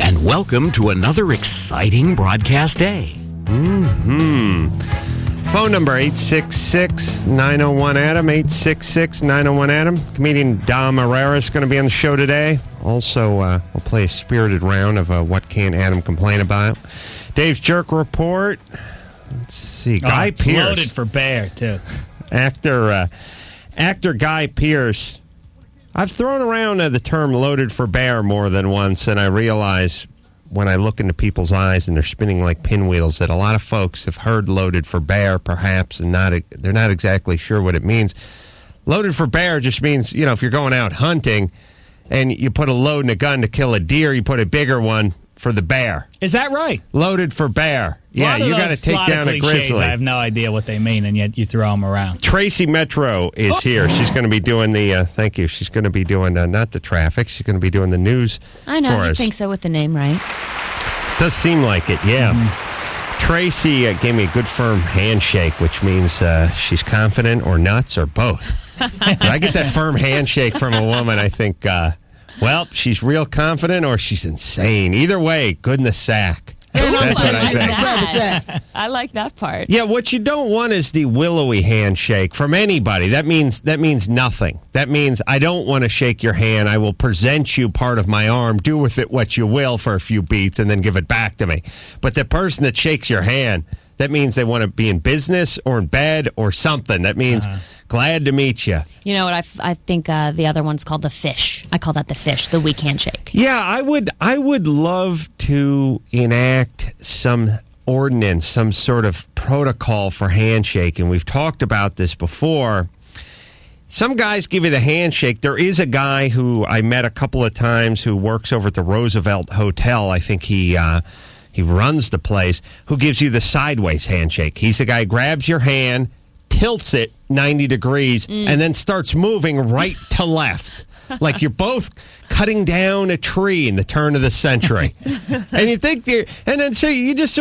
And welcome to another exciting broadcast day. Phone number 866-901-ADAM, 866-901-ADAM. Comedian Dom Irrera is going to be on the show today. Also, we'll play a spirited round of What Can't Adam Complain About. Dave's Jerk Report. Let's see. Guy Pearce. Loaded for bear, too. Actor Guy Pearce. I've thrown around the term loaded for bear more than once, and I realize when I look into people's eyes and they're spinning like pinwheels that a lot of folks have heard loaded for bear, perhaps, and they're not exactly sure what it means. Loaded for bear just means, if you're going out hunting and you put a load in a gun to kill a deer, you put a bigger one for the bear. Is that right? Loaded for bear. Yeah, you got to take down a grizzly. I have no idea what they mean, and yet you throw them around. Tracy Metro is here. She's going to be doing the, thank you, she's going to be doing, not the traffic, she's going to be doing the news I know, for you us. think so with the name, right? Does seem like it, yeah. Tracy gave me a good firm handshake, which means she's confident or nuts or both. When I get that firm handshake from a woman, I think, she's real confident or she's insane. Either way, good in the sack. That's what I think. I like that part. Yeah, what you don't want is the willowy handshake from anybody. That means nothing. That means I don't want to shake your hand. I will present you part of my arm. Do with it what you will for a few beats and then give it back to me. But the person that shakes your hand, that means they want to be in business or in bed or something. That means glad to meet you. You know what? I think the other one's called the fish. I call that the fish, the weak handshake. Yeah, I would love to enact some ordinance, some sort of protocol for handshake. And we've talked about this before. Some guys give you the handshake. There is a guy who I met a couple of times who works over at the Roosevelt Hotel. I think he runs the place, who gives you the sideways handshake. He's the guy who grabs your hand, tilts it 90 degrees, and then starts moving right to left. Like you're both cutting down a tree in the turn of the century. And you think, so you just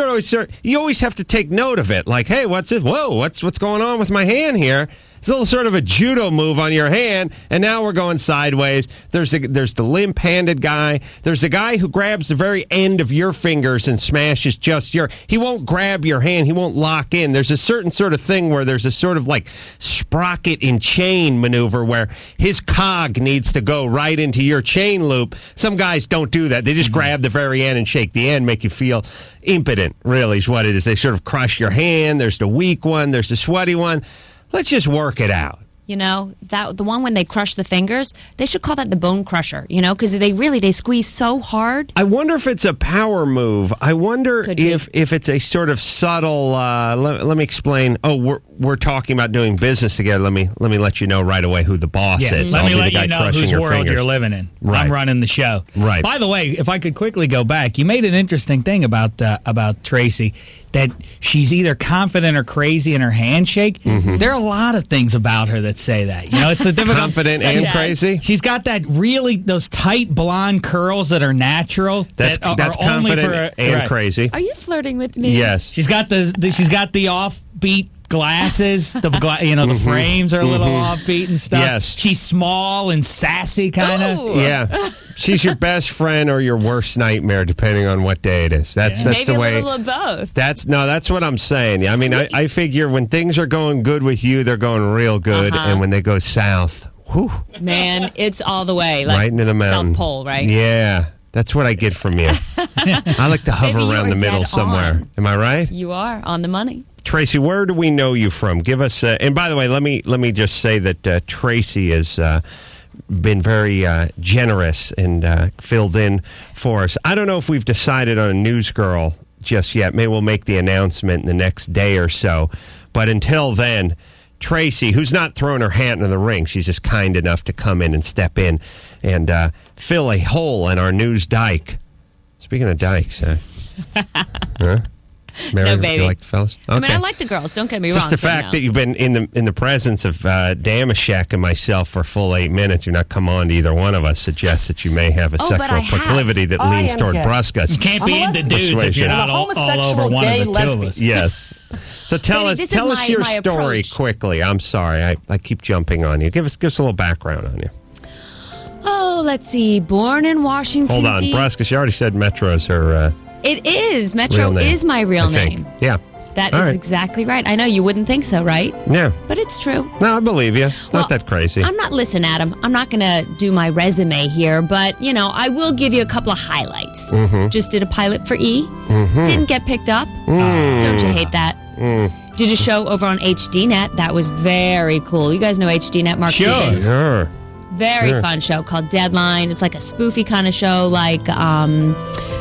you always have to take note of it. Like, hey, what's this? Whoa, what's going on with my hand here? It's a little sort of a judo move on your hand, and now we're going sideways. There's the limp-handed guy. There's the guy who grabs the very end of your fingers and smashes just he won't grab your hand. He won't lock in. There's a certain sort of thing where there's a sort of like sprocket and chain maneuver where his cog needs to go right into your chain loop. Some guys don't do that. They just grab the very end and shake the end, make you feel impotent, really, is what it is. They sort of crush your hand. There's the weak one. There's the sweaty one. Let's just work it out. The one when they crush the fingers, they should call that the bone crusher, because they squeeze so hard. I wonder if it's a power move. I wonder if it's a sort of subtle, let me explain. Oh, we're talking about doing business together. Let me let you know right away who the boss is. Let me let you know whose world you're living in. Right. I'm running the show. Right. By the way, if I could quickly go back, you made an interesting thing about Tracy, that she's either confident or crazy in her handshake. There are a lot of things about her that say that. It's a difficult. Confident and crazy. She's got those tight blonde curls that are natural. That's confident only for and crazy. Are you flirting with me? Yes. She's got the offbeat glasses. The frames are a little offbeat and stuff. Yes. She's small and sassy, kind of. Yeah. She's your best friend or your worst nightmare, depending on what day it is. That's Maybe the way. a little of both. That's what I'm saying. I mean, I figure when things are going good with you, they're going real good, and when they go south, whew, man, it's all the way, like right into the mountain, South Pole, right? Yeah. That's what I get from you. I like to hover around the middle somewhere. On. Am I right? You are on the money. Tracy, where do we know you from? Give us. And by the way, let me just say that Tracy has been very generous and filled in for us. I don't know if we've decided on a news girl just yet. Maybe we'll make the announcement in the next day or so. But until then, Tracy, who's not throwing her hat in the ring, she's just kind enough to come in and step in and fill a hole in our news dike. Speaking of dikes, huh? Mary, no, baby. You like the fellas? Okay. I mean, I like the girls. Don't get me wrong. Just the fact that you've been in the presence of Damashek and myself for a full 8 minutes, you're not come on to either one of us, suggests that you may have a sexual proclivity that leans toward bruscus. You can't be into dudes if you're not all over one of the two of us. Yes. So tell us your story quickly. I'm sorry, I keep jumping on you. Give us a little background on you. Oh, Oh, let's see. Born in Washington, Hold on, Brusca. She already said Metro's her. It is. Metro is my real name. Yeah. That is exactly right. I know you wouldn't think so, right? Yeah. But it's true. No, I believe you. It's not that crazy. Listen, Adam, I'm not going to do my resume here, but, I will give you a couple of highlights. Just did a pilot for E. Didn't get picked up. Don't you hate that? Did a show over on HDNet. That was very cool. You guys know HDNet, Mark? Sure. Very fun show called Deadline. It's like a spoofy kind of show, like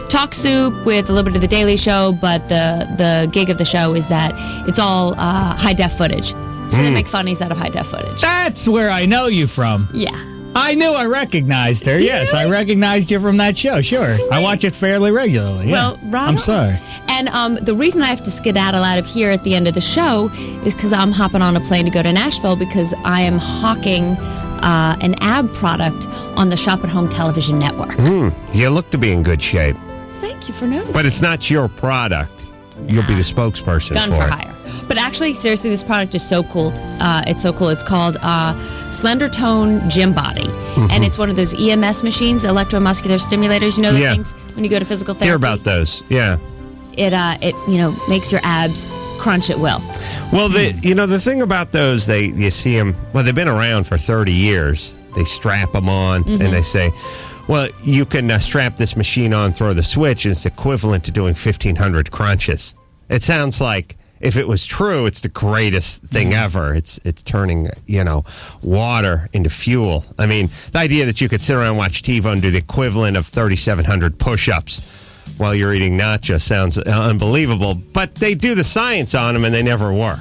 Talk Soup with a little bit of The Daily Show, but the gig of the show is that it's all high-def footage. So they make funnies out of high-def footage. That's where I know you from. Yeah. I knew I recognized her. Yes, I recognized you from that show. Sure. Sweet. I watch it fairly regularly. Yeah. Well, right I'm on. sorry. And the reason I have to skedaddle out of here at the end of the show is because I'm hopping on a plane to go to Nashville because I am hawking an ab product on the Shop at Home television network. You look to be in good shape. Thank you for noticing. But it's not your product. You'll be the spokesperson Gun for for it. hire. But actually, seriously, this product is so cool. It's so cool. It's called Slender Tone Gym Body. And it's one of those EMS machines, electromuscular stimulators. You know the things when you go to physical therapy? Hear about those, yeah. It makes your abs crunch at will. Well, the thing about those, you see them, they've been around for 30 years. They strap them on and they say, well, you can strap this machine on, throw the switch, and it's equivalent to doing 1,500 crunches. It sounds like, if it was true, it's the greatest thing ever. It's turning, water into fuel. I mean, the idea that you could sit around and watch TiVo and do the equivalent of 3,700 push-ups while you're eating nachos sounds unbelievable. But they do the science on them, and they never work.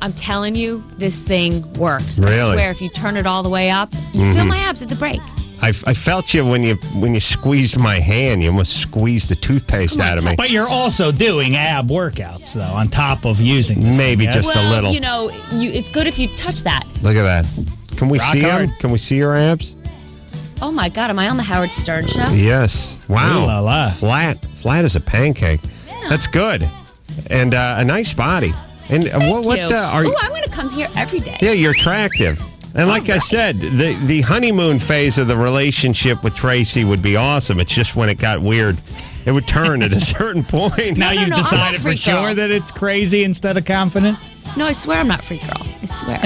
I'm telling you, this thing works. Really? I swear, if you turn it all the way up, you feel my abs at the break. I felt you when you squeezed my hand. You almost squeezed the toothpaste out of me. But you're also doing ab workouts, though, on top of using this Maybe thing, just a little. It's good if you touch that. Look at that. Can we see hard. them? Can we see your abs? Oh, my God. Am I on the Howard Stern show? Yes. Wow. Ooh la la. Flat as a pancake. Yeah. That's good. And a nice body. And what Thank you. are you? I'm going to come here every day. Yeah, you're attractive. And like I said, the honeymoon phase of the relationship with Tracy would be awesome. It's just when it got weird, it would turn at a certain point. Now you've I'm not decided for freak sure girl. that it's crazy instead of confident? No, I swear I'm not freak girl. I swear.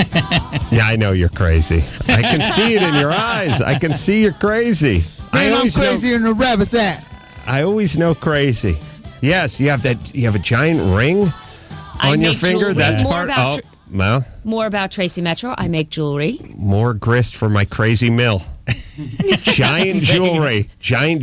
Yeah, I know you're crazy. I can see it in your eyes. I can see you're crazy. Man, I'm crazier than the rabbit's at. I always know crazy. Yes, you have a giant ring on your finger. Jewelry. That's More part. about Well, more about Tracy Metro. I make jewelry. more grist for my crazy mill. Giant jewelry, giant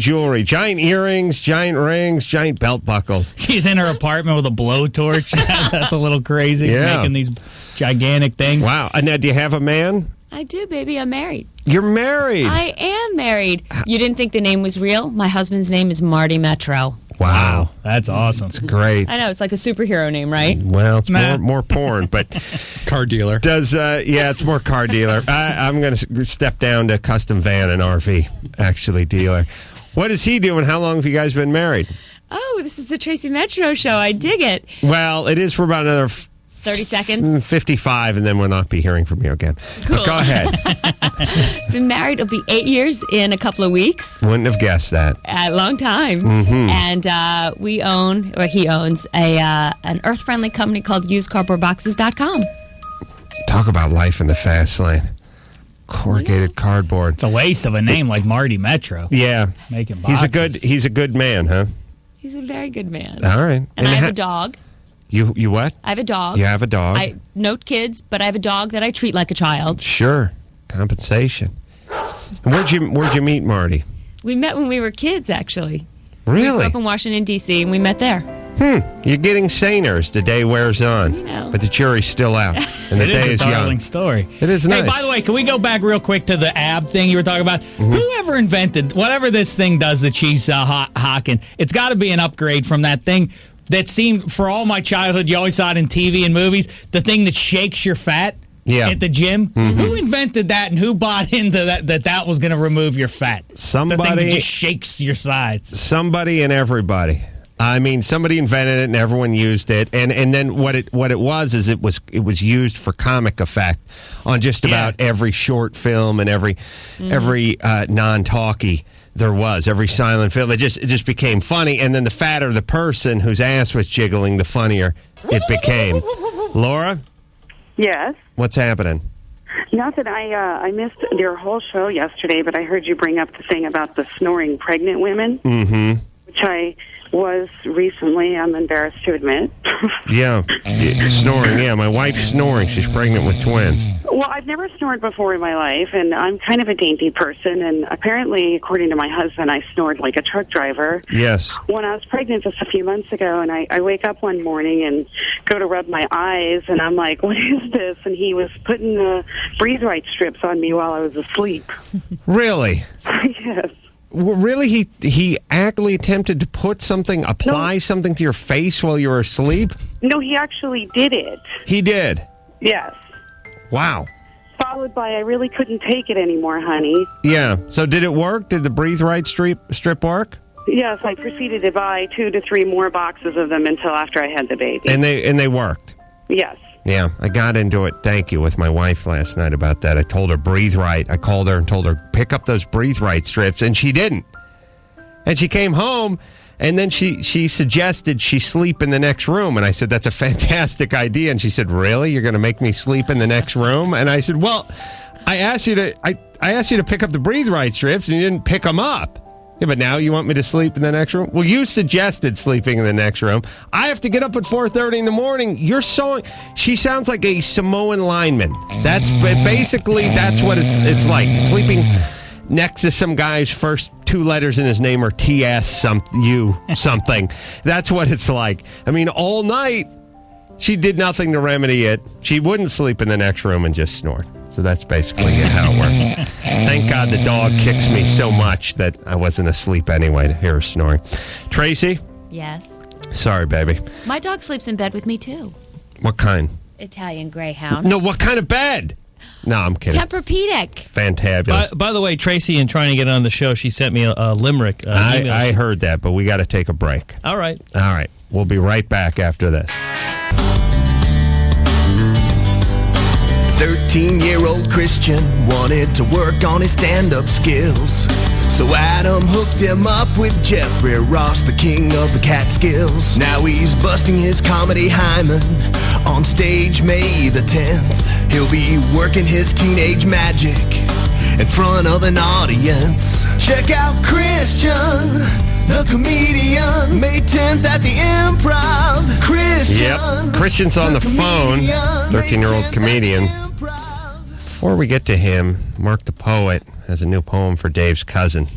earrings, giant rings, giant belt buckles. She's in her apartment with a blowtorch. That's a little crazy, Yeah. making these gigantic things. Wow. And now, do you have a man? I do, baby. I'm married. You're married. I am married. You didn't think the name was real? My husband's name is Marty Metro. Wow. That's awesome. Great. I know, it's like a superhero name, right? Well, it's Nah. more porn, but Car dealer. it's more car dealer. I'm going to step down to custom van and RV, actually, dealer. What is he doing? How long have you guys been married? Oh, this is the Tracy Metro show. I dig it. Well, it is for about another 30 seconds. 55, and then we'll not be hearing from you again. Cool. But go ahead. Been married. It'll be 8 years in a couple of weeks. Wouldn't have guessed that. A long time. And he owns an earth-friendly company called usedcardboardboxes.com. Talk about life in the fast lane. Corrugated cardboard. It's a waste of a name like Marty Metro. Yeah. Making He's boxes. a good man, huh? He's a very good man. All right. And I have a dog. You what? I have a dog. You have a dog? I note kids, but I have a dog that I treat like a child. Sure. Compensation. And where'd you meet Marty? We met when we were kids, actually. We grew Really? up in Washington, D.C., and we met there. You're getting saner as the day wears on. You know. But the jury's still out. And the It day is is a darling young. story. It is nice. Hey, by the way, can we go back real quick to the ab thing you were talking about? Whoever invented whatever this thing does that she's hawking, it's got to be an upgrade from that thing that seemed, for all my childhood, you always saw it in TV and movies, the thing that shakes your fat at the gym. Who invented that and who bought into that was going to remove your fat? The thing Somebody- that just shakes your sides. Somebody and everybody. I mean, somebody invented it and everyone used it, and then what it was is it was used for comic effect on just about every short film and every non-talkie there was, every silent film. It just became funny, and then the fatter the person whose ass was jiggling, the funnier it became. Laura, Yes. what's happening? Nothing. I missed your whole show yesterday, but I heard you bring up the thing about the snoring pregnant women, which I was recently, I'm embarrassed to admit. Yeah, snoring. Yeah, my wife's snoring. She's pregnant with twins. Well, I've never snored before in my life, and I'm kind of a dainty person, and apparently, according to my husband, I snored like a truck driver. Yes. When I was pregnant just a few months ago, and I wake up one morning and go to rub my eyes, and I'm like, what is this? And he was putting the breathe right strips on me while I was asleep. Really? Yes. Well, really? He actually attempted to apply something to your face while you were asleep? No, he actually did it. He did? Yes. Wow. Followed by, I really couldn't take it anymore, honey. Yeah. So did it work? Did the Breathe Right strip work? Yes, I proceeded to buy 2 to 3 more boxes of them until after I had the baby. And they worked? Yes. Yeah, I got into it, thank you, with my wife last night about that. I told her, breathe right. I called her and told her, pick up those breathe right strips, and she didn't. And she came home, and then she suggested she sleep in the next room. And I said, that's a fantastic idea. And she said, really? You're going to make me sleep in the next room? And I said, well, I asked you to pick up the breathe right strips, and you didn't pick them up. Yeah, but now you want me to sleep in the next room? Well, you suggested sleeping in the next room. I have to get up at 4:30 in the morning. She sounds like a Samoan lineman. That's what it's like. Sleeping next to some guy's first 2 letters in his name are TS something. That's what it's like. I mean, all night, she did nothing to remedy it. She wouldn't sleep in the next room and just snored. So that's basically how it works. Thank God the dog kicks me so much that I wasn't asleep anyway to hear her snoring. Tracy? Yes. Sorry, baby. My dog sleeps in bed with me, too. What kind? Italian Greyhound. No, what kind of bed? No, I'm kidding. Tempur-Pedic. Fantabulous. By the way, Tracy, in trying to get on the show, she sent me a limerick. I heard that, but we got to take a break. All right. We'll be right back after this. 13-year-old Christian wanted to work on his stand-up skills. So Adam hooked him up with Jeffrey Ross, the king of the Catskills. Now he's busting his comedy hymen on stage May the 10th. He'll be working his teenage magic in front of an audience. Check out Christian, the comedian, May 10th at the Improv. Christian. Yep. Christian's on the phone, 13-year-old comedian. Before we get to him, Mark the Poet has a new poem for Dave's cousin.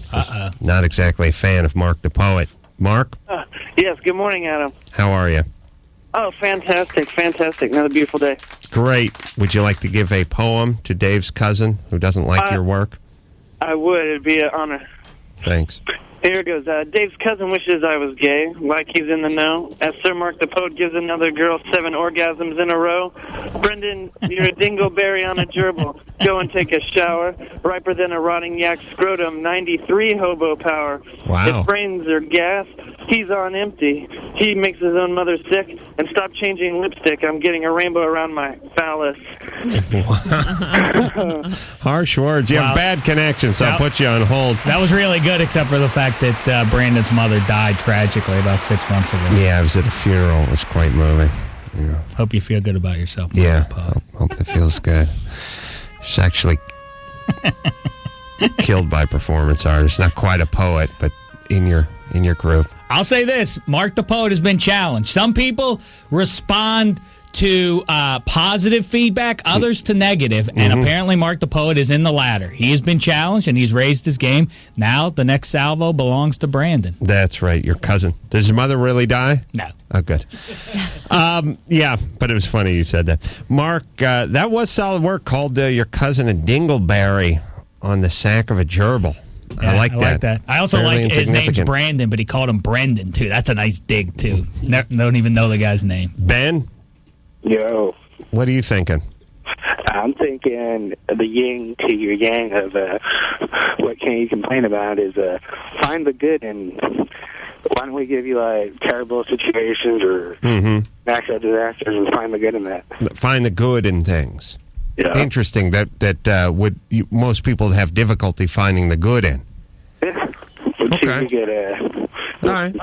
Not exactly a fan of Mark the Poet. Mark? Yes, good morning, Adam. How are you? Oh, fantastic. Another beautiful day. Great. Would you like to give a poem to Dave's cousin who doesn't like your work? I would. It'd be an honor. Thanks. Here it goes. Dave's cousin wishes I was gay, like he's in the know. As Sir Mark the Poet gives another girl 7 orgasms in a row. Brendan, you're a dingleberry on a gerbil. Go and take a shower. Riper than a rotting yak scrotum, 93 hobo power. Wow. His brains are gas. He's on empty. He makes his own mother sick. And stop changing lipstick. I'm getting a rainbow around my phallus. Harsh words. You have bad connection, so I'll put you on hold. That was really good, except for the fact that Brandon's mother died tragically about 6 months ago. Yeah, I was at a funeral. It was quite moving. Yeah. Hope you feel good about yourself. Yeah, hope that feels good. She's actually killed by performance artists. Not quite a poet, but in your group. I'll say this. Mark the Poet has been challenged. Some people respond to positive feedback, others to negative, and apparently Mark the Poet is in the latter. He has been challenged, and he's raised his game. Now the next salvo belongs to Brandon. That's right, your cousin. Does his mother really die? No. Oh, good. Yeah, but it was funny you said that. Mark, that was solid work. Called your cousin a dingleberry on the sack of a gerbil. Yeah, I like that. I also like his name's Brandon, but he called him Brendan, too. That's a nice dig, too. Don't even know the guy's name. Ben? Yo. What are you thinking? I'm thinking the yin to your yang of what can you complain about is find the good in why don't we give you like terrible situations or natural disasters and find the good in that? Find the good in things. Yeah. Interesting that most people have difficulty finding the good in. Yeah. Okay. We get All right.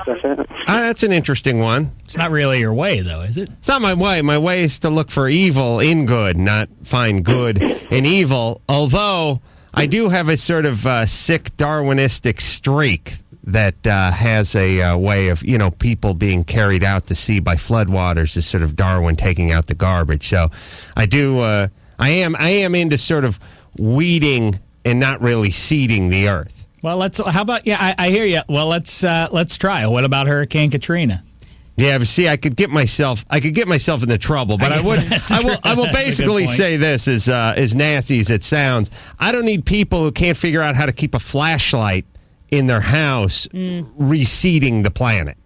That's an interesting one. It's not really your way, though, is it? It's not my way. My way is to look for evil in good, not find good in evil. Although I do have a sort of sick Darwinistic streak that has a way of, people being carried out to sea by floodwaters is sort of Darwin taking out the garbage. So I do, I am into sort of weeding and not really seeding the earth. Well, how about, I hear you. Well, let's try. What about Hurricane Katrina? Yeah, but see, I could get myself into trouble, but I will basically say this, as nasty as it sounds. I don't need people who can't figure out how to keep a flashlight in their house reseeding the planet.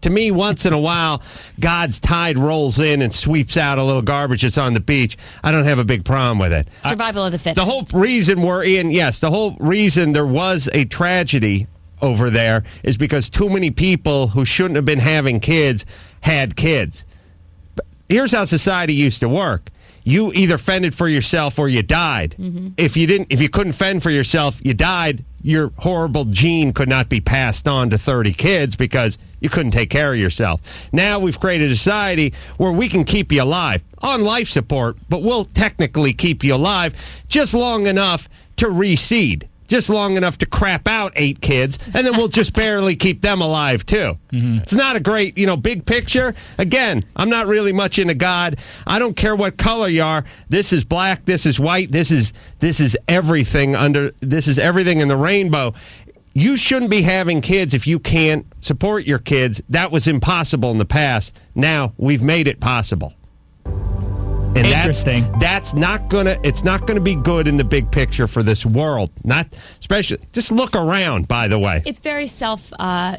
To me, once in a while, God's tide rolls in and sweeps out a little garbage that's on the beach. I don't have a big problem with it. Survival of the fittest. The whole reason the whole reason there was a tragedy over there is because too many people who shouldn't have been having kids had kids. But here's how society used to work. You either fended for yourself or you died. If you couldn't fend for yourself, you died. Your horrible gene could not be passed on to 30 kids because you couldn't take care of yourself. Now we've created a society where we can keep you alive on life support, but we'll technically keep you alive just long enough to reseed. Just long enough to crap out 8 kids, and then we'll just barely keep them alive, too. It's not a great, big picture. Again, I'm not really much into God. I don't care what color you are. This is black. This is white. This is everything this is everything in the rainbow. You shouldn't be having kids if you can't support your kids. That was impossible in the past. Now we've made it possible. And interesting. That's not gonna. It's not gonna be good in the big picture for this world. Not especially. Just look around. By the way, it's very self-filling.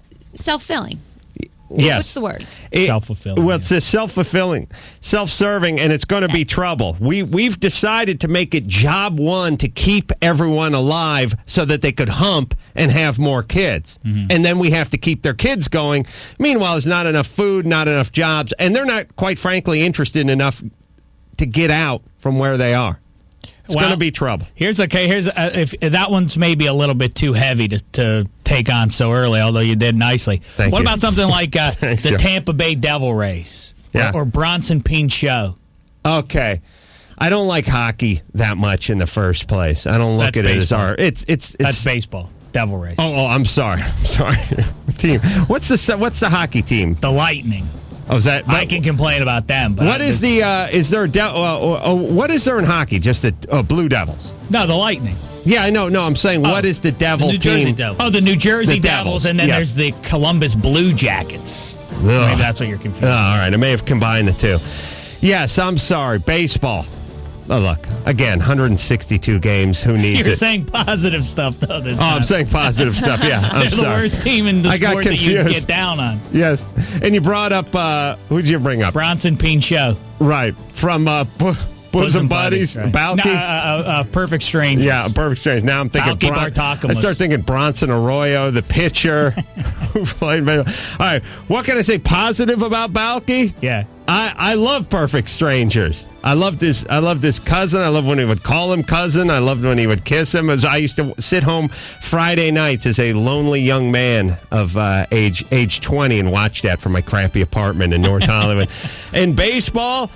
Yes. What's the word? Self-fulfilling. Well, it's self-fulfilling, self-serving, and it's going to be trouble. We've decided to make it job one to keep everyone alive so that they could hump and have more kids. And then we have to keep their kids going. Meanwhile, there's not enough food, not enough jobs, and they're not, quite frankly, interested enough to get out from where they are. It's going to be trouble. Here's if that one's maybe a little bit too heavy to take on so early, although you did nicely. What about something like the Tampa Bay Devil Race or Bronson Pinchot? Okay. I don't like hockey that much in the first place. I don't look at it as art. It's That's baseball. Devil Race. Oh, I'm sorry. Team. What's the hockey team? The Lightning. Oh, is that? I can complain about them. But what is the? Is there? What is there in hockey? Just the Blue Devils? No, the Lightning. Yeah, I know. No, I'm saying what is the Devil New team? Jersey Devils. Oh, the New Jersey Devils, and then there's the Columbus Blue Jackets. Maybe that's what you're confused. All right, I may have combined the two. Yes, I'm sorry. Baseball. Oh, look, again, 162 games. Who needs it? You're saying positive stuff, though, this time. I'm saying positive stuff, yeah. I'm sorry. They're the worst team in the sport that you get down on. Yes. And you brought up, who'd you bring up? Bronson Pinchot. Right. From Bosom Buddies, right. Balky. Perfect Strangers. Yeah, Perfect Strangers. Now I'm thinking I start thinking Bronson Arroyo, the pitcher who played. All right, what can I say positive about Balky? Yeah. I love Perfect Strangers. I love this cousin. I love when he would call him cousin. I loved when he would kiss him. I used to sit home Friday nights as a lonely young man of age 20 and watch that from my crappy apartment in North Hollywood. And baseball,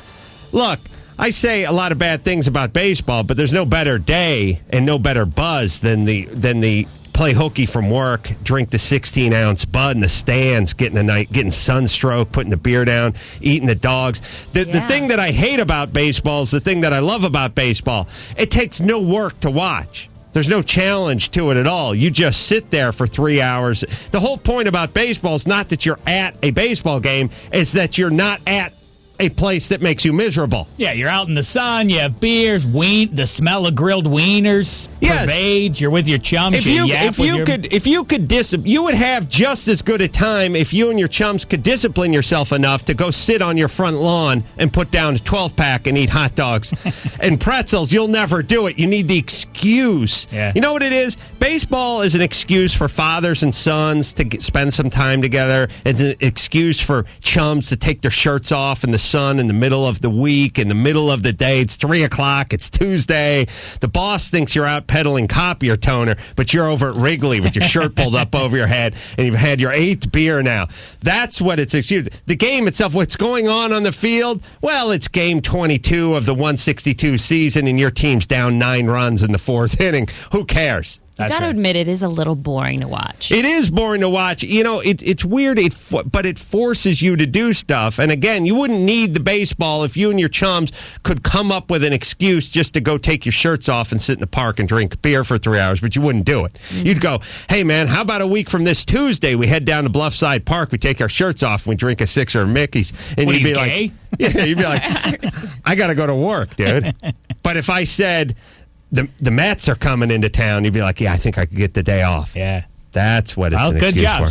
look, I say a lot of bad things about baseball, but there's no better day and no better buzz than the play hooky from work, drink the 16-ounce Bud in the stands, getting sunstroke, putting the beer down, eating the dogs. The thing that I hate about baseball is the thing that I love about baseball. It takes no work to watch. There's no challenge to it at all. You just sit there for 3 hours. The whole point about baseball is not that you're at a baseball game, it's that you're not at a place that makes you miserable. Yeah, you're out in the sun, you have beers, the smell of grilled wieners pervades, you're with your chums, you would have just as good a time if you and your chums could discipline yourself enough to go sit on your front lawn and put down a 12-pack and eat hot dogs and pretzels. You'll never do it. You need the excuse. Yeah. You know what it is? Baseball is an excuse for fathers and sons to spend some time together. It's an excuse for chums to take their shirts off in the sun in the middle of the week, in the middle of the day. It's 3 o'clock. It's Tuesday. The boss thinks you're out peddling copier toner, but you're over at Wrigley with your shirt pulled up over your head, and you've had your 8th beer now. That's what it's excused. The game itself, what's going on the field? Well, it's game 22 of the 162 season, and your team's down 9 runs in the 4th inning. Who cares? You got to admit, it is a little boring to watch. It is boring to watch. You know, it's weird, but it forces you to do stuff. And again, you wouldn't need the baseball if you and your chums could come up with an excuse just to go take your shirts off and sit in the park and drink beer for 3 hours, but you wouldn't do it. Mm-hmm. You'd go, hey, man, how about a week from this Tuesday, we head down to Bluffside Park, we take our shirts off, and we drink a sixer of Mickey's. And what, you'd be gay? like, yeah, you'd be like, I got to go to work, dude. But if I said, the Mets are coming into town, you'd be like, yeah, I think I could get the day off. Yeah. That's what it's an good excuse job. for.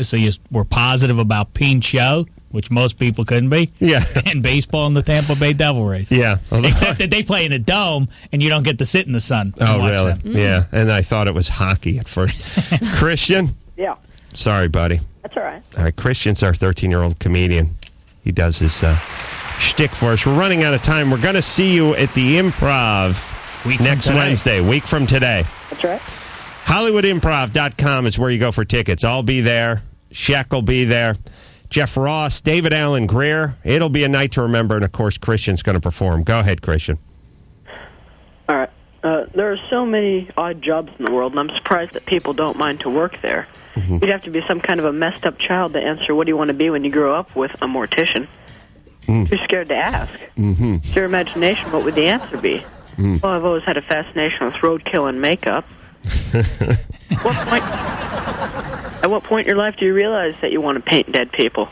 So you were positive about Pinchot, which most people couldn't be. Yeah. And baseball in the Tampa Bay Devil Rays. Yeah. Except that they play in a dome and you don't get to sit in the sun. Oh, and watch really? them. Yeah. And I thought it was hockey at first. Christian? Yeah. Sorry, buddy. That's all right. All right, Christian's our 13-year-old comedian. He does his shtick for us. We're running out of time. We're going to see you at the Improv next Wednesday, week from today. That's right. HollywoodImprov.com is where you go for tickets. I'll be there. Shaq will be there. Jeff Ross, David Allen Greer. It'll be a night to remember, and, of course, Christian's going to perform. Go ahead, Christian. All right. There are so many odd jobs in the world, and I'm surprised that people don't mind to work there. Mm-hmm. You'd have to be some kind of a messed-up child to answer what do you want to be when you grow up with a mortician. You're scared to ask. Mm-hmm. It's your imagination. What would the answer be? Well, I've always had a fascination with roadkill and makeup. At what point in your life do you realize that you want to paint dead people?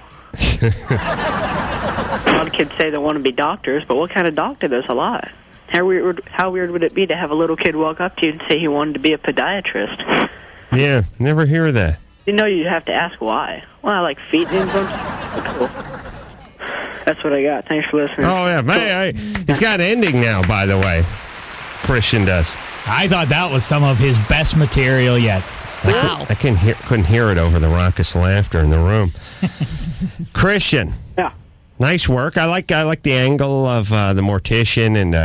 A lot of kids say they want to be doctors, but what kind of doctor? There's a lot. How weird would it be to have a little kid walk up to you and say he wanted to be a podiatrist? Yeah, never hear that. You know, you'd have to ask why. Well, I like feet and cool. That's what I got. Thanks for listening. Oh, yeah. He's got an ending now, by the way. Christian does. I thought that was some of his best material yet. Wow. I couldn't hear it over the raucous laughter in the room. Christian. Yeah. Nice work. I like the angle of the mortician and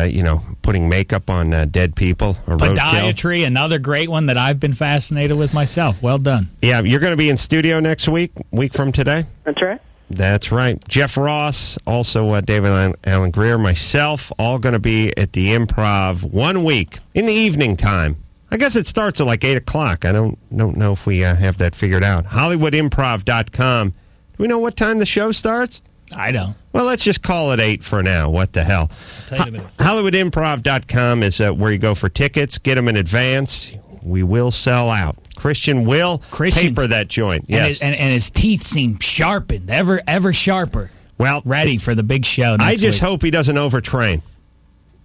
putting makeup on dead people or roadkill. Podiatry, another great one that I've been fascinated with myself. Well done. Yeah, you're going to be in studio next week from today? That's right. That's right. Jeff Ross, also David Allen Greer, myself, all going to be at the Improv 1 week in the evening time. I guess it starts at like 8 o'clock. I don't know if we have that figured out. HollywoodImprov.com. Do we know what time the show starts? I don't. Well, let's just call it 8 for now. What the hell? HollywoodImprov.com is where you go for tickets. Get them in advance. We will sell out. Christian will paper that joint. Yes. And his teeth seem sharpened, ever sharper. Well, ready for the big show next I just week. hope he doesn't overtrain.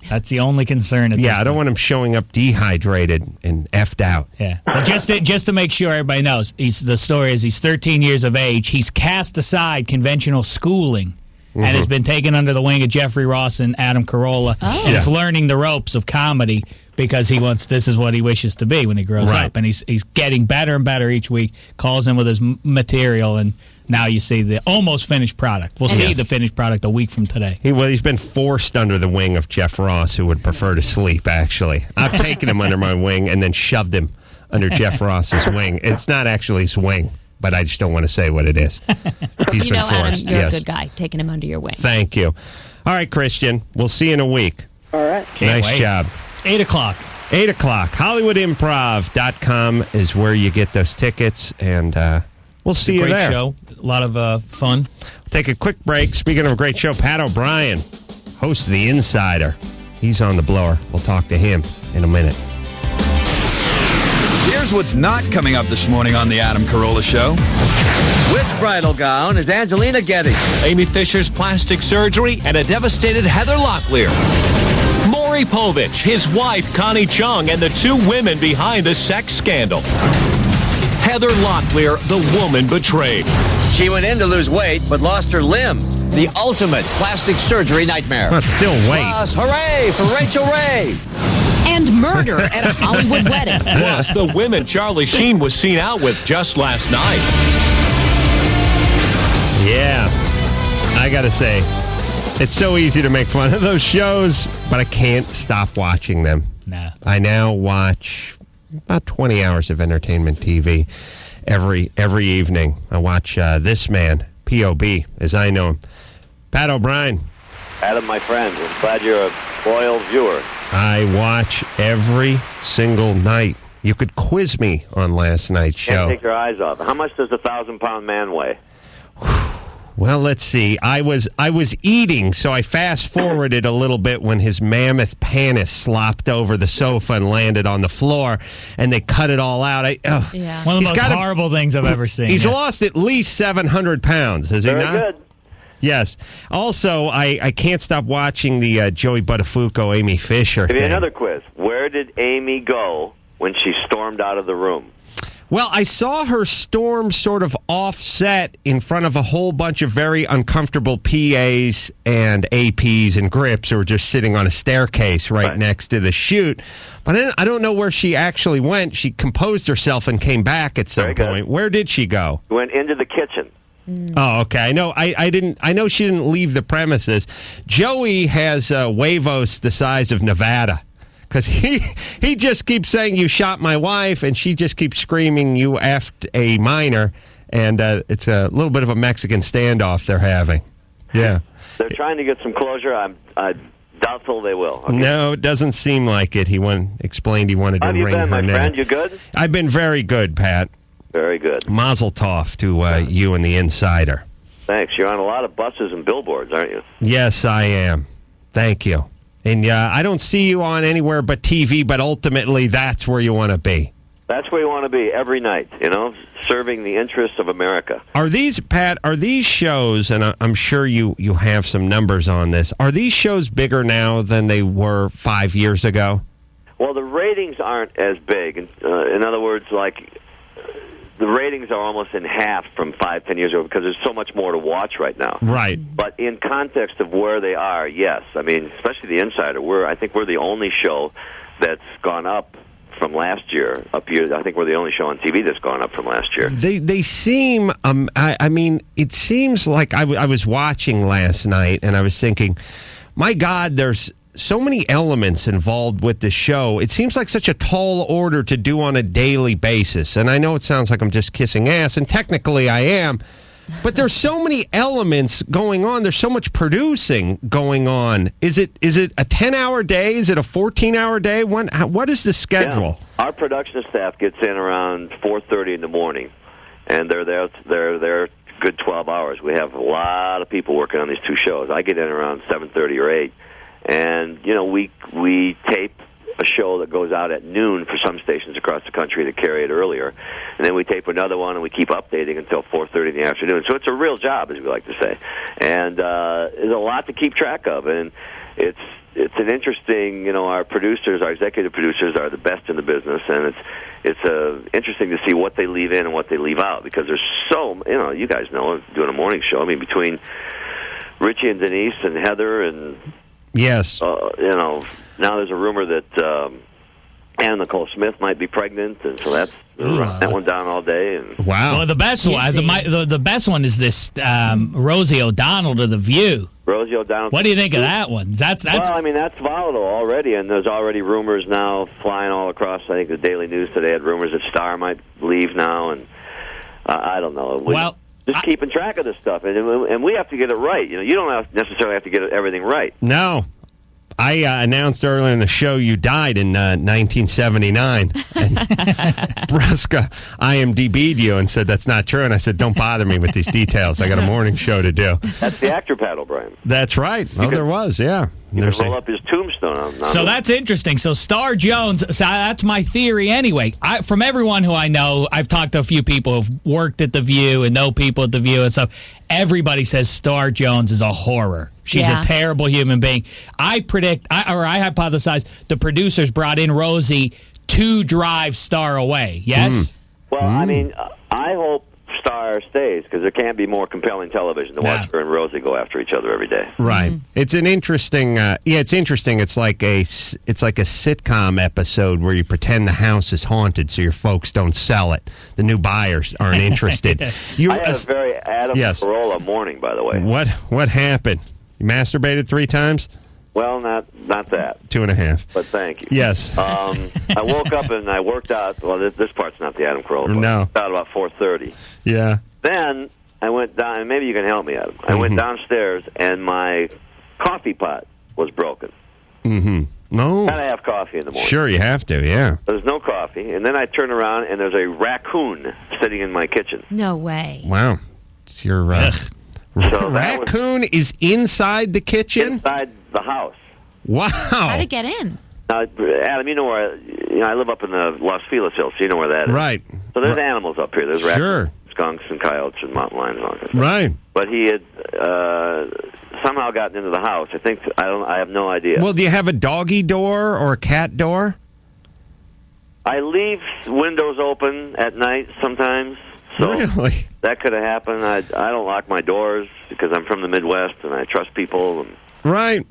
That's the only concern at this I don't want him showing up dehydrated and effed out. Yeah. But just to make sure everybody knows, the story is he's 13 years of age. He's cast aside conventional schooling and has been taken under the wing of Jeffrey Ross and Adam Carolla and is learning the ropes of comedy because this is what he wishes to be when he grows up. And he's getting better and better each week, calls in with his material, and now you see the almost finished product. We'll see the finished product a week from today. He's been forced under the wing of Jeff Ross, who would prefer to sleep, actually. I've taken him under my wing and then shoved him under Jeff Ross's wing. It's not actually his wing, but I just don't want to say what it is. He's been forced. Adam, you're a good guy, taking him under your wing. Thank you. All right, Christian, we'll see you in a week. All right. Nice job. 8 o'clock. 8 o'clock. HollywoodImprov.com is where you get those tickets, and we'll see you there. Great show. A lot of fun. Take a quick break. Speaking of a great show, Pat O'Brien, host of The Insider. He's on the blower. We'll talk to him in a minute. Here's what's not coming up this morning on the Adam Carolla Show. Which bridal gown is Angelina getting? Amy Fisher's plastic surgery and a devastated Heather Locklear. Maury Povich, his wife Connie Chung, and the two women behind the sex scandal. Heather Locklear, the woman betrayed. She went in to lose weight, but lost her limbs. The ultimate plastic surgery nightmare. But still weight. Plus, hooray for Rachel Ray. And murder at a Hollywood wedding. Plus, the women Charlie Sheen was seen out with just last night. Yeah, I gotta say, it's so easy to make fun of those shows, but I can't stop watching them. Nah. I now watch about 20 hours of entertainment TV every evening. I watch this man, P.O.B., as I know him. Pat O'Brien. Adam, my friend, I'm glad you're a loyal viewer. I watch every single night. You could quiz me on last night's show. Can't take your eyes off. How much does a 1,000-pound man weigh? Well, let's see. I was eating, so I fast-forwarded a little bit when his mammoth penis slopped over the sofa and landed on the floor, and they cut it all out. Yeah. One of the most horrible things I've ever seen. He's lost at least 700 pounds, has he not? Very good. Yes. Also, I can't stop watching the Joey Buttafuoco, Amy Fisher Give me thing. another quiz. Where did Amy go when she stormed out of the room? Well, I saw her storm sort of offset in front of a whole bunch of very uncomfortable PAs and APs and grips who were just sitting on a staircase right next to the chute. But I don't know where she actually went. She composed herself and came back at some point. Where did she go? Went into the kitchen. Oh, okay. I know. I know she didn't leave the premises. Joey has huevos the size of Nevada. Because he just keeps saying, you shot my wife, and she just keeps screaming, you effed a minor. And it's a little bit of a Mexican standoff they're having. Yeah. They're trying to get some closure. I'm doubtful they will. Okay. No, it doesn't seem like it. He explained he wanted to How have you ring been, her my neck. friend? You good? I've been very good, Pat. Very good. Mazel tov to you and the Insider. Thanks. You're on a lot of buses and billboards, aren't you? Yes, I am. Thank you. And I don't see you on anywhere but TV, but ultimately that's where you want to be. That's where you want to be every night, serving the interests of America. Are these shows, and I'm sure you have some numbers on this, are these shows bigger now than they were 5 years ago? Well, the ratings aren't as big. In other words, the ratings are almost in half from 5-10 years ago because there's so much more to watch right now. Right. But in context of where they are, yes. I mean, especially the Insider. I think we're the only show that's gone up from last year. Up here, I think we're the only show on TV that's gone up from last year. They seem. I mean, it seems like I was watching last night and I was thinking, my God, there's so many elements involved with the show. It seems like such a tall order to do on a daily basis. And I know it sounds like I'm just kissing ass, and technically I am. But there's so many elements going on. There's so much producing going on. Is it a 10-hour day? Is it a 14-hour day? What is the schedule? Yeah. Our production staff gets in around 4:30 in the morning, and they're there good 12 hours. We have a lot of people working on these two shows. I get in around 7:30 or 8. And, we tape a show that goes out at noon for some stations across the country that carry it earlier. And then we tape another one, and we keep updating until 4:30 in the afternoon. So it's a real job, as we like to say. And there's a lot to keep track of. And it's an interesting, our producers, our executive producers are the best in the business. And it's interesting to see what they leave in and what they leave out. Because there's so, you guys know, doing a morning show. I mean, between Richie and Denise and Heather and... Yes. Now there's a rumor that Anna Nicole Smith might be pregnant, and so that went down all day. And wow. Well, the best one, the best one is this Rosie O'Donnell to The View. Rosie O'Donnell. What do you think of that one? That's. Well, I mean, that's volatile already, and there's already rumors now flying all across. I think the Daily News today had rumors that Starr might leave now, and I don't know. Just keeping track of this stuff, and we have to get it right. You don't necessarily have to get everything right. No. I announced earlier in the show you died in 1979. And Brusca IMDb'd you and said that's not true. And I said, don't bother me with these details. I got a morning show to do. That's the actor Pat O'Brien. That's right. Oh, there was, yeah. You can roll up his tombstone. So that's interesting. So Star Jones, so that's my theory anyway. From everyone who I know, I've talked to a few people who've worked at The View and know people at The View and stuff. Everybody says Star Jones is a horror. She's a terrible human being. I hypothesize the producers brought in Rosie to drive Star away. Yes? Well, I mean, I hope Star stays, because there can't be more compelling television to watch her and Rosie go after each other every day. Right. It's an interesting. It's interesting. It's like a sitcom episode where you pretend the house is haunted so your folks don't sell it. The new buyers aren't interested. I had a very Adam Carolla morning, by the way. What happened? You masturbated 3 times? Well, not that. 2.5. But thank you. Yes. I woke up and I worked out. Well, this part's not the Adam Carolla. No. About 4:30. Yeah. Then I went down, and maybe you can help me, Adam. I went downstairs, and my coffee pot was broken. No. Gotta have coffee in the morning. Sure, you have to, yeah. There's no coffee, and then I turn around, and there's a raccoon sitting in my kitchen. No way. Wow. It's your raccoon is inside the kitchen? Inside the house. Wow. How'd it get in? Adam, you know where I live up in the Los Feliz Hills, so you know where that is. Right. So there's animals up here. There's raccoons, Sure. skunks, and coyotes, and mountain lions, and all that stuff. Right. But he had somehow gotten into the house. I have no idea. Well, do you have a doggy door or a cat door? I leave windows open at night sometimes. So really? That could have happened. I don't lock my doors because I'm from the Midwest and I trust people. And, right.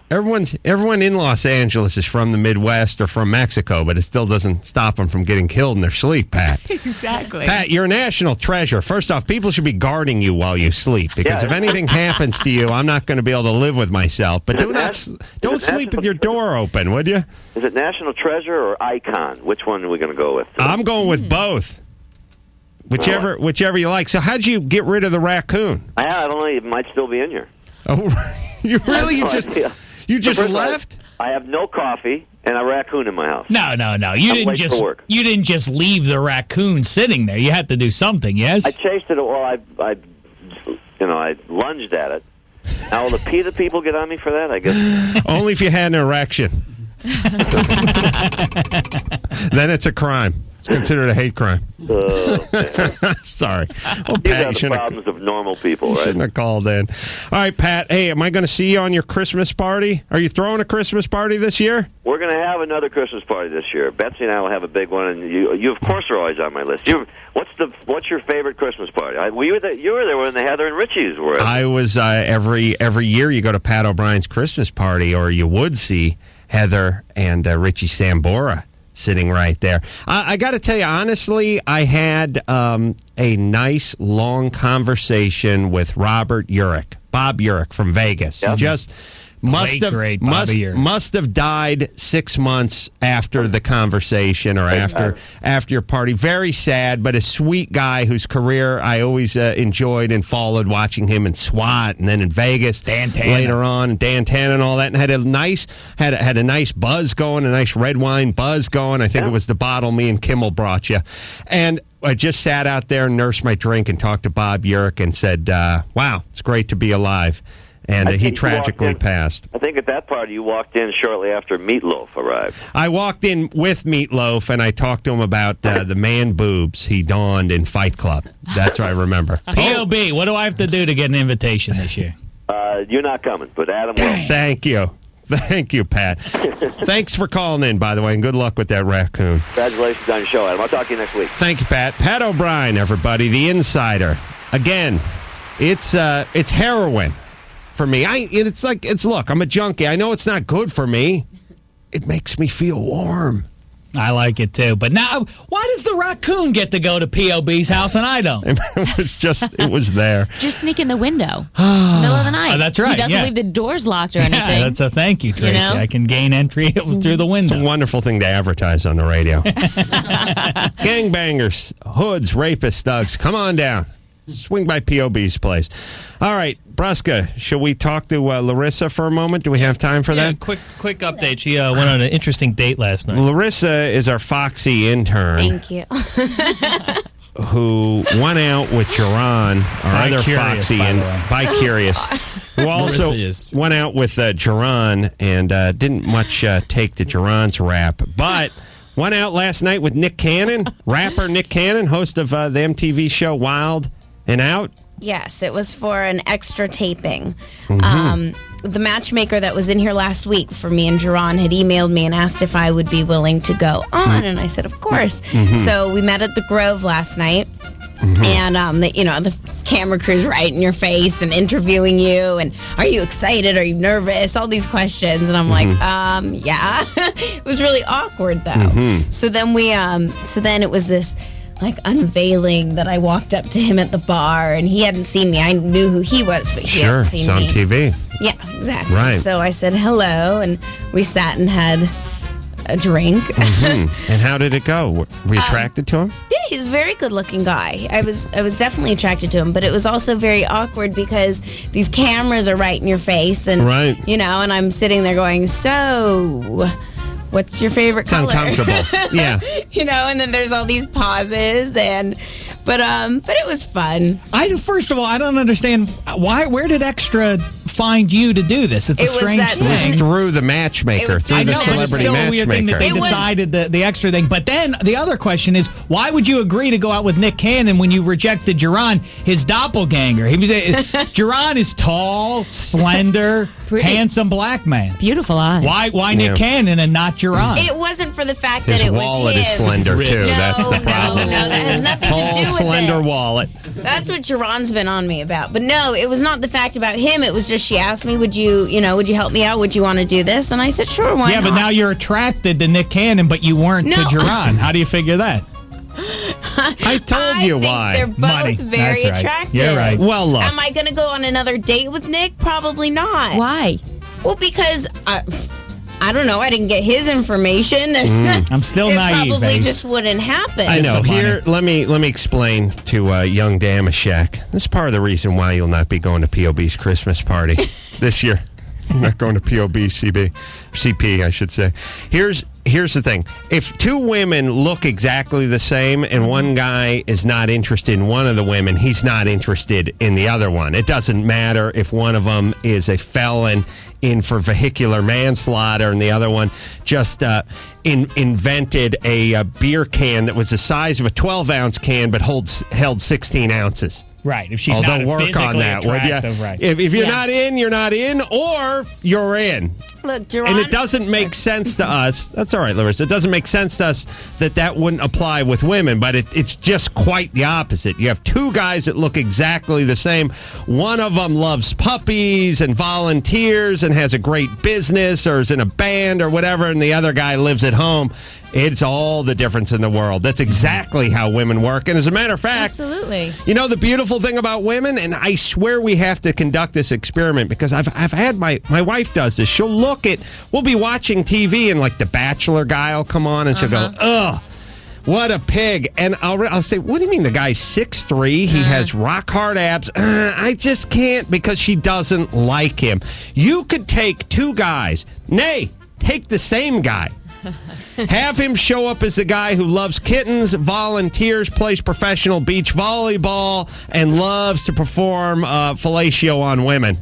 Everyone in Los Angeles is from the Midwest or from Mexico, but it still doesn't stop them from getting killed in their sleep, Pat. Exactly. Pat, you're a national treasure. First off, people should be guarding you while you sleep, because if anything happens to you, I'm not going to be able to live with myself. But don't sleep with your door open, would you? Is it National Treasure or Icon? Which one are we going to go with today? I'm going with both. Whichever you like. So how'd you get rid of the raccoon? I don't know. It might still be in here. Oh, you really? You just left? I have no coffee and a raccoon in my house. No. You didn't just leave the raccoon sitting there. You had to do something. Yes. I chased it. Well, I lunged at it. Now will the people get on me for that? I guess only if you had an erection. Then it's a crime. It's considered a hate crime. Sorry. Well, Pat, these are the problems of normal people, right? Shouldn't have called in. All right, Pat. Hey, am I going to see you on your Christmas party? Are you throwing a Christmas party this year? We're going to have another Christmas party this year. Betsy and I will have a big one, and you of course, are always on my list. What's your favorite Christmas party? You were there when the Heather and Richie's were. I was every year you go to Pat O'Brien's Christmas party, or you would see Heather and Richie Sambora sitting right there. I got to tell you, honestly, I had a nice, long conversation with Bob Urich from Vegas. Yep. Just must have died 6 months after the conversation or after your party. Very sad, but a sweet guy whose career I always enjoyed and followed, watching him in SWAT and then in Vegas later on, Dan Tana and all that, and had a nice buzz going, a nice red wine buzz going. I think it was the bottle me and Kimmel brought you. And I just sat out there and nursed my drink and talked to Bob Urich and said, wow, it's great to be alive. And he tragically passed. I think at that party you walked in shortly after Meatloaf arrived. I walked in with Meatloaf, and I talked to him about the man boobs he donned in Fight Club. That's what I remember. POB, what do I have to do to get an invitation this year? You're not coming, but Adam will. Thank you, Pat. Thanks for calling in, by the way, and good luck with that raccoon. Congratulations on your show, Adam. I'll talk to you next week. Thank you, Pat. Pat O'Brien, everybody, the Insider. Again, it's heroin. For me, look, I'm a junkie. I know it's not good for me. It makes me feel warm. I like it too. But now, why does the raccoon get to go to POB's house and I don't? It was there. Just sneak in the window. Middle of the night. Oh, that's right. He doesn't leave the doors locked or anything. Yeah, that's a thank you, Tracy. I can gain entry through the window. It's a wonderful thing to advertise on the radio. Gangbangers, hoods, rapists, thugs, come on down. Swing by POB's place. All right, Brusca, shall we talk to Larissa for a moment? Do we have time for that? Quick update. She went on an interesting date last night. Larissa is our Foxy intern. Thank you. Who went out with Jerron, our other Curious, Foxy, by the way. By Curious, who also went out with Jerron and didn't much take to Jerron's rap, but went out last night with Nick Cannon, rapper Nick Cannon, host of the MTV show Wild and Out. Yes, it was for an extra taping. Mm-hmm. The matchmaker that was in here last week for me and Jerron had emailed me and asked if I would be willing to go on, and I said, of course. Mm-hmm. So we met at the Grove last night, and the camera crew's right in your face and interviewing you, and are you excited? Are you nervous? All these questions, and I'm like, yeah. It was really awkward though. Mm-hmm. So then it was this unveiling that I walked up to him at the bar, and he hadn't seen me. I knew who he was, but he hadn't seen me. Sure, it's on TV. Yeah, exactly. Right. So I said hello, and we sat and had a drink. Mm-hmm. And how did it go? Were you attracted to him? Yeah, he's a very good-looking guy. I was definitely attracted to him, but it was also very awkward because these cameras are right in your face, and right. and I'm sitting there going, so. What's your favorite color? It's uncomfortable. Yeah. And then there's all these pauses, but it was fun. First of all, I don't understand where did Extra find you to do this? It's a strange thing. It was through the matchmaker, through the celebrity matchmaker. It's still a weird thing that they decided the Extra thing. But then the other question is, why would you agree to go out with Nick Cannon when you rejected Jerron, his doppelganger? Jerron is tall, slender, handsome black man. Beautiful eyes. Why Nick Cannon and not Jerron? It wasn't for the fact that it was him. His wallet is slender, too. That's the problem. No, that has nothing to do with it. Tall, slender wallet. That's what Jerron's been on me about. But no, it was not the fact about him. It was just she asked me, would you help me out? Would you want to do this? And I said, sure, why not? But now you're attracted to Nick Cannon, but you weren't to Jerron. How do you figure that? I told you why. They're both Money. very That's right. attractive. You're right. Well, look. Am I going to go on another date with Nick? Probably not. Why? Well, because I don't know. I didn't get his information. I'm still naive. It probably Ace. just wouldn't happen. I know. Here, let me explain to young Damashek. This is part of the reason why you'll not be going to POB's Christmas party this year. I'm not going to CP, I should say. Here's the thing. If two women look exactly the same and one guy is not interested in one of the women, he's not interested in the other one. It doesn't matter if one of them is a felon in for vehicular manslaughter and the other one just invented a beer can that was the size of a 12-ounce can but held 16 ounces. Right. If she's not work physically on that, would you? Right. If you're not in, you're not in, or you're in. Look, Jerron, and it doesn't make sense to us. That's all right, Larissa. It doesn't make sense to us that wouldn't apply with women, but it's just quite the opposite. You have two guys that look exactly the same. One of them loves puppies and volunteers and has a great business or is in a band or whatever, and the other guy lives at home. It's all the difference in the world. That's exactly how women work. And as a matter of fact, absolutely. The beautiful thing about women, and I swear we have to conduct this experiment because I've had my wife does this. We'll be watching TV and the Bachelor guy will come on and she'll go, ugh. What a pig. And I'll say, what do you mean the guy's 6'3"? He has rock hard abs. I just can't because she doesn't like him. You could take two guys. Nay, take the same guy. Have him show up as the guy who loves kittens, volunteers, plays professional beach volleyball, and loves to perform fellatio on women.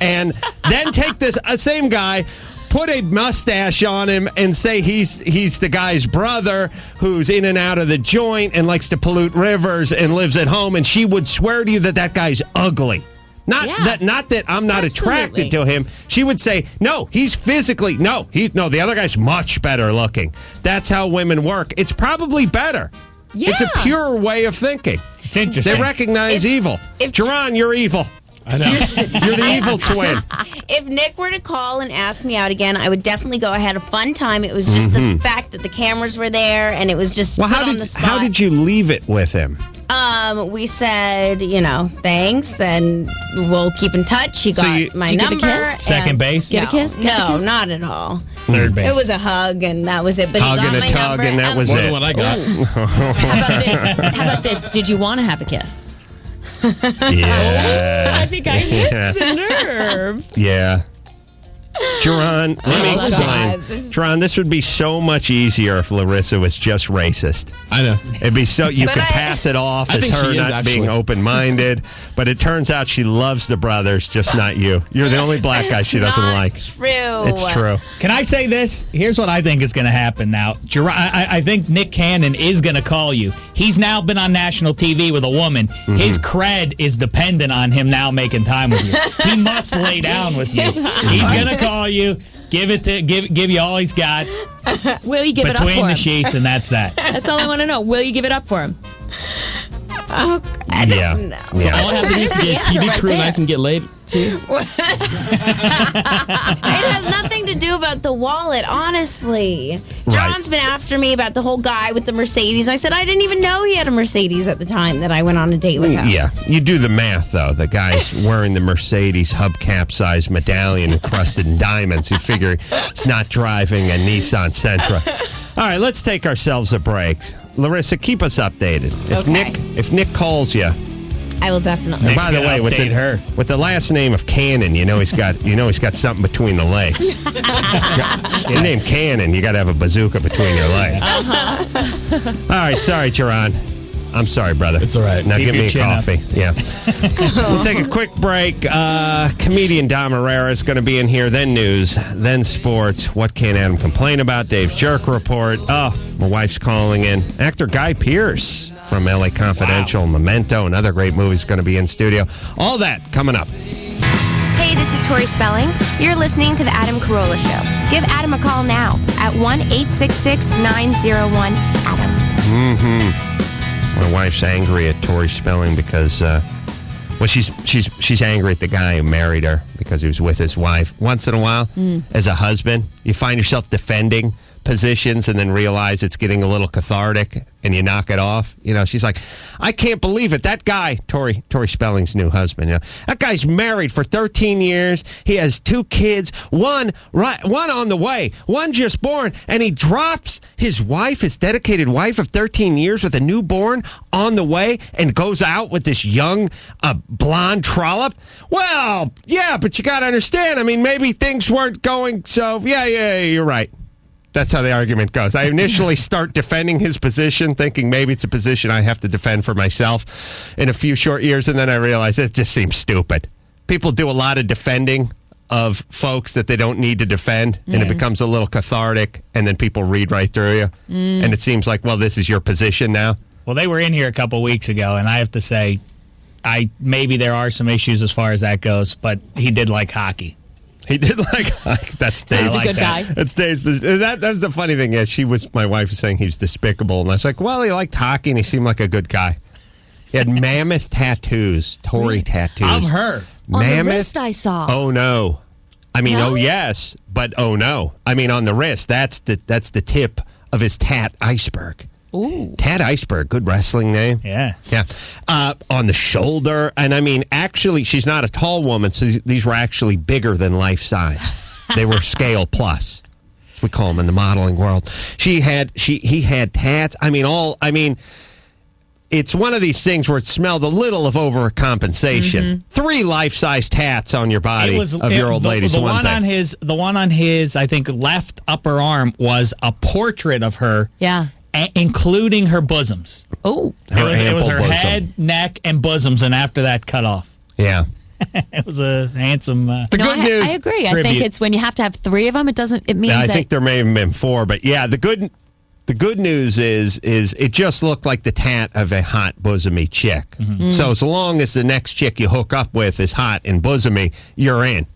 And then take this same guy, put a mustache on him, and say he's the guy's brother who's in and out of the joint and likes to pollute rivers and lives at home. And she would swear to you that guy's ugly. Not that I'm not attracted to him. She would say, no, he's physically, the other guy's much better looking. That's how women work. It's probably better. Yeah. It's a pure way of thinking. It's interesting. They recognize evil. Jerron, you're evil. I know. You're the evil twin. If Nick were to call and ask me out again, I would definitely go. I had a fun time. It was just the fact that the cameras were there, and it was just put on the spot. How did you leave it with him? We said, thanks, and we'll keep in touch. He got my number. Get a kiss? Second base? Get a kiss? No, not at all. Third base. It was a hug, and that was it. But hug he got and a my tug, number, and that was More it. than what I got. How about this? Did you want to have a kiss? Yeah. I think I hit the nerve. Yeah. Jerron, let me explain. Jerron, this would be so much easier if Larissa was just racist. I know. It'd be so you could pass it off as her not being open-minded, but it turns out she loves the brothers, just not you. You're the only black guy she doesn't like. True. It's true. Can I say this? Here's what I think is going to happen now. I think Nick Cannon is going to call you. He's now been on national TV with a woman. Mm-hmm. His cred is dependent on him now making time with you. He must lay down with you. He's going to call you, give you all he's got. Will you give it up for him? Between the sheets, and that's that. That's all I want to know. Will you give it up for him? Oh, I don't know. So all I have to do is to get a TV crew and I can get laid too? It has nothing to do about the wallet, honestly. John's been after me about the whole guy with the Mercedes. I said I didn't even know he had a Mercedes at the time that I went on a date with him. Yeah, you do the math, though. The guy's wearing the Mercedes hubcap-sized medallion encrusted in diamonds. You figure it's not driving a Nissan Sentra. All right, let's take ourselves a break. Larissa, keep us updated. If Nick calls you, I will definitely. And by the way, with the last name of Cannon, he's got something between the legs. Your name Cannon, you got to have a bazooka between your legs. All right, sorry, Jerron. I'm sorry, brother. It's all right. Now Keep give me a your chin coffee. up. Yeah. We'll take a quick break. Comedian Dom Irrera is going to be in here. Then news. Then sports. What can't Adam complain about? Dave's Jerk Report. Oh, my wife's calling in. Actor Guy Pearce from LA Confidential, Memento, and other great movies going to be in studio. All that coming up. Hey, this is Tori Spelling. You're listening to The Adam Carolla Show. Give Adam a call now at 1-866-901-ADAM. Mm-hmm. My wife's angry at Tori Spelling because, she's angry at the guy who married her because he was with his wife. Once in a while, as a husband, you find yourself defending positions and then realize it's getting a little cathartic and you knock it off. She's like, I can't believe it. That guy, Tori Spelling's new husband, that guy's married for 13 years. He has 2 kids, one on the way, one just born, and he drops his wife, his dedicated wife of 13 years with a newborn on the way and goes out with this young blonde trollop. Well, yeah, but you got to understand, maybe things weren't going so, yeah, you're right. That's how the argument goes. I initially start defending his position, thinking maybe it's a position I have to defend for myself in a few short years, and then I realize it just seems stupid. People do a lot of defending of folks that they don't need to defend, and it becomes a little cathartic, and then people read right through you, and it seems like, well, this is your position now. Well, they were in here a couple weeks ago, and I have to say, maybe there are some issues as far as that goes, but he did like hockey. He did like that's Dave. He's a good guy. That's Dave. That was the funny thing. Yeah, my wife was saying he's despicable, and I was like, well, he liked hockey, and he seemed like a good guy. He had mammoth tattoos, Tory tattoos. Of her. Mammoth. On the wrist I saw. Oh no. No? Oh yes, but oh no. On the wrist. That's the tip of his tat iceberg. Ooh. Tat Iceberg, good wrestling name. Yeah. On the shoulder. And actually, she's not a tall woman, so these were actually bigger than life size. They were scale plus. We call them in the modeling world. He had tats. It's one of these things where it smelled a little of overcompensation. Mm-hmm. 3 life-size tats on your body of your old lady's the one thing. The one on his, I think, left upper arm was a portrait of her. Yeah. Including her bosoms. Oh. It was her head, neck, and bosoms, and after that, cut off. Yeah. It was a handsome the good news. I agree. Tribute. I think it's when you have to have 3 of them, it means I think there may have been 4, but yeah, the good news is it just looked like the tat of a hot bosomy chick. Mm-hmm. So as long as the next chick you hook up with is hot and bosomy, you're in.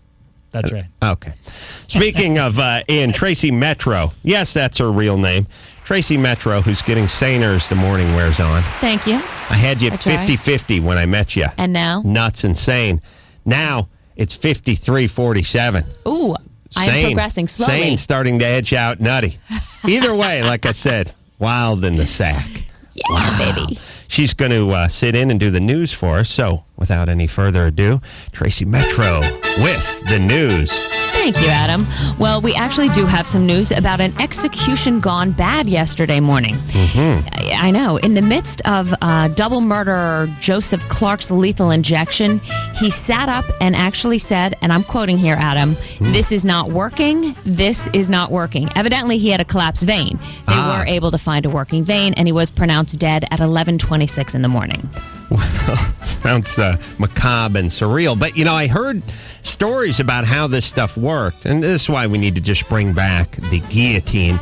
That's right. Okay. Speaking of in, Tracy Metro. Yes, that's her real name. Tracy Metro, who's getting saner as the morning wears on. Thank you. I had you 50-50 when I met you. And now? Nuts and sane. Now it's 53-47. Ooh, I'm progressing slowly. Sane starting to edge out nutty. Either way, like I said, wild in the sack. Yeah, wow. baby. She's going to sit in and do the news for us. So without any further ado, Tracy Metro with the news. Thank Thank you, Adam. Well, we actually do have some news about an execution gone bad yesterday morning. I know. In the midst of double murderer Joseph Clark's lethal injection, he sat up and actually said, and I'm quoting here, Adam, "This is not working. This is not working." Evidently, he had a collapsed vein. They were able to find a working vein, and he was pronounced dead at 11:26 in the morning. Well, sounds macabre and surreal. But, I heard stories about how this stuff worked. And this is why we need to just bring back the guillotine.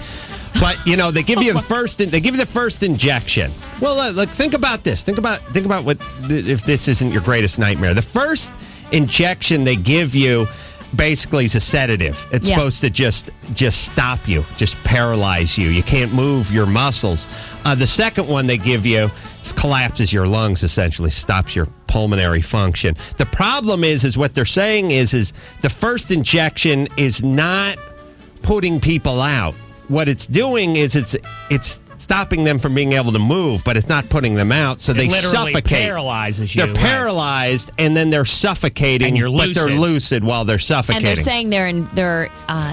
But, they give you the first injection. Well, look, think about this. Think about what, if this isn't your greatest nightmare. The first injection they give you basically is a sedative. It's supposed to just stop you, just paralyze you. You can't move your muscles. The second one they give you collapses your lungs, essentially, stops your pulmonary function. The problem is what they're saying is the first injection is not putting people out. What it's doing is it's stopping them from being able to move, but it's not putting them out, so they literally suffocate. Paralyzes you. They're paralyzed, and then they're suffocating, but they're lucid while they're suffocating. And they're saying they're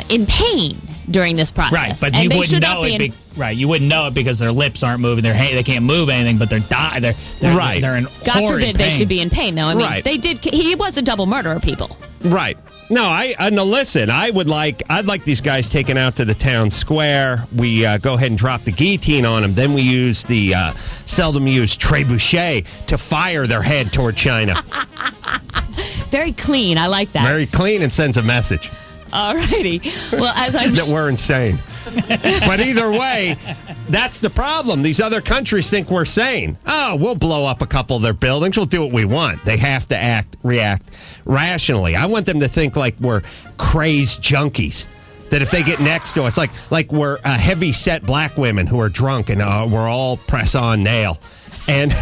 in pain during this process. Right, but you wouldn't know it. You wouldn't know it because their lips aren't moving. They can't move anything, but they're dying. They're in God horrid forbid pain. they should be in pain, though. I mean, they did. He was a double murderer, people. Right. No, listen, I'd like these guys taken out to the town square. We go ahead and drop the guillotine on them. Then we use the seldom used trebuchet to fire their head toward China. Very clean. I like that. Very clean and sends a message. All righty. Well, as I'm that we're insane. But either way, that's the problem. These other countries think we're sane. Oh, we'll blow up a couple of their buildings. We'll do what we want. They have to react rationally. I want them to think like we're crazed junkies. That if they get next to us, like we're heavy-set black women who are drunk and we're all press-on nail. And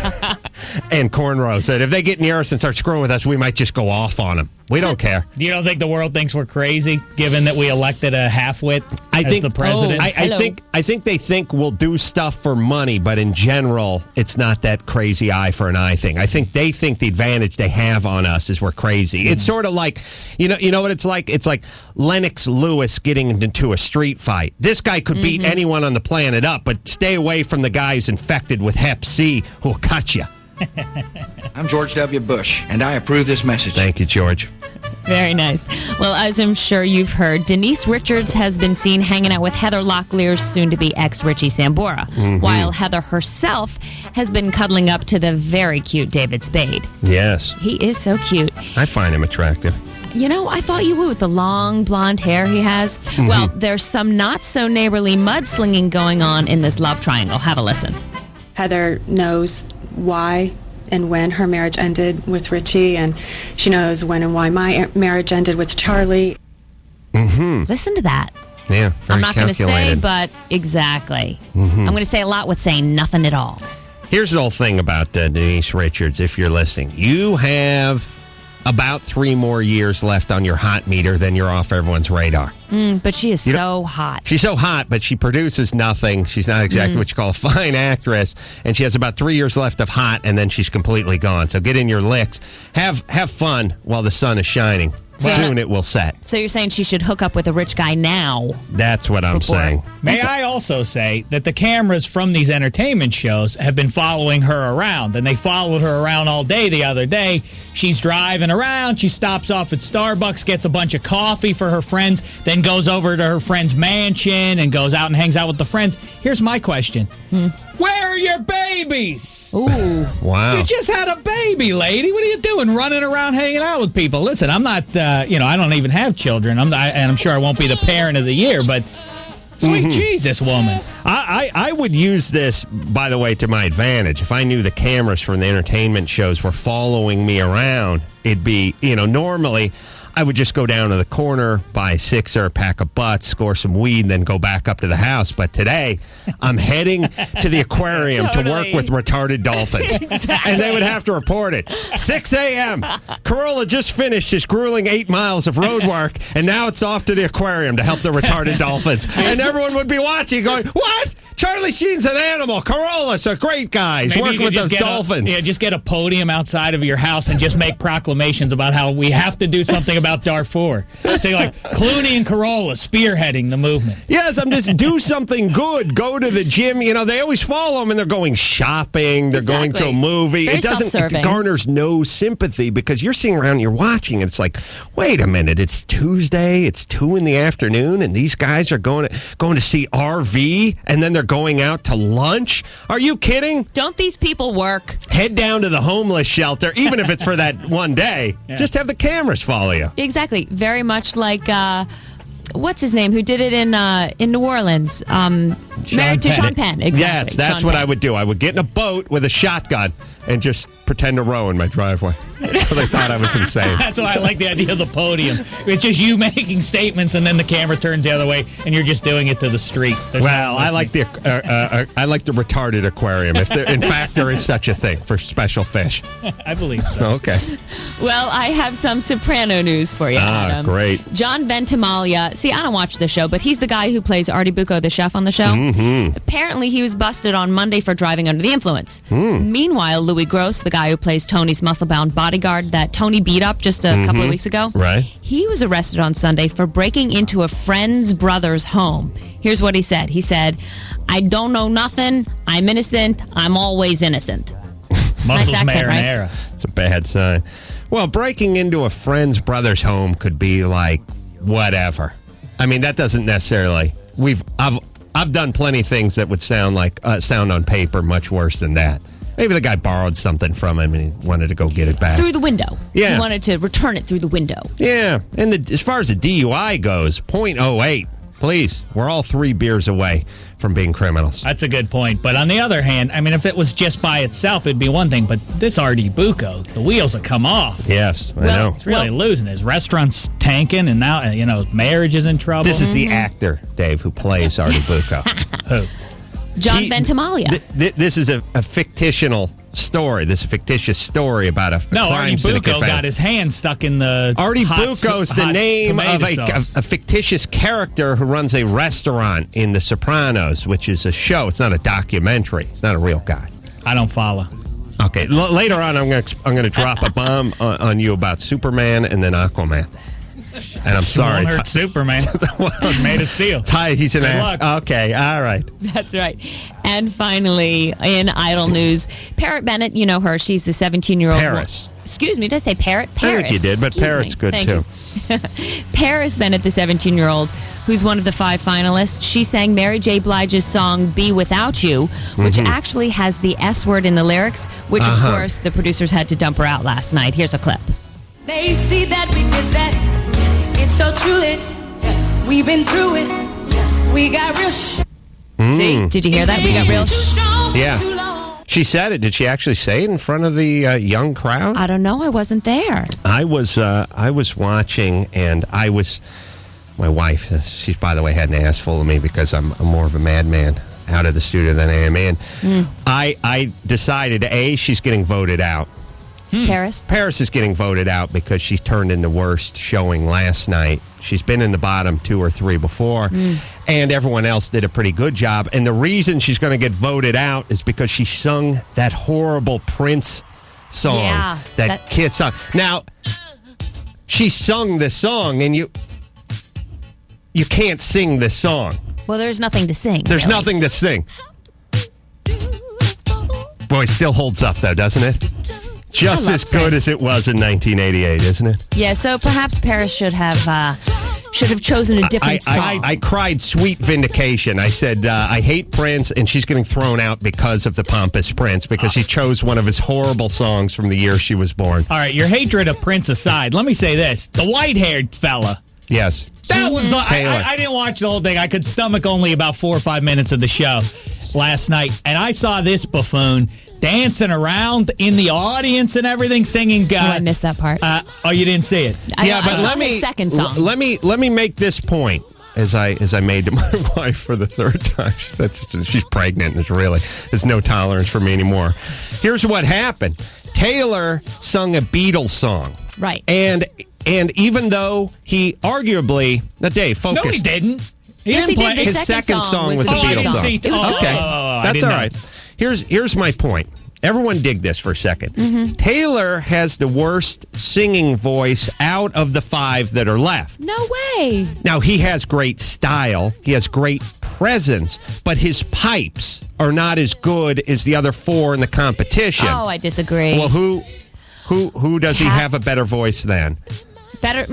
cornrows. That if they get near us and start screwing with us, we might just go off on them. We don't care. You don't think the world thinks we're crazy, given that we elected a half-wit as the president? I think they think we'll do stuff for money, but in general, it's not that crazy eye for an eye thing. I think they think the advantage they have on us is we're crazy. It's sort of like, you know what it's like? It's like Lennox Lewis getting into a street fight. This guy could beat anyone on the planet up, but stay away from the guy who's infected with Hep C who'll cut you. I'm George W. Bush, and I approve this message. Thank you, George. Very nice. Well, as I'm sure you've heard, Denise Richards has been seen hanging out with Heather Locklear's soon-to-be ex Richie Sambora, while Heather herself has been cuddling up to the very cute David Spade. Yes. He is so cute. I find him attractive. I thought you would with the long blonde hair he has. Well, there's some not-so-neighborly mudslinging going on in this love triangle. Have a listen. Heather knows why and when her marriage ended with Richie, and she knows when and why my marriage ended with Charlie. Listen to that. Yeah, very I'm not going to say, calculated. but exactly. I'm going to say a lot with saying nothing at all. Here's the whole thing about Denise Richards, if you're listening. You have about 3 more years left on your hot meter, then you're off everyone's radar. But she is so hot. She's so hot, but she produces nothing. She's not exactly what you call a fine actress. And she has about 3 years left of hot, and then she's completely gone. So get in your licks. Have fun while the sun is shining. Soon it will set. So you're saying she should hook up with a rich guy now? That's what I'm saying. May I also say that the cameras from these entertainment shows have been following her around, and they followed her around all day the other day. She's driving around. She stops off at Starbucks, gets a bunch of coffee for her friends, then goes over to her friend's mansion and goes out and hangs out with the friends. Here's my question. Where are your babies? Ooh. Wow. You just had a baby, lady. What are you doing running around hanging out with people? Listen, I'm not, I don't even have children. And I'm sure I won't be the parent of the year, but sweet Jesus, woman. I would use this, by the way, to my advantage. If I knew the cameras from the entertainment shows were following me around, it'd be, normally I would just go down to the corner, buy a sixer, a pack of butts, score some weed, and then go back up to the house. But today, I'm heading to the aquarium to work with retarded dolphins. And they would have to report it. 6 a.m. Carolla just finished his grueling 8 miles of road work, and now it's off to the aquarium to help the retarded dolphins. And everyone would be watching going, what? Charlie Sheen's an animal. Carolla's a great guy. He's working with those dolphins. Just get a podium outside of your house and just make proclamations proclamations about how we have to do something about Darfur. Say like Clooney and Carolla spearheading the movement. Yes, I'm just do something good. Go to the gym. You know, they always follow them and they're going shopping. They're going to a movie. Very It self-serving. garners no sympathy because you're sitting around, you're watching, and it's like, wait a minute, it's Tuesday, it's 2 in the afternoon, and these guys are going to see RV, and then they're going out to lunch. Are you kidding? Don't these people work? Head down to the homeless shelter, even if it's for that one day. Yeah. Just have the cameras follow you. Exactly. Very much like what's his name? Who did it in New Orleans? Married to Sean Penn. Exactly. Yes, that's Sean what Penn. I would do. I would get in a boat with a shotgun and just pretend to row in my driveway. So they thought I was insane. That's why I like the idea of the podium. It's just you making statements, and then the camera turns the other way, and you're just doing it to the street. There's Well, no I like the retarded aquarium. If there, in fact, there is such a thing for special fish. I believe so. Okay. Well, I have some Soprano news for you, Adam. Great. John Ventimiglia. See, I don't watch the show, but he's the guy who plays Artie Bucco, the chef on the show. Mm-hmm. Apparently, he was busted on Monday for driving under the influence. Meanwhile, Louis Gross, the guy who plays Tony's muscle-bound bodyguard that Tony beat up just a couple of weeks ago, Right. he was arrested on Sunday for breaking into a friend's brother's home. Here's what he said. He said, "I don't know nothing. I'm innocent. I'm always innocent." Muscles accent, right? marinara. It's a bad sign. Well, breaking into a friend's brother's home could be like whatever. I mean, that doesn't necessarily. I've done plenty of things that would sound on paper much worse than that. Maybe the guy borrowed something from him and he wanted to go get it back. Through the window. Yeah. He wanted to return it through the window. Yeah. And as far as the DUI goes, 0.08. Please, we're all 3 beers away from being criminals. That's a good point. But on the other hand, I mean, if it was just by itself, it'd be one thing. But this Artie Bucco, the wheels have come off. Yes, I know. He's really losing. His restaurant's tanking, and now, marriage is in trouble. This is the actor, Dave, who plays Artie Bucco. Who? John Ventimiglia. This is a fictional story. This is a fictitious story about a crime Artie syndicate. Bucco got his hand stuck in the Artie Bucco's the name of a a fictitious character who runs a restaurant in The Sopranos, which is a show. It's not a documentary. It's not a real guy. I don't follow. Okay, later on, I'm going to drop a bomb on you about Superman and then Aquaman. And I'm sorry, Won't hurt Superman. It's made of steel. He's in Good luck. Okay, all right. That's right. And finally, in Idol news, Parrot Bennett, you know her. She's the 17-year-old. Paris. Excuse me, did I say Parrot? Paris. I think you did, but Excuse Parrot's me. good Thank too. you. Paris Bennett, the 17-year-old, who's one of the 5 finalists, she sang Mary J. Blige's song "Be Without You," which actually has the S word in the lyrics, which of course the producers had to dump her out last night. Here's a clip. They see that we did that. It's so truly. We've been through it. We got real See, did you hear that? We got real Yeah. She said it. Did she actually say it in front of the young crowd? I don't know. I wasn't there. I was watching, and my wife, she's, by the way, had an ass full of me because I'm more of a madman out of the studio than I am in. I decided, she's getting voted out. Paris is getting voted out because she turned in the worst showing last night. She's been in the bottom 2 or 3 before, and everyone else did a pretty good job. And the reason she's going to get voted out is because she sung that horrible Prince song, that Kiss song. Now, she sung this song, and you can't sing this song. Well, there's nothing to sing. There's really. nothing to sing. Boy, it still holds up, though, doesn't it? Just as good as it was in 1988, isn't it? Yeah, so perhaps Paris should have chosen a different song. I cried sweet vindication. I said, I hate Prince, and she's getting thrown out because of the pompous Prince, because she chose one of his horrible songs from the year she was born. All right, your hatred of Prince aside, let me say this. The white-haired fella. Yes. That was I didn't watch the whole thing. I could stomach only about 4 or 5 minutes of the show last night, and I saw this buffoon dancing around in the audience and everything, singing. I missed that part. You didn't see it? But let me second song. Let me make this point. As I made to my wife for the 3rd time. She said she's pregnant and there's no tolerance for me anymore. Here's what happened. Taylor sung a Beatles song. Right. And even though he arguably... Now, Dave, focus. No, he didn't. Yes, he did. His second song was a Beatles song. It was okay. good. That's all right. Here's my point. Everyone dig this for a second. Mm-hmm. Taylor has the worst singing voice out of the 5 that are left. No way. Now, he has great style. He has great presence, but his pipes are not as good as the other 4 in the competition. Oh, I disagree. Well, who does he have a better voice than? Better.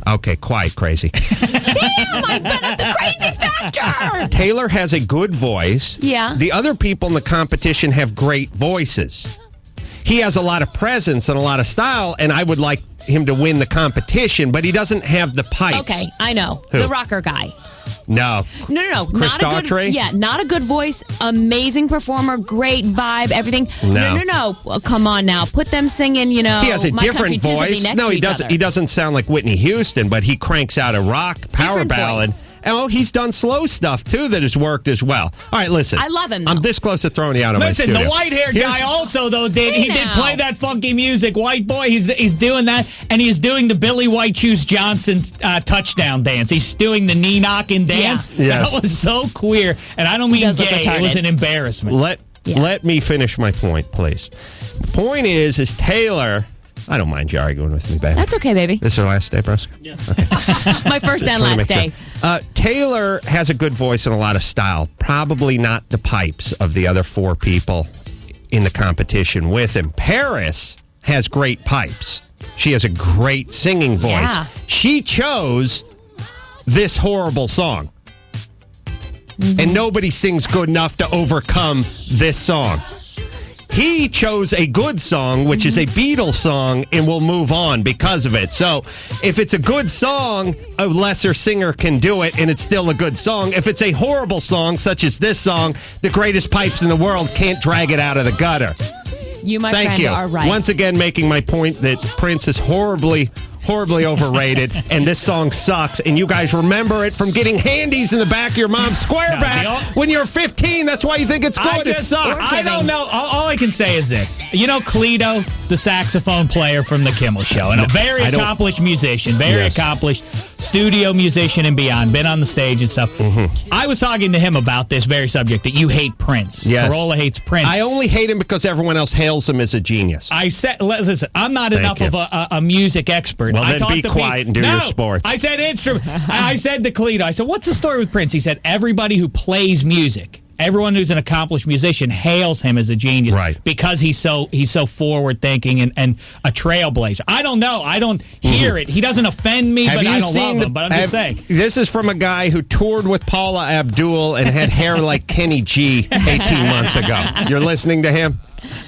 Okay, quiet, crazy. Damn, I've been at the crazy factor. Taylor has a good voice. Yeah. The other people in the competition have great voices. He has a lot of presence and a lot of style, and I would like him to win the competition, but he doesn't have the pipes. Okay, I know. Who? The rocker guy. No. No. Chris Not a Daughtry? good, yeah, not a good voice. Amazing performer. Great vibe. Everything. No. Well, come on now. Put them singing, He has a My Country different Tis-a-Bee voice. next No, to he each doesn't. other. He doesn't sound like Whitney Houston, but he cranks out a rock power Different ballad. voice. Oh, he's done slow stuff too that has worked as well. All right, listen. I love him, though. I'm this close to throwing you out of my Listen, studio. the white-haired guy also, though, did. Hey He did now. play that funky music. White boy, he's doing that, and he's doing the Billy White Shoes Johnson touchdown dance. He's doing the knee-knocking dance. Yeah. Yes. That was so queer, and I don't mean does look gay. It retarded. was an embarrassment. Let me finish my point, please. The point is Taylor... I don't mind you arguing with me, baby. That's okay, baby. This is our last day, Brosca? Yeah. My first and Trying to last make day. sure. Taylor has a good voice and a lot of style. Probably not the pipes of the other 4 people in the competition with him. Paris has great pipes. She has a great singing voice. Yeah. She chose this horrible song. Mm-hmm. And nobody sings good enough to overcome this song. He chose a good song, which is a Beatles song, and will move on because of it. So if it's a good song, a lesser singer can do it, and it's still a good song. If it's a horrible song, such as this song, the greatest pipes in the world can't drag it out of the gutter. You, my Thank friend, you. are right. Once again, making my point that Prince is horribly overrated, and this song sucks, and you guys remember it from getting handies in the back of your mom's square back when you're 15. That's why you think it's good. It sucks. I don't know. All I can say is this. You know Cleto, the saxophone player from the Kimmel Show, and a very accomplished musician, very accomplished studio musician and beyond, been on the stage and stuff. Mm-hmm. I was talking to him about this very subject, that you hate Prince. Yes. Carolla hates Prince. I only hate him because everyone else hails him as a genius. I said, listen, I'm not enough of a music expert. Well, I then talked be to quiet and do your sports. I said instrument. I said to Cleto, I said, what's the story with Prince? He said, everybody who plays music, everyone who's an accomplished musician hails him as a genius, because he's so forward thinking and a trailblazer. I don't know. I don't hear it. He doesn't offend me, but I don't love him. But I'm just saying. This is from a guy who toured with Paula Abdul and had hair like Kenny G 18 months ago. You're listening to him?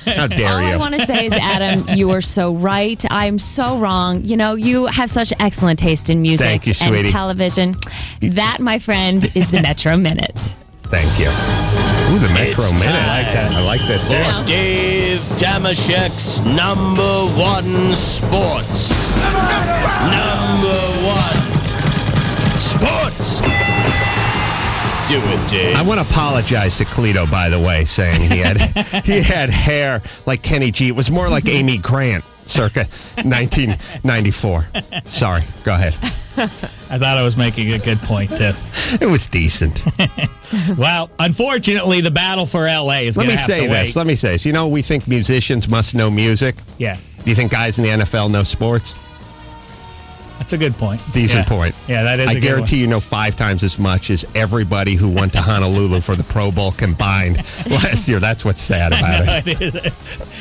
How dare All you? I want to say is, Adam, you are so right. I'm so wrong. You know, you have such excellent taste in music Thank you, and sweetie. television. That, my friend, is the Metro Minute. Thank you. Ooh, the Metro Minute. I like that. For Dave Damashek's #1 sports. #1 sports. Do it, Dave. I want to apologize to Cleto, by the way, saying he had hair like Kenny G. It was more like Amy Grant, circa 1994. Sorry, go ahead. I thought I was making a good point, too. It was decent. Well, unfortunately, the battle for L.A. is going to have to wait. Let me say this. You know, we think musicians must know music. Yeah. Do you think guys in the NFL know sports? That's a good point. Decent point. Yeah, that is a good I guarantee you know 5 times as much as everybody who went to Honolulu for the Pro Bowl combined last year. That's what's sad about it. It is.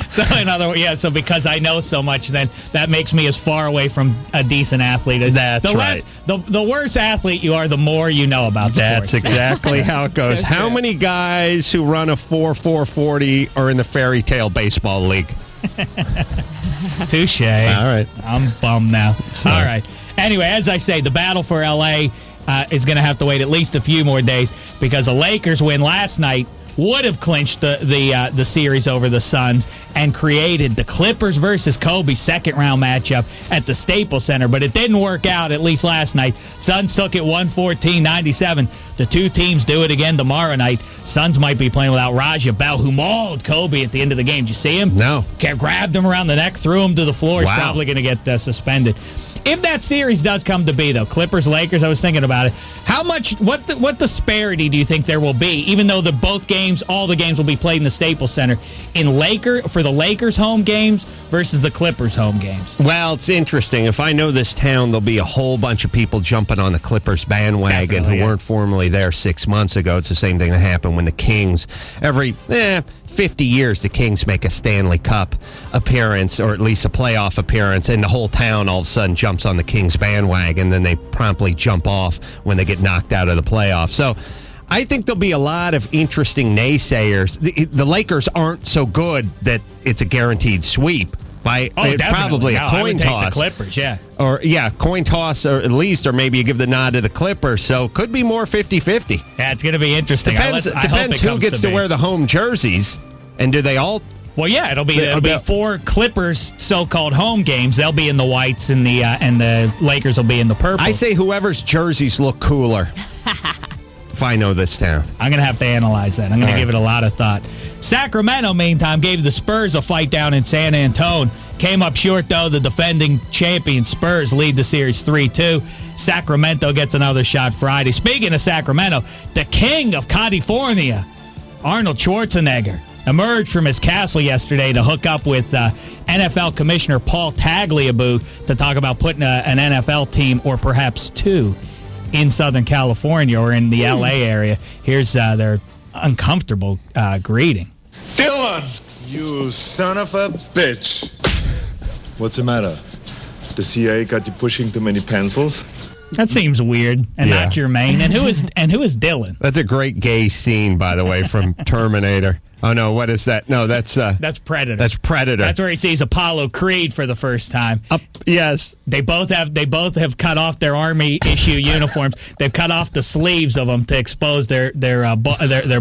So, in other words, so because I know so much, then that makes me as far away from a decent athlete. That's right. The worse athlete you are, the more you know about sports. That's exactly how it goes. So how true. many guys who run a 4.40 are in the Fairy Tale Baseball League? Touche. All right. I'm bummed now. Sorry. All right. Anyway, as I say, the battle for L.A. Is going to have to wait at least a few more days because the Lakers win last night would have clinched the series over the Suns and created the Clippers versus Kobe second-round matchup at the Staples Center, but it didn't work out, at least last night. Suns took it 114-97. The two teams do it again tomorrow night. Suns might be playing without Raja Bell, who mauled Kobe at the end of the game. Did you see him? No. Grabbed him around the neck, threw him to the floor. He's Wow. probably going to get suspended. if that series does come to be, though, Clippers Lakers, I was thinking about it. How much? What disparity do you think there will be? Even though all the games will be played in the Staples Center, for the Lakers home games versus the Clippers home games. Well, it's interesting. If I know this town, there'll be a whole bunch of people jumping on the Clippers bandwagon who weren't formerly there 6 months ago. It's the same thing that happened when the Kings, every 50 years, the Kings make a Stanley Cup appearance, or at least a playoff appearance, and the whole town all of a sudden jumps on the Kings bandwagon, then they promptly jump off when they get knocked out of the playoffs. So I think there'll be a lot of interesting naysayers. The Lakers aren't so good that it's a guaranteed sweep. Probably a coin toss. The Clippers, yeah. Coin toss, or at least, or maybe you give the nod to the Clippers. So could be more 50-50. Yeah, it's going to be interesting. Depends who gets to wear the home jerseys, and do they all? Well, yeah, it'll be 4 Clippers so-called home games. They'll be in the whites, and the Lakers will be in the purples. I say whoever's jerseys look cooler. If I know this town, I'm going to have to analyze that. I'm going to give it a lot of thought. Sacramento, meantime, gave the Spurs a fight down in San Antonio. Came up short, though. The defending champion Spurs lead the series 3-2. Sacramento gets another shot Friday. Speaking of Sacramento, the king of California, Arnold Schwarzenegger, emerged from his castle yesterday to hook up with NFL Commissioner Paul Tagliabue to talk about putting an NFL team, or perhaps 2, in Southern California or in the L.A. area. Here's their uncomfortable greeting. Dylan, you son of a bitch. What's the matter? The CIA got you pushing too many pencils? That seems weird and not germane. And who is Dylan? That's a great gay scene, by the way, from Terminator. Oh, no, what is that? No, that's Predator. That's Predator. That's where he sees Apollo Creed for the first time. Yes. They both have cut off their Army issue uniforms. They've cut off the sleeves of them to expose their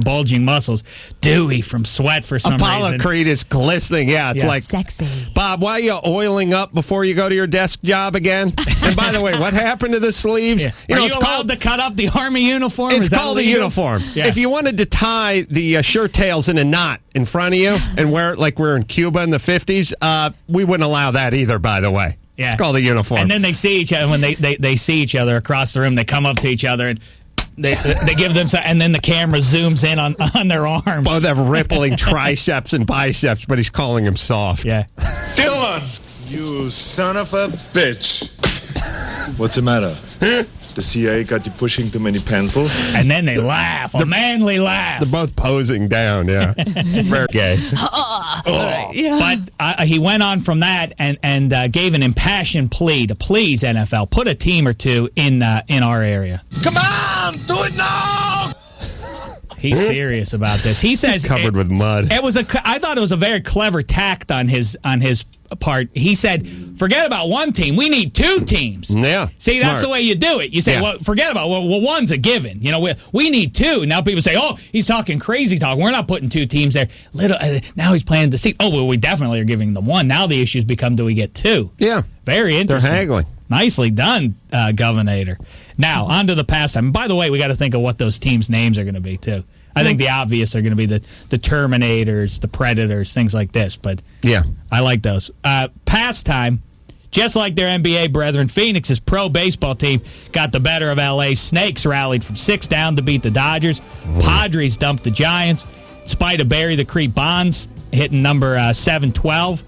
bulging muscles. Dewy from sweat for some reason. Apollo Creed is glistening. Yeah, it's like sexy. Bob, why are you oiling up before you go to your desk job again? And by the way, what happened to the sleeves? Yeah. Are you allowed to cut up the Army uniform? It's called a uniform. Yeah. If you wanted to tie the shirt tails in a knot in front of you and wear it like we're in Cuba in the 50s, we wouldn't allow that either, by the way. Yeah. It's called a uniform. And then they see each other. When they see each other across the room, they come up to each other and they give them some, and then the camera zooms in on their arms. Both have rippling triceps and biceps, but he's calling him soft. Yeah. Dylan, you son of a bitch. What's the matter? The CIA got you pushing too many pencils? And then they laugh, a manly laugh. They're both posing down, yeah. Very gay. But he went on from that and gave an impassioned plea to please NFL, put a team or 2 in our area. Come on, do it now! He's serious about this. He says covered with mud. I thought it was a very clever tact on his part. He said, forget about one team. We need 2 teams. Yeah. See, that's the way you do it. You say, well, forget about one's a given. You know, we need 2. Now people say, oh, he's talking crazy talk. We're not putting 2 teams there. Now he's planning to see. Oh, well, we definitely are giving them 1. Now the issues become, do we get 2? Yeah. Very interesting. They're haggling. Nicely done, Governor. Now, on to the pastime. By the way, we got to think of what those teams' names are going to be, too. I think the obvious are going to be the Terminators, the Predators, things like this. But yeah, I like those. Pastime, just like their NBA brethren, Phoenix's pro baseball team got the better of LA. Snakes rallied from 6 down to beat the Dodgers. Padres dumped the Giants. In spite of Barry the Creep Bonds hitting number 712.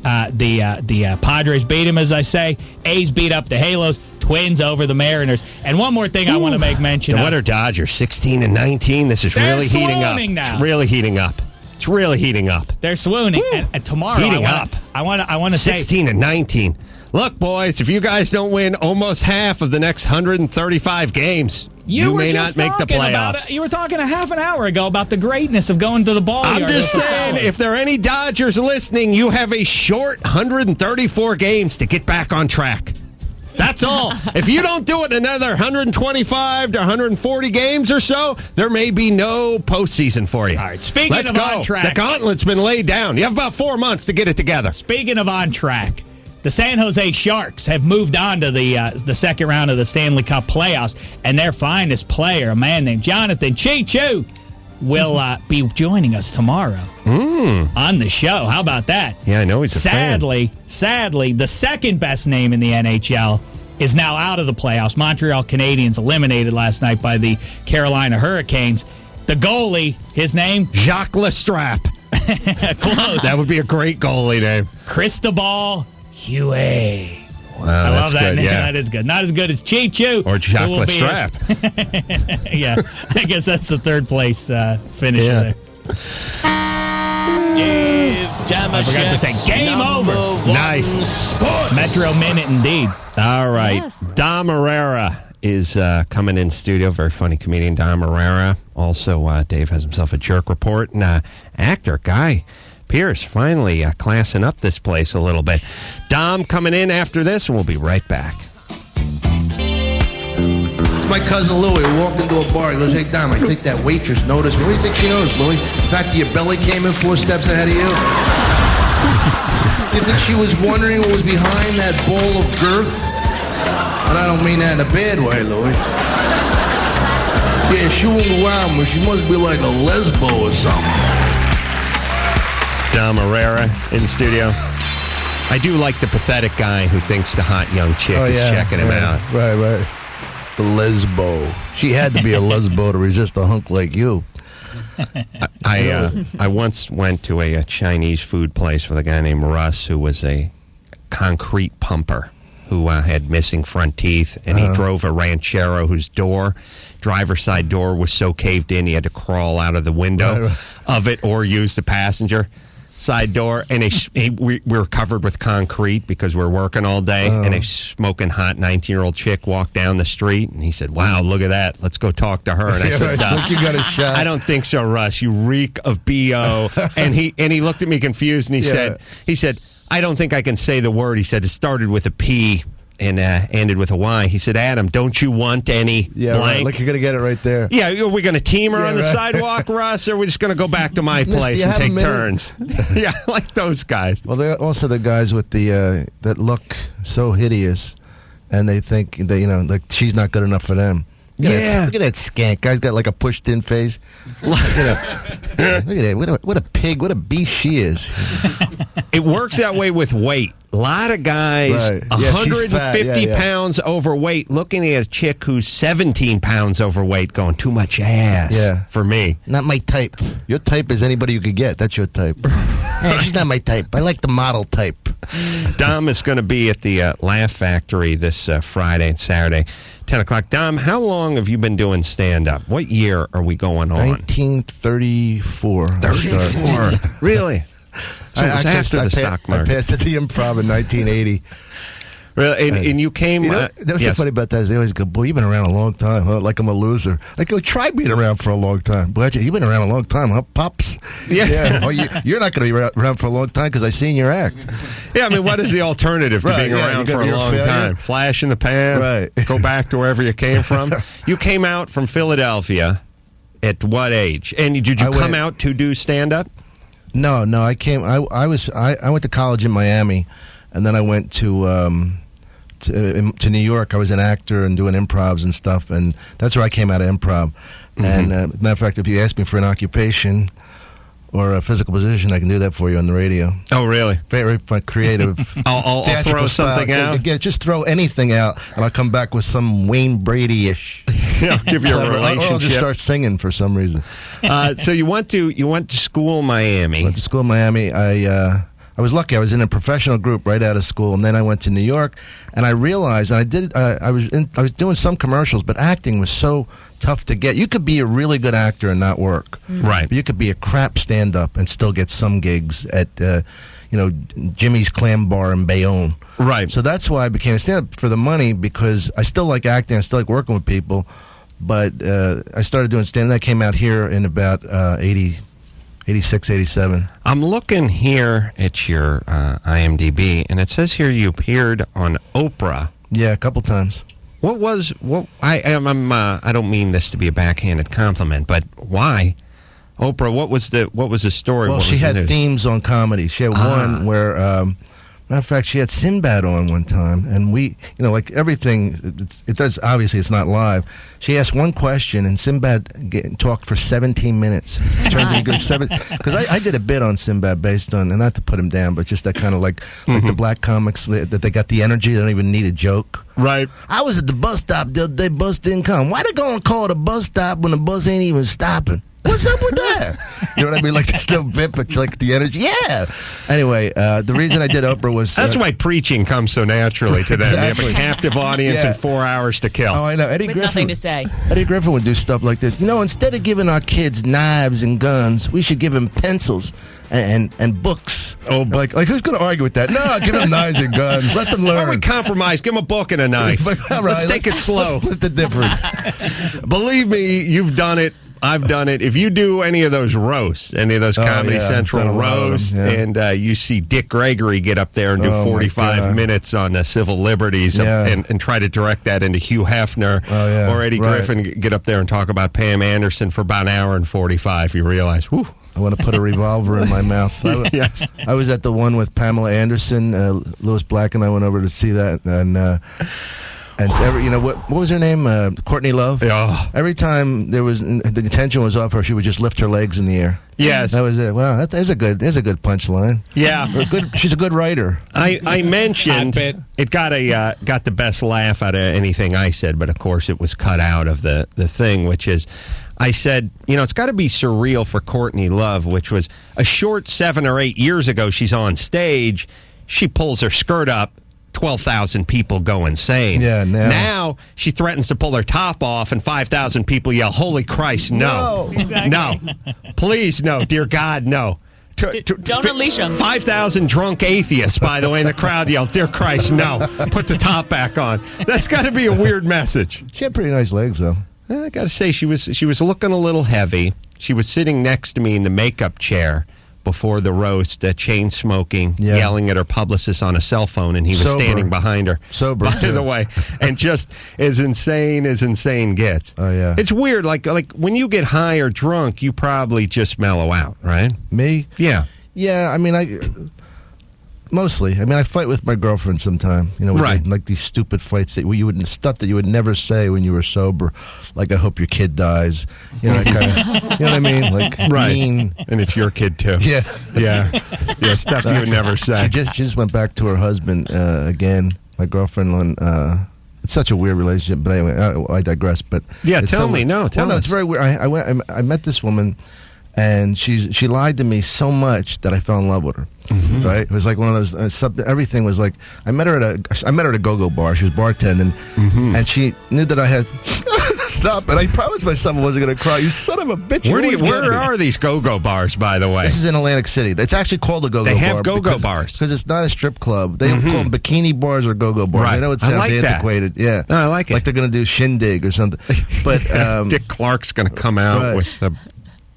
The Padres beat him, as I say. A's beat up the Halos. Twins over the Mariners. And one more thing I want to make mention of. What are Dodgers? 16-19. This is really heating up. Now. It's really heating up. It's really heating up. They're swooning. And tomorrow, I want to say 16-19. Look, boys, if you guys don't win almost half of the next 135 games, you may not make the playoffs. You were talking a half an hour ago about the greatness of going to the ball yard. I'm just saying, if there are any Dodgers listening, you have a short 134 games to get back on track. That's all. If you don't do it another 125 to 140 games or so, there may be no postseason for you. All right, speaking of on track. The gauntlet's been laid down. You have about 4 months to get it together. Speaking of on track, the San Jose Sharks have moved on to the second round of the Stanley Cup playoffs, and their finest player, a man named Jonathan Cheechoo, will be joining us tomorrow on the show. How about that? Yeah, I know he's a fan. Sadly, the second best name in the NHL is now out of the playoffs. Montreal Canadiens eliminated last night by the Carolina Hurricanes. The goalie, his name? Jacques Lestrap. Close. That would be a great goalie name. Cristobal Huet. Wow, I love that good, name. yeah. That is good. Not as good as Chi-Chu. Or Jacques Lestrap. Yeah, I guess that's the third place finisher there. Dave I forgot to say, game over. Nice. Sports. Metro Minute indeed. All right. Yes. Dom Irrera is coming in studio. Very funny comedian, Dom Irrera. Also, Dave has himself a jerk report. And actor, Guy Pearce, finally classing up this place a little bit. Dom coming in after this, and we'll be right back. It's my cousin Louie who walked into a bar. He goes, "Hey, Dom, I think that waitress noticed me." "What do you think she noticed, Louie? The fact that your belly came in 4 steps ahead of you? You think she was wondering what was behind that bowl of girth? And I don't mean that in a bad way, Louie. Yeah, she won't go out, but she must be like a lesbo or something." Dom Irrera in studio. I do like the pathetic guy who thinks the hot young chick is checking him out. Right. The lesbo. She had to be a lesbo to resist a hunk like you. I once went to a Chinese food place with a guy named Russ who was a concrete pumper who had missing front teeth, and he drove a Ranchero whose driver's side door was so caved in he had to crawl out of the window of it or use the passenger side door. And we were covered with concrete because we were working all day, and a smoking hot 19-year-old chick walked down the street, and he said, "Wow, look at that. Let's go talk to her." And I said, I think you got a shot. "I don't think so, Russ. You reek of BO." and he looked at me confused, and he said, "I don't think I can say the word." He said, "It started with a P and ended with a Y." He said, "Adam, don't you want any blank?" Right. Like you're going to get it right there. Yeah, are we going to team her on the sidewalk, Russ, or are we just going to go back to my place and take turns? Yeah, like those guys. Well, they're also the guys with the that look so hideous, and they think that, like she's not good enough for them. Look at that skank. Guy's got like a pushed-in face. Look at that. What a pig. What a beast she is. It works that way with weight. A lot of guys, 150 pounds overweight, looking at a chick who's 17 pounds overweight, going, "Too much ass for me." Not my type. Your type is anybody you could get. That's your type. Hey, she's not my type. I like the model type. Dom is going to be at the Laugh Factory this Friday and Saturday, 10 o'clock. Dom, how long have you been doing stand-up? What year are we going on? 1934. 34. Really? So it was after the stock market. I passed at the Improv in 1980. Really? And you came... what's so funny about that is they always go, "Boy, you've been around a long time, huh? Like I'm a loser." I go, "Try being around for a long time." "Boy, you've been around a long time, huh, Pops?" Yeah. Oh, you're not going to be around for a long time because I seen your act. Yeah, I mean, what is the alternative to being around for a long time? Flash in the pan? Right. Go back to wherever you came from? You came out from Philadelphia at what age? And did you come out to do stand-up? No. I came. I went to college in Miami, and then I went to New York. I was an actor and doing improvs and stuff, and that's where I came out of improv. Mm-hmm. And matter of fact, if you ask me for an occupation or a physical position, I can do that for you on the radio. Oh, really? Very creative. I'll throw something out. Yeah, just throw anything out, and I'll come back with some Wayne Brady-ish. I'll give you a relationship. Or I'll just start singing for some reason. So you went to school in Miami. Went to school in Miami. I was lucky. I was in a professional group right out of school, and then I went to New York, and I realized, and I was doing some commercials, but acting was so tough to get. You could be a really good actor and not work, right? But you could be a crap stand-up and still get some gigs at, Jimmy's Clam Bar in Bayonne, right? So that's why I became a stand-up, for the money, because I still like acting, I still like working with people, but I started doing stand-up. That came out here in about 86, 87. I'm looking here at your IMDb, and it says here you appeared on Oprah. Yeah, a couple times. I don't mean this to be a backhanded compliment, but why Oprah? What was the story? Well, she had themes on comedy. She had one where Matter of fact, she had Sinbad on one time, and we, like everything, it does. Obviously, it's not live. She asked one question, and Sinbad talked for 17 minutes. Turns into good 7 because I did a bit on Sinbad based on, and not to put him down, but just that kind of like the black comics that they got the energy. They don't even need a joke. Right. I was at the bus stop the other day. Bus didn't come. Why they gonna call it a bus stop when the bus ain't even stopping? What's up with that? You know what I mean? Like, there's no bit, but like the energy. Yeah. Anyway, the reason I did Oprah was... That's why preaching comes so naturally to them. Exactly. You have a captive audience and 4 hours to kill. Oh, I know. With nothing to say. Eddie Griffin would do stuff like this. Instead of giving our kids knives and guns, we should give them pencils and books. Oh, like who's going to argue with that? No, give them knives and guns. Let them learn. Why don't we compromise? Give them a book and a knife. All right, let's take it slow. Let's split the difference. Believe me, you've done it. I've done it. If you do any of those roasts, any of those Comedy Central roasts, and you see Dick Gregory get up there and do 45 minutes on civil liberties and try to direct that into Hugh Hefner or Eddie Griffin, get up there and talk about Pam Anderson for about an hour and 45, you realize, whew. I want to put a revolver in my mouth. Yes. I was at the one with Pamela Anderson. Lewis Black and I went over to see that, and what was her name? Courtney Love. Yeah. Every time the tension was off her, she would just lift her legs in the air. Yes, that was it. Wow, there's a good punchline. Yeah, she's a good writer. I mentioned it got the best laugh out of anything I said, but of course it was cut out of the thing, which is. I said, it's got to be surreal for Courtney Love, which was a short 7 or 8 years ago. She's on stage. She pulls her skirt up. 12,000 people go insane. Yeah, now she threatens to pull her top off, and 5,000 people yell, "Holy Christ, no. Exactly. No. Please, no. Dear God, no." Don't unleash them. 5,000 drunk atheists, by the way, in the crowd yelled, "Dear Christ, no. Put the top back on." That's got to be a weird message. She had pretty nice legs, though. I got to say, she was looking a little heavy. She was sitting next to me in the makeup chair before the roast, chain smoking, yelling at her publicist on a cell phone, and he was standing behind her. Sober, by the way, and just as insane gets. Oh yeah, it's weird. Like when you get high or drunk, you probably just mellow out, right? Me? Yeah. I mean, mostly. I mean, I fight with my girlfriend sometime. Right. Like these stupid fights that you would stuff that you would never say when you were sober. Like, I hope your kid dies. That kind of. You know what I mean? Like, mean. And it's your kid too. Yeah. Stuff you would never say. She just went back to her husband again. My girlfriend. It's such a weird relationship, but anyway, I digress. But tell me. It's very weird. I met this woman. And she lied to me so much that I fell in love with her. Mm-hmm. Right? It was like one of those. Everything was like I met her at a go-go bar. She was bartending, and she knew that I had stop. And I promised myself I wasn't going to cry. You son of a bitch! Where are these go-go bars, by the way? This is in Atlantic City. It's actually called a go-go bar. They have go-go bars because it's not a strip club. They call them bikini bars or go-go bars. Right. I know it sounds antiquated. That. Yeah, no, I like it. Like they're going to do Shindig or something. But Dick Clark's going to come out with the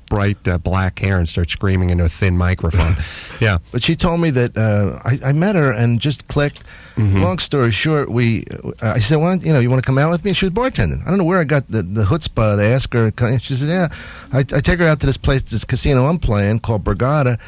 bright black hair and start screaming into a thin microphone. Yeah. But she told me that I met her and just clicked. Mm-hmm. Long story short, I said, well, you want to come out with me? She was bartending. I don't know where I got the chutzpah to ask her. She said, yeah. I take her out to this casino I'm playing called Borgata,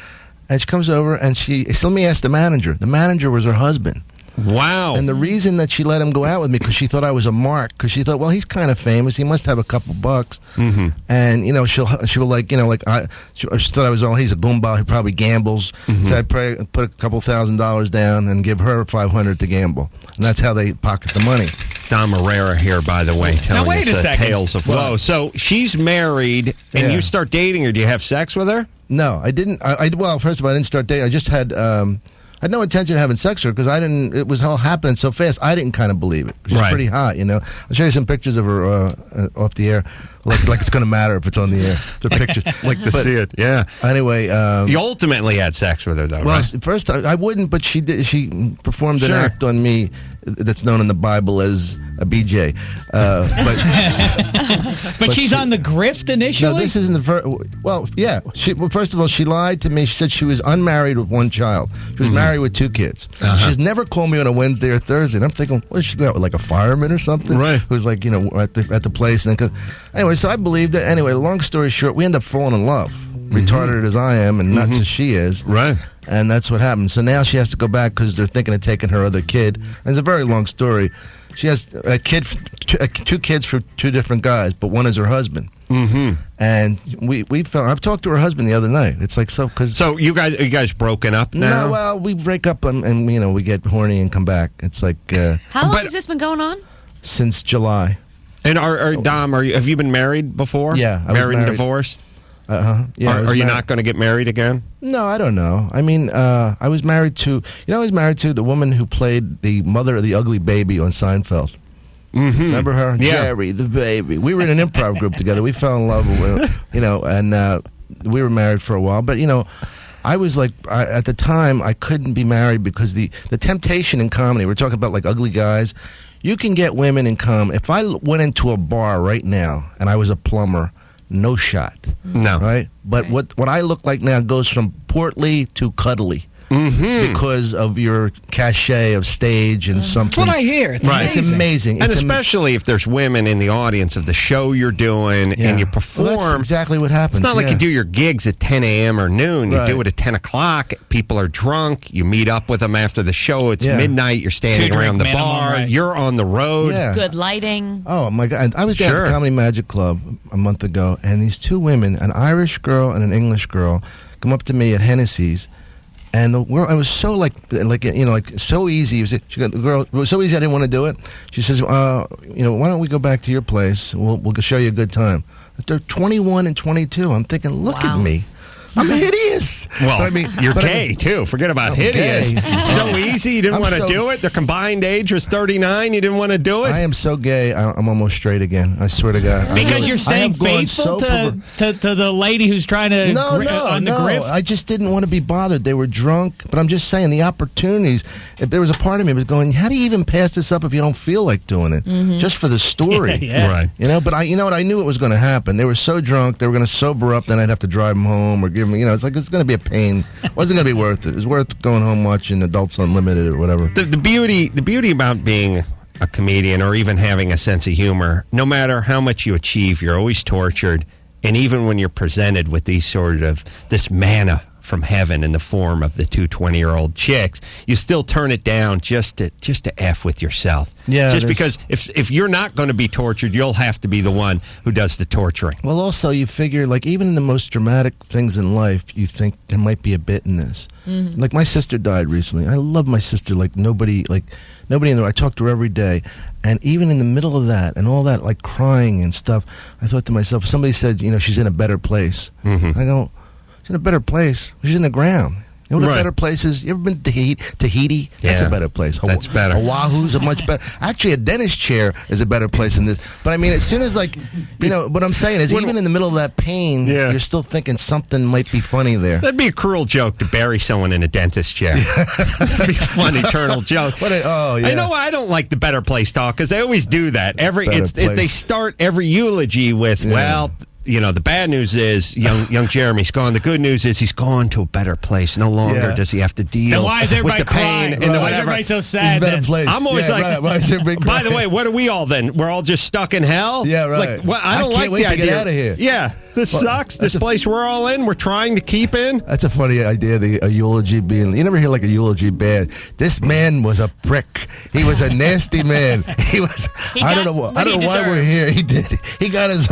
and she comes over and she said, let me ask the manager. The manager was her husband. Wow. And the reason that she let him go out with me, because she thought I was a mark, because she thought, well, he's kind of famous, he must have a couple bucks. Mm-hmm. And, she will she thought I was he's a goomba, he probably gambles. Mm-hmm. So I'd put a couple $1,000s down and give her $500 to gamble. And that's how they pocket the money. Dom Irrera here, by the way, telling wait us a second. tales of woe. So she's married, and you start dating her. Do you have sex with her? No, I didn't. Well, first of all, I didn't start dating. I just had... I had no intention of having sex with her because it was all happening so fast. I didn't kind of believe it. She's pretty hot, I'll show you some pictures of her off the air. Like it's going to matter if it's on the air. The pictures. Like to see it, yeah. Anyway. You ultimately had sex with her, though, well, right? First, I wouldn't, but she did. She performed an act on me that's known in the Bible as a BJ. But she's on the grift initially? No, this isn't the first. Well, yeah. First of all, she lied to me. She said she was unmarried with one child. She was married with 2 kids. Uh-huh. She's never called me on a Wednesday or Thursday. And I'm thinking, what did she go out with, like a fireman or something? Right. Who's like, at the place. And anyway, so I believed it. Anyway, long story short, we ended up falling in love. retarded as I am and nuts as she is. Right. And that's what happened. So now she has to go back because they're thinking of taking her other kid. And it's a very long story. She has a kid, two kids for two different guys, but one is her husband. Mm-hmm. And I've talked to her husband the other night. It's like so you guys broken up now? No, well, we break up and we get horny and come back. It's like how long has this been going on? Since July. And Dom, have you been married before? Yeah, I was married and divorced. Yeah. Are you not going to get married again? No, I don't know. I mean, I was married to the woman who played the mother of the ugly baby on Seinfeld. Mm-hmm. Remember her? Yeah. Jerry, the baby. We were in an improv group together. We fell in love, and we were married for a while. But, I was like, at the time, I couldn't be married because the temptation in comedy, we're talking about like ugly guys, you can get women in comedy. If I went into a bar right now and I was a plumber, no shot. No. Right? But what I look like now goes from portly to cuddly. Mm-hmm. Because of your cachet of stage and something. That's what I hear. It's amazing. It's amazing. And especially if there's women in the audience of the show you're doing and you perform. Well, that's exactly what happens. It's not like you do your gigs at 10 a.m. or noon. You do it at 10 o'clock. People are drunk. You meet up with them after the show. It's midnight. You're standing around the bar. Right. You're on the road. Yeah. Good lighting. Oh, my God. I was down at the Comedy Magic Club a month ago, and these two women, an Irish girl and an English girl, come up to me at Hennessy's. And it was so so easy. It was so easy I didn't want to do it. She says, why don't we go back to your place? We'll show you a good time. They're 21 and 22. I'm thinking, look at me. I'm hideous. Well, you're gay, too. Forget about hideous. So easy, you didn't want to do it? The combined age was 39, you didn't want to do it? I am so gay, I'm almost straight again. I swear to God. Because you're staying faithful to the lady who's trying to No. I just didn't want to be bothered. They were drunk, but I'm just saying the opportunities. If there was a part of me that was going, how do you even pass this up if you don't feel like doing it? Mm-hmm. Just for the story. Yeah. Right. But I knew it was going to happen. They were so drunk, they were going to sober up, then I'd have to drive them home or give them, it's like it's going to be a pain. It wasn't going to be worth it. It was worth going home watching Adults Unlimited or whatever. The beauty about being a comedian or even having a sense of humor, no matter how much you achieve, you're always tortured. And even when you're presented with this manna from heaven in the form of the two 20-year-old chicks, you still turn it down just to F with yourself. Yeah, just because if you're not going to be tortured, you'll have to be the one who does the torturing. Well, also, you figure, like, even in the most dramatic things in life, you think there might be a bit in this. Mm-hmm. Like, my sister died recently. I love my sister like nobody in there. I talk to her every day. And even in the middle of that and all that, like, crying and stuff, I thought to myself, somebody said, she's in a better place. Mm-hmm. I go, she's in a better place. She's in the ground. You know what a better place is? You ever been to Tahiti? That's a better place. That's better. Oahu's a much better. Actually, a dentist chair is a better place than this. But I mean, as soon as what I'm saying is, even in the middle of that pain, you're still thinking something might be funny there. That'd be a cruel joke to bury someone in a dentist chair. That'd be a fun eternal joke. I know I don't like the better place talk because they always do that. They start every eulogy with the bad news is young Jeremy's gone. The good news is he's gone to a better place. No longer does he have to deal with the pain and why is everybody so sad? Better place. I'm always why is everybody crying? By the way, what are we all then? We're all just stuck in hell? Yeah, right. Like, I don't like the idea. Get out of here. Yeah. This sucks. This place we're all in, we're trying to keep in. That's a funny idea, a eulogy being... You never hear like a eulogy bad. This man was a prick. He was a nasty man. I don't know why we're here. He did. He got his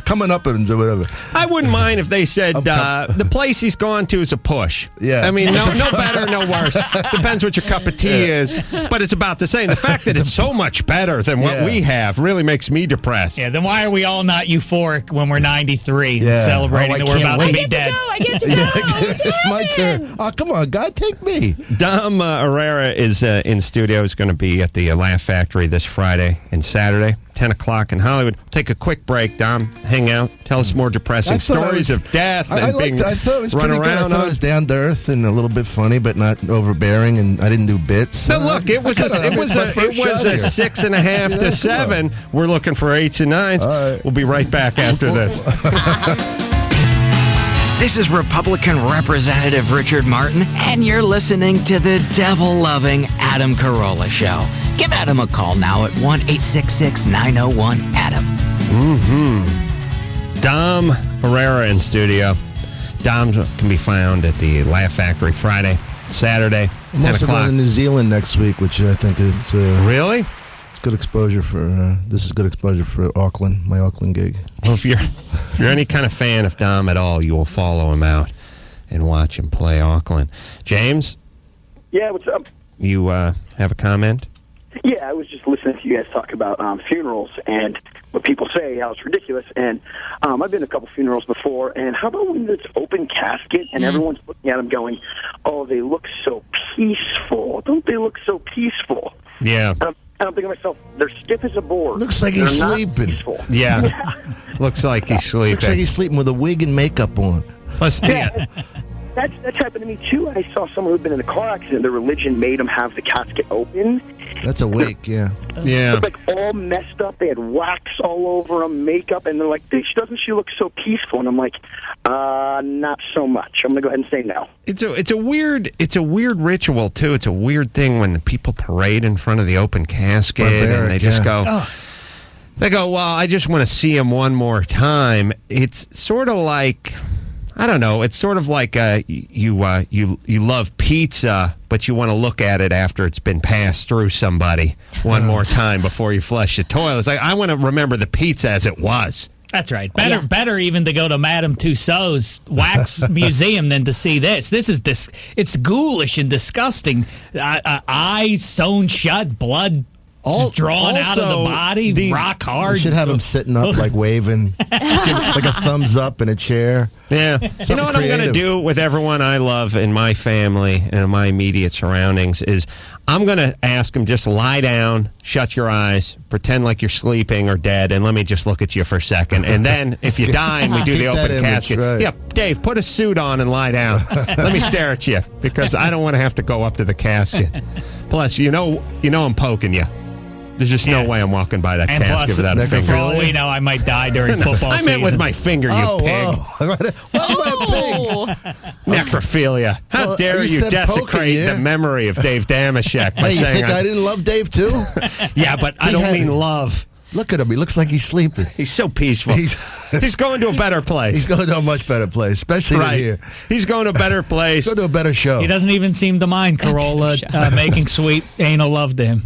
coming up or whatever. I wouldn't mind if they said the place he's gone to is a push. Yeah. I mean, no better, no worse. Depends what your cup of tea is. But it's about the same. The fact that it's so much better than what we have really makes me depressed. Yeah, then why are we all not euphoric when we're 93 celebrating that we're about to be dead? I get to go. It's my turn. Oh, come on, God, take me. Dom Irrera is in studio. He's going to be at the Laugh Factory this Friday and Saturday, 10 o'clock in Hollywood. Take a quick break, Dom. Hang out. Tell us more depressing stories of death and being I thought it was run pretty around. Good. I thought it was down to earth and a little bit funny, but not overbearing. And I didn't do bits. No, look, it was a 6.5 to 7. We're looking for 8s and 9s. Right. We'll be right back after this. This is Republican Representative Richard Martin, and you're listening to the devil-loving Adam Carolla Show. Give Adam a call now at 1-866-901-ADAM. Mm-hmm. Dom Irrera in studio. Dom can be found at the Laugh Factory Friday, Saturday, I'm 10 also o'clock. going to New Zealand next week, which I think is really. It's good exposure for. This is good exposure for Auckland, my Auckland gig. Well, if you're any kind of fan of Dom at all, you will follow him out and watch him play Auckland. James? Yeah, what's up? You have a comment? Yeah, I was just listening to you guys talk about funerals and what people say, how it's ridiculous. And I've been to a couple funerals before, and how about when it's open casket and everyone's looking at them going, oh, they look so peaceful. Don't they look so peaceful? Yeah. And I'm thinking to myself, they're stiff as a board. Looks like They're he's not sleeping. peaceful. Yeah. Looks like he's sleeping. Looks like he's sleeping with a wig and makeup on. Plus, Yeah. That's happened to me, too. I saw someone who'd been in a car accident. Their religion made them have the casket open. That's a wig, yeah. Yeah. Looked like all messed up. They had wax all over them, makeup, and they're like, doesn't she look so peaceful? And I'm like, not so much. I'm going to go ahead and say no. It's a weird ritual too. It's a weird thing when the people parade in front of the open casket and they just go. They go, well, I just want to see him one more time. It's sort of like, I don't know. It's sort of like you love pizza, but you want to look at it after it's been passed through somebody one more time before you flush the toilet. It's like, I want to remember the pizza as it was. That's right. Better even to go to Madame Tussauds wax museum than to see this. This is it's ghoulish and disgusting. Eyes sewn shut, blood drawn out of the body, rock hard. You should have him sitting up, like waving, like a thumbs up in a chair. Yeah. You know what I'm going to do with everyone I love in my family and in my immediate surroundings is I'm going to ask them just lie down, shut your eyes, pretend like you're sleeping or dead, and let me just look at you for a second. And then if you die and we do the open casket, yeah, Dave, put a suit on and lie down. Let me stare at you because I don't want to have to go up to the casket. Plus, you know I'm poking you. There's just no way I'm walking by that and casket plus, without a finger. For all we know, I might die during football season. I meant with my finger, you pig. Necrophilia. How dare you desecrate the memory of Dave Damashek by Hey, you saying think I didn't love Dave, too? Yeah, but I don't mean love. Look at him. He looks like he's sleeping. He's so peaceful. He's going to a better place. He's going to a much better place, especially right here. He's going to a better place. He's going to a better show. He doesn't even seem to mind Carolla making sweet anal love to him.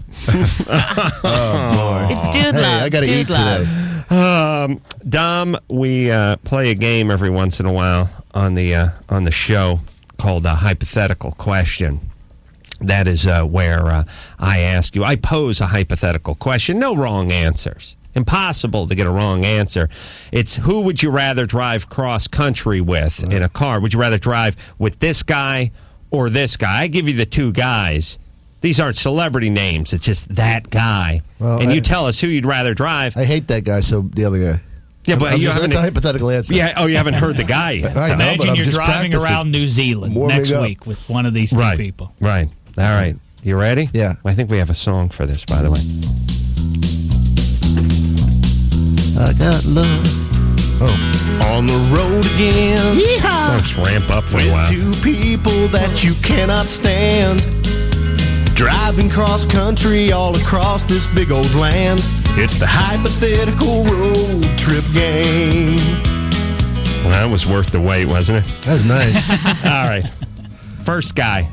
Oh, boy. It's dude love. I got to eat today. Dom, we play a game every once in a while on the show called a hypothetical question. That is where I ask you. I pose a hypothetical question. No wrong answers. Impossible to get a wrong answer. It's who would you rather drive cross country with in a car? Would you rather drive with this guy or this guy? I give you the two guys. These aren't celebrity names. It's just that guy. Well, and you tell us who you'd rather drive. I hate that guy, so the other guy. Yeah, but you haven't. That's a hypothetical answer. Yeah. Oh, you haven't heard the guy yet. I know, Imagine but you're just driving practicing. around New Zealand next week with one of these two people. Right. All right. You ready? Yeah. I think we have a song for this, by the way. I got love. Oh. On the road again. Yeehaw! Songs ramp up for a while. Two people that you cannot stand. Driving cross country all across this big old land. It's the hypothetical road trip game. Well, that was worth the wait, wasn't it? That was nice. All right. First guy.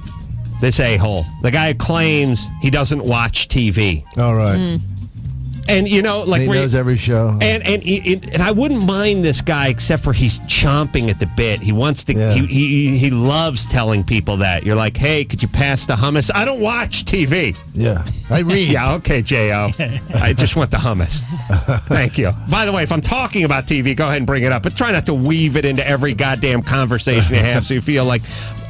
This a-hole. The guy who claims he doesn't watch TV. All right. And, you know, like... he knows every show. And I wouldn't mind this guy except for he's chomping at the bit. He wants to... Yeah. He loves telling people that. You're like, hey, could you pass the hummus? I don't watch TV. Yeah. I read. Yeah, okay, J.O. I just want the hummus. Thank you. By the way, if I'm talking about TV, go ahead and bring it up. But try not to weave it into every goddamn conversation you have so you feel like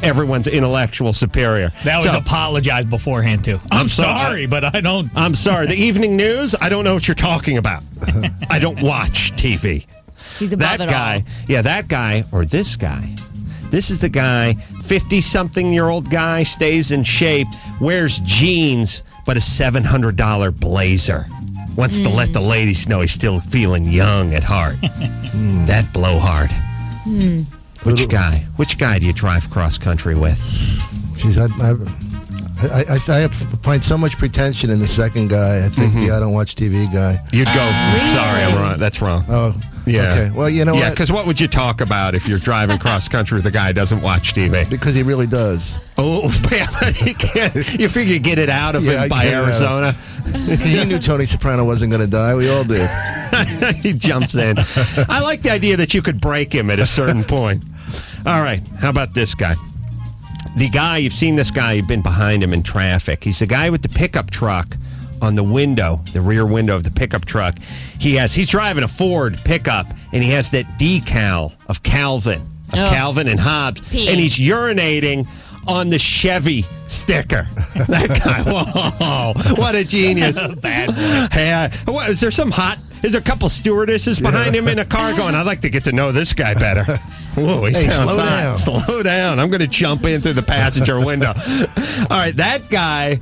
everyone's intellectual superior. That was apologize beforehand, too. I'm sorry, but I don't... I'm sorry. The evening news, I don't know what you're talking about. I don't watch TV. He's above it all. Yeah, that guy or this guy. This is the guy, 50-something-year-old guy, stays in shape, wears jeans, but a $700 blazer. Wants to let the ladies know he's still feeling young at heart. That blowhard. Which guy? Which guy do you drive cross country with? Jeez, I find so much pretension in the second guy. I think the I don't watch TV guy. You'd go. Sorry, I'm wrong. That's wrong. Oh, Yeah. Okay. Well, you know Yeah, what? because what would you talk about if you're driving cross country with a guy who doesn't watch TV? Because he really does. Oh, you figure you get it out of him by Arizona? He knew Tony Soprano wasn't going to die. We all did. He jumps in. I like the idea that you could break him at a certain point. All right. How about this guy? The guy, you've seen this guy, you've been behind him in traffic. He's the guy with the pickup truck on the window, the rear window of the pickup truck. He's driving a Ford pickup, and he has that decal of Calvin and Hobbes, and he's urinating on the Chevy sticker. That guy, whoa, what a genius. Bad boy. Is there a couple stewardesses behind him in a car going, I'd like to get to know this guy better. Whoa, he sounds slow hot. down. Slow down. I'm going to jump in through the passenger window. All right, that guy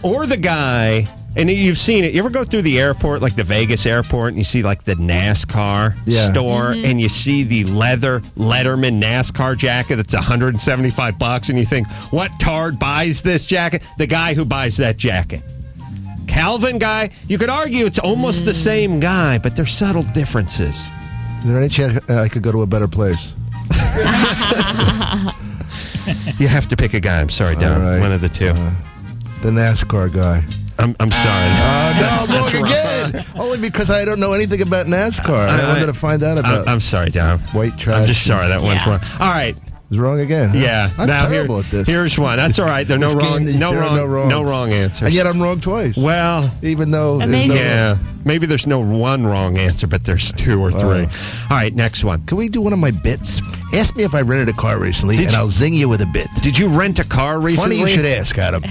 or the guy, and you've seen it. You ever go through the airport, like the Vegas airport, and you see like the NASCAR store, and you see the leather Letterman NASCAR jacket that's $175, and you think, what tard buys this jacket? The guy who buys that jacket. Calvin guy, you could argue it's almost the same guy, but there's subtle differences. Is there any chance I could go to a better place? You have to pick a guy. I'm sorry, Don. Right. One of the two. The NASCAR guy. I'm sorry. No, I'm wrong again. Only because I don't know anything about NASCAR. I wanted to find out about. I'm sorry, Don. White trash. I'm just sorry. That one's wrong. All right. Was wrong again. Huh? Yeah. I'm now terrible at this. Here's one. That's all right. There are no wrong answers. And yet I'm wrong twice. Well, even though maybe there's no one wrong answer, but there's two or three. All right, next one. Can we do one of my bits? Ask me if I rented a car recently, I'll zing you with a bit. Did you rent a car recently? Funny you should ask, Adam.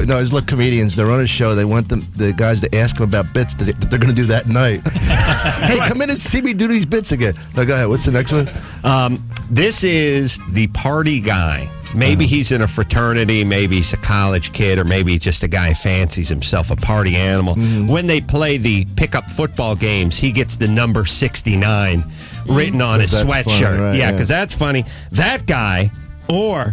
No, it's look, comedians. They're on a show. They want the guys to ask them about bits that they're going to do that night. Hey, come in and see me do these bits again. No, go ahead. What's the next one? This is the party guy. Maybe he's in a fraternity, maybe he's a college kid, or maybe just a guy who fancies himself a party animal. When they play the pickup football games, he gets the number 69 written on his sweatshirt. Funny, right, yeah, because that's funny. That guy, or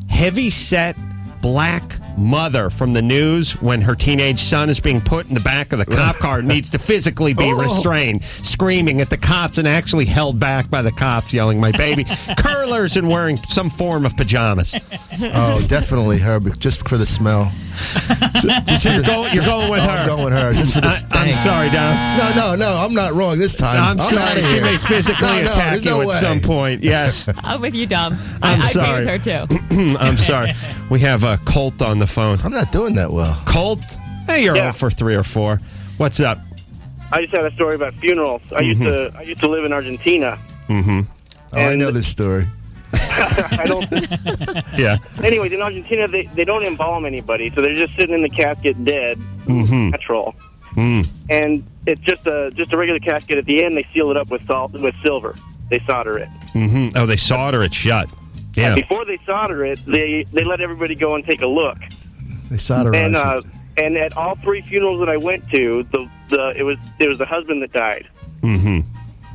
heavy-set black mother from the news when her teenage son is being put in the back of the cop car, needs to physically be restrained, screaming at the cops and actually held back by the cops, yelling, "My baby!" Curlers and wearing some form of pajamas. Oh, definitely her, just for the smell. You're going with her. I'm going with her, just for the stank. I'm sorry, Don. No, I'm not wrong this time. I'm sorry. She may physically attack you at some point. Yes. I'm with you, Dom. I'm I sorry. agree with her, too. I'm sorry. We have a Colt on the phone. I'm not doing that well. Colt? Hey, you're 0 for 3 or 4. What's up? I just had a story about funerals. I used to live in Argentina. Mm-hmm. Oh, I know this story. I don't. Yeah. Anyways, in Argentina, they don't embalm anybody, so they're just sitting in the casket dead, natural. And it's just a regular casket. At the end, they seal it up with silver. They solder it. Oh, they solder it shut. Yeah. And before they solder it, they let everybody go and take a look. They solderize it. And at all 3 funerals that I went to, it was the husband that died. The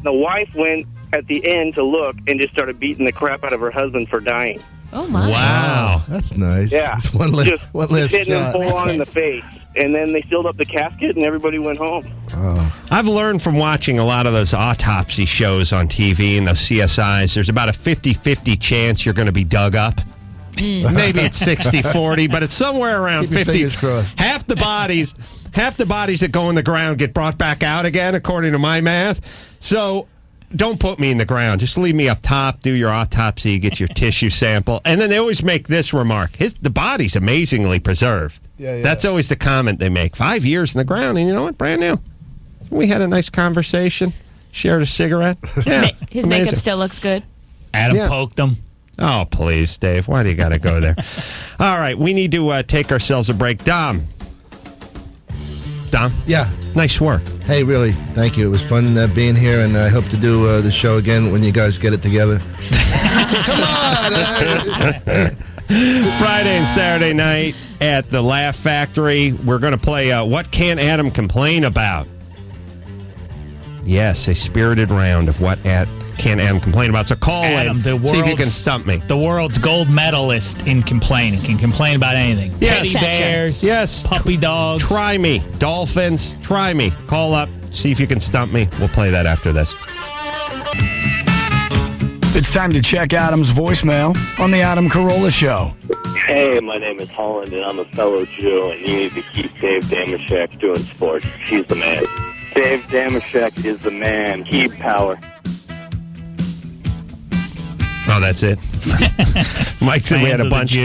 wife went at the end to look and just started beating the crap out of her husband for dying. Oh my! Wow, that's nice. Yeah, it's one less hitting him shot. full on in the face, and then they sealed up the casket and everybody went home. Oh. I've learned from watching a lot of those autopsy shows on TV and those CSIs, there's about a 50-50 chance you're going to be dug up. Maybe it's 60-40, but it's somewhere around Keep your 50. fingers crossed. Half the bodies that go in the ground get brought back out again, according to my math. So don't put me in the ground. Just leave me up top, do your autopsy, get your tissue sample. And then they always make this remark. The body's amazingly preserved. Yeah. That's always the comment they make. 5 years in the ground, and you know what? Brand new. We had a nice conversation, shared a cigarette. Yeah, His makeup still looks good. Adam poked him. Oh, please, Dave. Why do you got to go there? All right, we need to take ourselves a break. Dom? Yeah. Nice work. Hey, really, thank you. It was fun being here, and I hope to do the show again when you guys get it together. Come on! Friday and Saturday night at the Laugh Factory. We're going to play What Can't Adam Complain About? Yes, a spirited round of What Can't Adam Complain About. So call Adam, in, see if you can stump me. The world's gold medalist in complaining. Can complain about anything. Yes. Teddy bears. Yes. Puppy dogs. Try me. Dolphins. Try me. Call up See if you can stump me. We'll play that after this. It's time to check Adam's voicemail on the Adam Carolla Show. Hey, my name is Holland, and I'm a fellow Jew, and you need to keep Dave Damashek doing sports. He's the man. Dave Damashek is the man. Keep power. Oh, that's it. Mike said we had a bunch.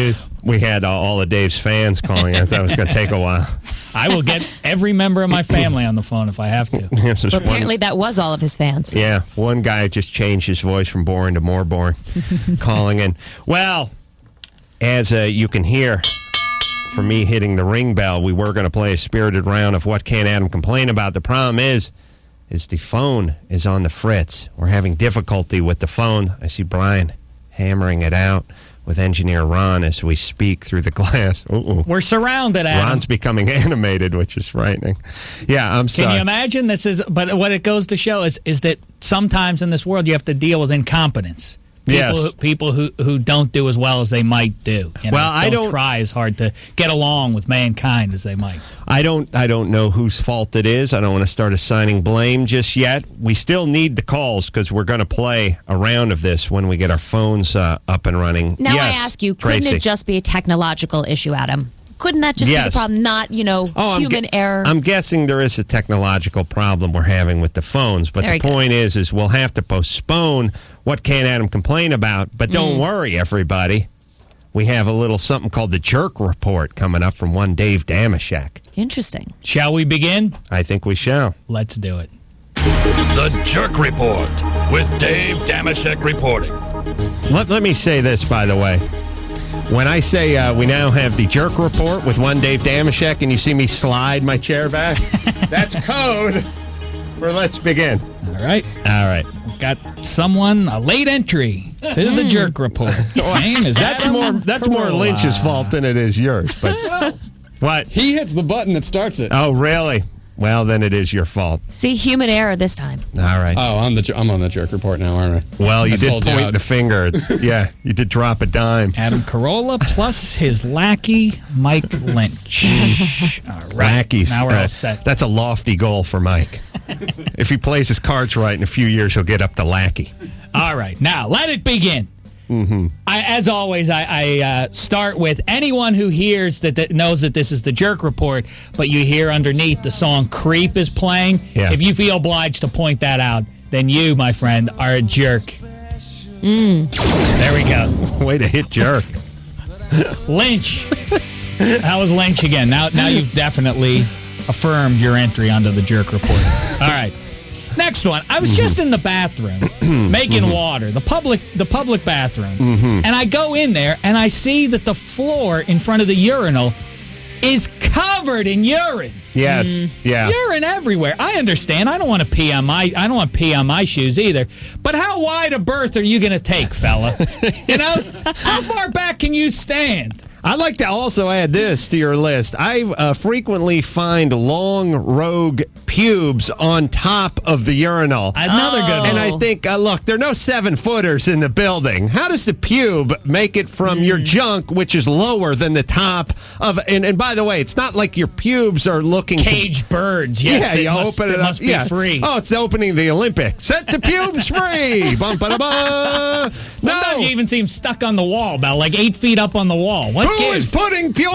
We had all of Dave's fans calling. I thought it was going to take a while. I will get every member of my family on the phone if I have to. Yes, But apparently that was all of his fans. Yeah, one guy just changed his voice from boring to more boring, calling in. Well, as you can hear from me hitting the ring bell, we were going to play a spirited round of What Can Adam Complain About? The problem is the phone is on the fritz. We're having difficulty with the phone. I see Brian hammering it out with engineer Ron as we speak through the glass. We're surrounded, Adam. Ron's becoming animated, which is frightening. Yeah, I'm sorry. Can you imagine? But what it goes to show is that sometimes in this world you have to deal with incompetence. People who don't do as well as they might do. You know, I don't try as hard to get along with mankind as they might. I don't know whose fault it is. I don't want to start assigning blame just yet. We still need the calls because we're going to play a round of this when we get our phones up and running. Now yes, I ask you, couldn't Tracy. it just be a technological issue, Adam? Couldn't that just be the problem, not, human error? I'm guessing there is a technological problem we're having with the phones, but the point is we'll have to postpone What Can Adam Complain About? But don't worry, everybody. We have a little something called the Jerk Report coming up from one Dave Damashek. Interesting. Shall we begin? I think we shall. Let's do it. The Jerk Report with Dave Damashek reporting. Let me say this, by the way. When I say we now have the Jerk Report with one Dave Damashek and you see me slide my chair back, that's code for let's begin. All right. We've got a late entry to the Jerk Report. His name is That's more Lynch's fault than it is yours. But what? He hits the button that starts it. Oh, really? Well, then it is your fault. See, human error this time. All right. Oh, I'm on the Jerk Report now, aren't I? Well, you did point the finger. Yeah, you did drop a dime. Adam Carolla plus his lackey, Mike Lynch. All right. Lackeys. Now we're all set. That's a lofty goal for Mike. If he plays his cards right, in a few years, he'll get up to lackey. All right. Now, let it begin. Mm-hmm. As always, I start with anyone who hears that knows that this is the Jerk Report, but you hear underneath the song Creep is playing. Yeah. If you feel obliged to point that out, then you, my friend, are a jerk. There we go. Way to hit jerk. Lynch. How was Lynch again? Now you've definitely affirmed your entry onto the Jerk Report. All right. Next one. I was just in the bathroom making water, the public bathroom, and I go in there and I see that the floor in front of the urinal is covered in urine. Yes. Yeah. Urine everywhere. I understand. I don't want to pee on my shoes either. But how wide a berth are you going to take, fella? You know, how far back can you stand? I'd like to also add this to your list. I frequently find long rogue pubes on top of the urinal. Another good one. And I think, look, there are no 7-footers in the building. How does the pube make it from your junk, which is lower than the top of... And by the way, it's not like your pubes are looking... Caged birds. Yes, you open it up. Must be free. Oh, it's the opening of the Olympics. Set the pubes free! Bum-ba-da-ba! Sometimes you even see them stuck on the wall, about like 8 feet up on the wall. What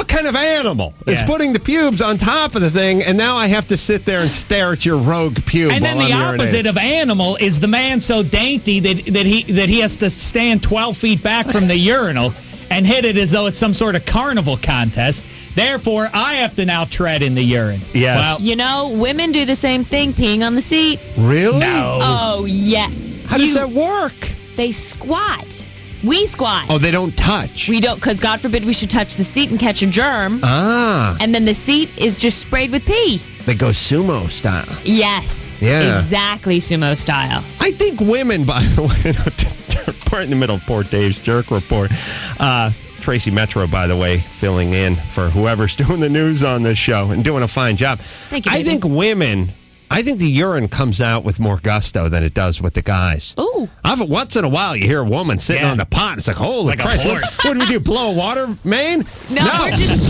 kind of animal is putting the pubes on top of the thing, and now I have to sit there and stare at your rogue pube. And then the opposite of animal is the man so dainty that he has to stand 12 feet back from the urinal and hit it as though it's some sort of carnival contest. Therefore, I have to now tread in the urine. Yes. Well, women do the same thing, peeing on the seat. Really? No. Oh, yeah. How does that work? They squat. We squat. Oh, they don't touch. We don't, because God forbid we should touch the seat and catch a germ. Ah. And then the seat is just sprayed with pee. They go sumo style. Yes. Yeah. Exactly sumo style. I think women, by the way, we're in the middle of poor Dave's Jerk Report. Tracy Metro, by the way, filling in for whoever's doing the news on this show and doing a fine job. Thank you, baby. I think the urine comes out with more gusto than it does with the guys. Ooh. Once in a while, you hear a woman sitting on the pot. It's like, holy like Christ. A horse. What do we do, blow a water main? No. We're just...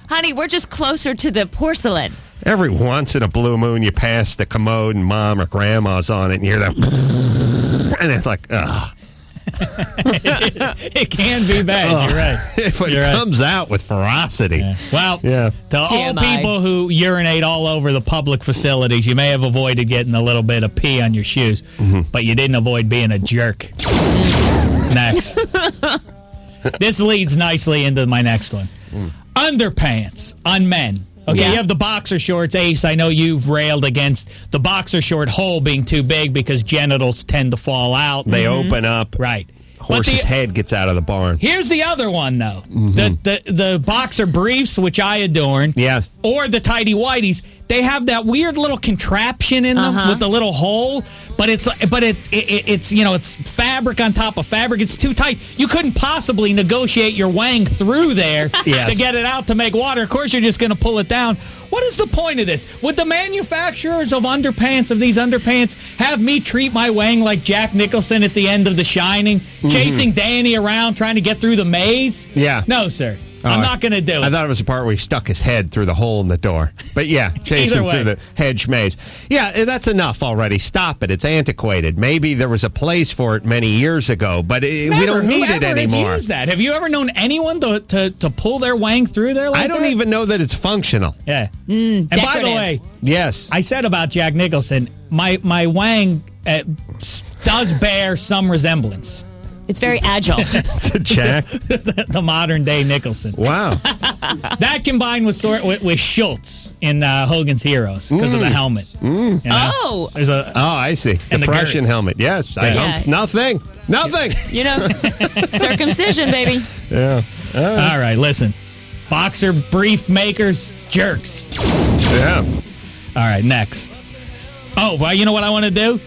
Honey, we're just closer to the porcelain. Every once in a blue moon, you pass the commode and mom or grandma's on it, and you hear that, and it's like, ugh. It can be bad. You're right. But it comes out with ferocity. Yeah. Well, yeah. To all people who urinate all over the public facilities, you may have avoided getting a little bit of pee on your shoes, but you didn't avoid being a jerk. Next. This leads nicely into my next one. Underpants on men. Okay, you have the boxer shorts. Ace, I know you've railed against the boxer short hole being too big because genitals tend to fall out. They open up. Right. Horse's head gets out of the barn. Here's the other one, though. The boxer briefs, which I adorn, or the tighty whities, they have that weird little contraption in them with the little hole, but it's it's fabric on top of fabric. It's too tight. You couldn't possibly negotiate your wang through there to get it out to make water. Of course, you're just going to pull it down. What is the point of this? Would the manufacturers of these underpants, have me treat my wang like Jack Nicholson at the end of The Shining, chasing Danny around trying to get through the maze? Yeah. No, sir. I'm not going to do it. I thought it was the part where he stuck his head through the hole in the door. But yeah, chasing through the hedge maze. Yeah, that's enough already. Stop it. It's antiquated. Maybe there was a place for it many years ago, but we don't need it anymore. Has used that? Have you ever known anyone to pull their wang through there like that? I don't even know that it's functional. Yeah. And by the way, yes, I said about Jack Nicholson, my wang does bear some resemblance. It's very agile. To Jack? The modern day Nicholson. Wow. That combined with Schultz in Hogan's Heroes because of the helmet. You know? There's I see. And the Prussian helmet. Yes. Nothing. You know, circumcision, baby. Yeah. All right, listen. Boxer brief makers, jerks. Yeah. All right, next. Oh, well, you know what I want to do?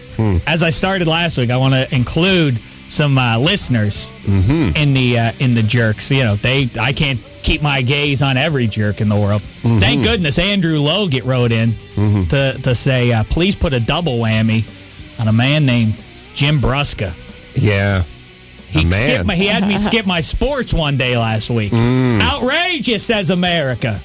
As I started last week, I want to include some listeners in the jerks. You know, I can't keep my gaze on every jerk in the world. Thank goodness Andrew Logan wrote in to say, please put a double whammy on a man named Jim Brusca. Yeah. He had me skip my sports one day last week. Outrageous, says America.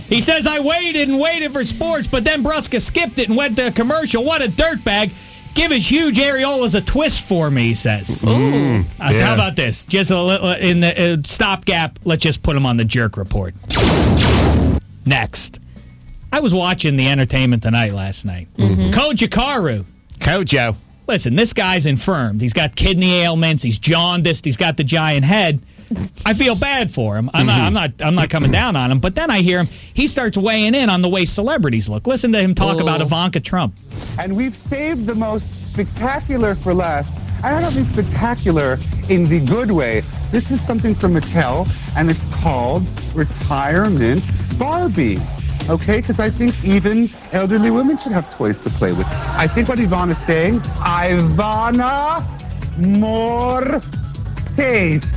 He says, I waited and waited for sports, but then Brusca skipped it and went to a commercial. What a dirtbag. Give his huge areolas a twist for me, he says. Ooh. How about this? Just a little in the stopgap, let's just put him on the jerk report. Next. I was watching the Entertainment Tonight last night. Koji Karu. Kojo. Listen, this guy's infirmed. He's got kidney ailments. He's jaundiced. He's got the giant head. I feel bad for him. I'm not coming down on him. But then I hear him. He starts weighing in on the way celebrities look. Listen to him talk about Ivanka Trump. And we've saved the most spectacular for last. And I don't mean spectacular in the good way. This is something from Mattel, and it's called Retirement Barbie. Okay, because I think even elderly women should have toys to play with. I think what Ivana's saying, Ivana, more taste.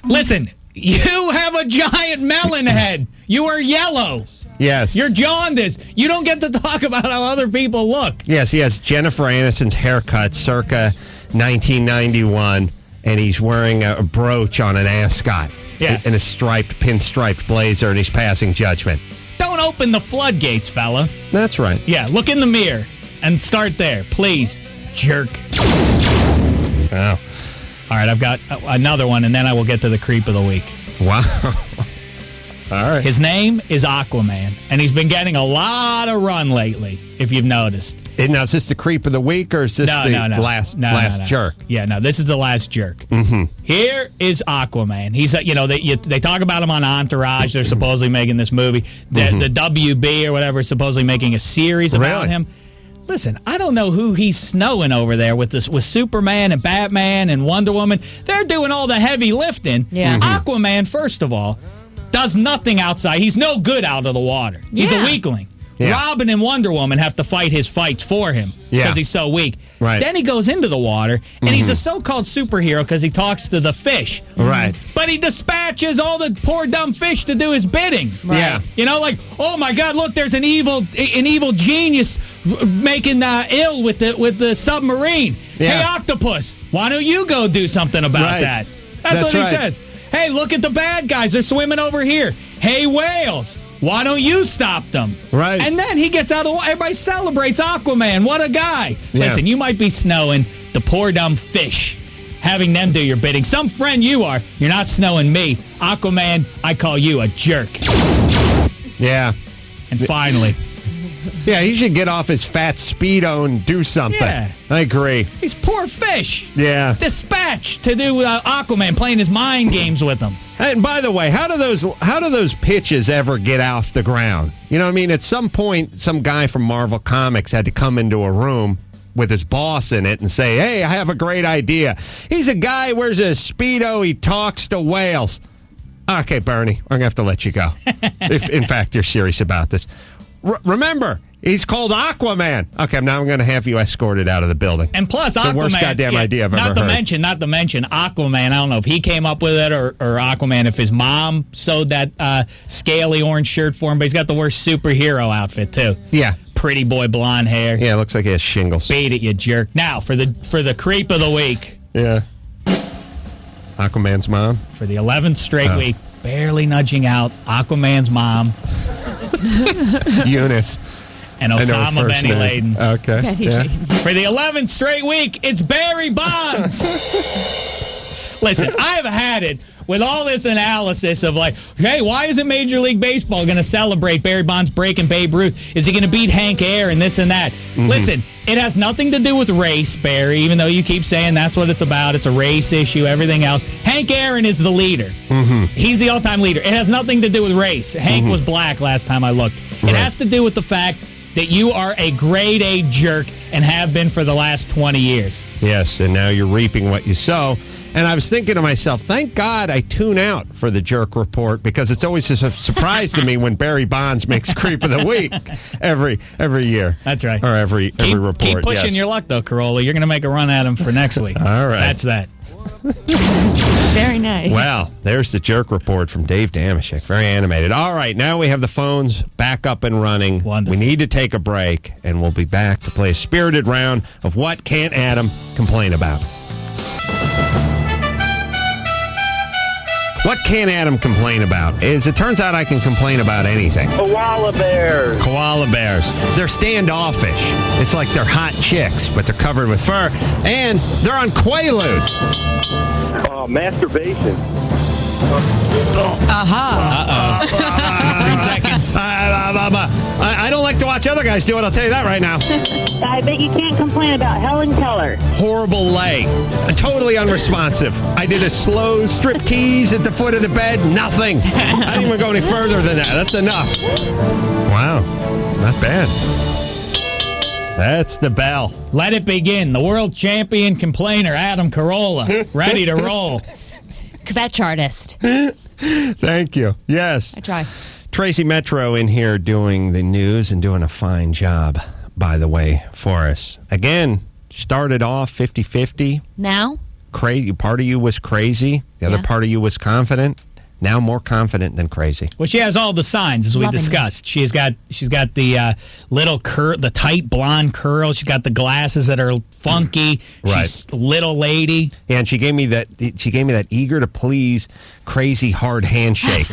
Listen, you have a giant melon head. You are yellow. Yes. You're jaundiced. You don't get to talk about how other people look. Yes, he has Jennifer Aniston's haircut circa 1991, and he's wearing a brooch on an ascot. Yeah. And a pinstriped blazer, and he's passing judgment. Don't open the floodgates, fella. That's right. Yeah, look in the mirror and start there, please, jerk. Wow. All right, I've got another one, and then I will get to the creep of the week. Wow. All right. His name is Aquaman, and he's been getting a lot of run lately, if you've noticed. And now, is this the creep of the week, or is this last jerk? Yeah, no, this is the last jerk. Here is Aquaman. He's, they talk about him on Entourage. They're supposedly making this movie. The WB or whatever is supposedly making a series about him. Listen, I don't know who he's snowing over there with Superman and Batman and Wonder Woman. They're doing all the heavy lifting. Yeah. Aquaman, first of all, does nothing outside. He's no good out of the water. He's a weakling. Yeah. Robin and Wonder Woman have to fight his fights for him because he's so weak. Right. Then he goes into the water, and he's a so-called superhero because he talks to the fish. Right. But he dispatches all the poor dumb fish to do his bidding. Right. Yeah. You know, like, oh my God, look, there's an evil genius making ill with the submarine. Yeah. Hey, octopus, why don't you go do something about that? That's what he says. Hey, look at the bad guys. They're swimming over here. Hey, whales, why don't you stop them? Right. And then he gets out of the water. Everybody celebrates Aquaman. What a guy. Yeah. Listen, you might be snowing the poor dumb fish, having them do your bidding. Some friend you are. You're not snowing me. Aquaman, I call you a jerk. Yeah. And finally. Yeah, he should get off his fat Speedo and do something. Yeah. I agree. These poor fish. Yeah. Dispatched to do Aquaman playing his mind games with them. And by the way, how do those pitches ever get off the ground? You know what I mean? At some point, some guy from Marvel Comics had to come into a room with his boss in it and say, hey, I have a great idea. He's a guy, wears a Speedo, he talks to whales. Okay, Bernie, I'm going to have to let you go. If, in fact, you're serious about this. Remember, he's called Aquaman. Okay, now I'm going to have you escorted out of the building. And plus, Aquaman. The worst goddamn idea I've ever heard. Not to mention, Aquaman, I don't know if he came up with it or Aquaman, if his mom sewed that scaly orange shirt for him, but he's got the worst superhero outfit, too. Yeah. Pretty boy blonde hair. Yeah, it looks like he has shingles. Beat it, you jerk. Now, for the creep of the week. Yeah. Aquaman's mom. For the 11th straight week, barely nudging out Aquaman's mom. Eunice. And Osama Benny Laden. Okay. Yeah. For the 11th straight week, it's Barry Bonds. Listen, I've had it with all this analysis of like, hey, why isn't Major League Baseball going to celebrate Barry Bonds breaking Babe Ruth? Is he going to beat Hank Aaron and this and that? Mm-hmm. Listen, it has nothing to do with race, Barry, even though you keep saying that's what it's about. It's a race issue, everything else. Hank Aaron is the leader. Mm-hmm. He's the all-time leader. It has nothing to do with race. Hank was black last time I looked. It has to do with the fact that you are a grade A jerk and have been for the last 20 years. Yes, and now you're reaping what you sow. And I was thinking to myself, thank God I tune out for the Jerk Report, because it's always a surprise to me when Barry Bonds makes Creep of the Week every year. That's right. Or every report. Keep pushing your luck, though, Carolla. You're going to make a run at him for next week. All right. That's that. Very nice. Well, there's the Jerk Report from Dave Damashek. Very animated. All right, now we have the phones back up and running. Wonderful. We need to take a break, and we'll be back to play a spirited round of What Can't Adam Complain About? What can Adam complain about? As it turns out, I can complain about anything. Koala bears. Koala bears. They're standoffish. It's like they're hot chicks, but they're covered with fur. And they're on Quaaludes. Masturbation. Uh-huh. 3 seconds. I don't like to watch other guys do it, I'll tell you that right now. I bet you can't complain about Helen Keller. Horrible lay. Totally unresponsive. I did a slow striptease at the foot of the bed. Nothing. I didn't even go any further than that. That's enough. Wow. Not bad. That's the bell. Let it begin. The world champion complainer, Adam Carolla, ready to roll. Kvetch artist. Thank you. Yes. I try. Tracy Metro in here doing the news and doing a fine job, by the way, for us. Again, started off 50-50. Now? Part of you was crazy. The other part of you was confident. Now more confident than crazy. Well, she has all the signs, as we discussed. She's got the little the tight blonde curls. She's got the glasses that are funky. Right. She's a little lady. Yeah, and she gave me that eager to please, crazy hard handshake.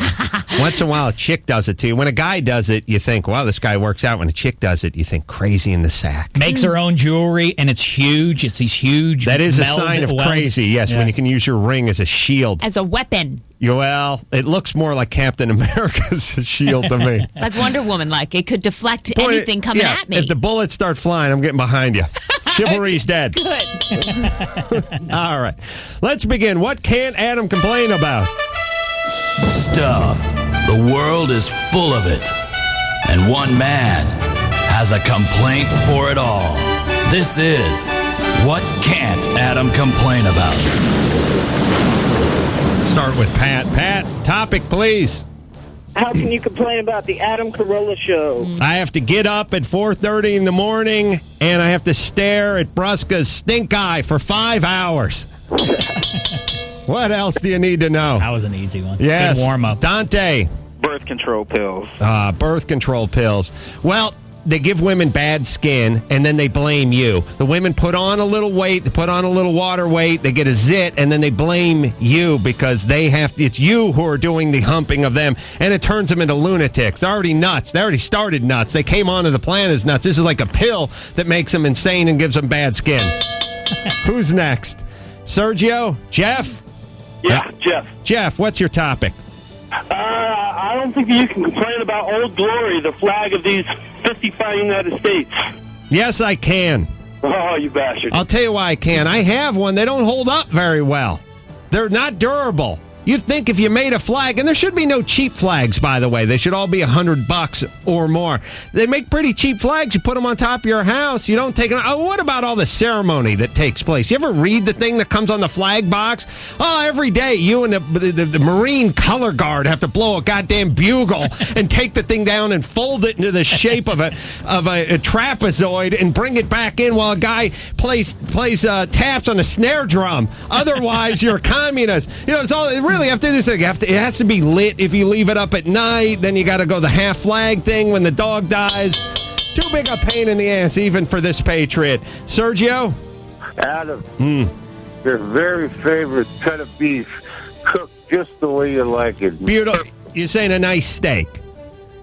Once in a while, a chick does it to you. When a guy does it, you think, wow, this guy works out. When a chick does it, you think crazy in the sack. Makes her own jewelry, and it's huge. It's these huge. That is a sign of crazy. Yes, when you can use your ring as a shield. As a weapon. Well, it looks more like Captain America's shield to me. Like Wonder Woman, like it could deflect anything coming at me. If the bullets start flying, I'm getting behind you. Chivalry's dead. Good. All right. Let's begin. What can't Adam complain about? Stuff. The world is full of it. And one man has a complaint for it all. This is What Can't Adam Complain About? Start with Pat. Pat, topic, please. How can you complain about the Adam Carolla show? I have to get up at 4:30 in the morning, and I have to stare at Brusca's stink eye for 5 hours. What else do you need to know? That was an easy one. Yes. Good warm-up. Dante. Birth control pills. Birth control pills. Well, they give women bad skin, and then they blame you. The women put on a little weight, they put on a little water weight, they get a zit, and then they blame you because it's you who are doing the humping of them, and it turns them into lunatics. They're already nuts. They already started nuts. They came onto the planet as nuts. This is like a pill that makes them insane and gives them bad skin. Who's next? Sergio? Jeff? Yeah, Jeff. Jeff, what's your topic? I don't think you can complain about Old Glory, the flag of these 55 United States. Yes, I can. Oh, you bastard. I'll tell you why I can. I have one. They don't hold up very well. They're not durable. You'd think if you made a flag, and there should be no cheap flags, by the way. They should all be $100 or more. They make pretty cheap flags. You put them on top of your house. You don't take them. Oh, what about all the ceremony that takes place? You ever read the thing that comes on the flag box? Oh, every day you and the Marine color guard have to blow a goddamn bugle and take the thing down and fold it into the shape of a trapezoid and bring it back in while a guy plays taps on a snare drum. Otherwise, you're a communist. You know, it's all. Really have to do this thing. It has to be lit if you leave it up at night. Then you got to go the half flag thing when the dog dies. Too big a pain in the ass, even for this patriot. Sergio? Adam, your very favorite cut of beef, cooked just the way you like it. Beautiful. You're saying a nice steak.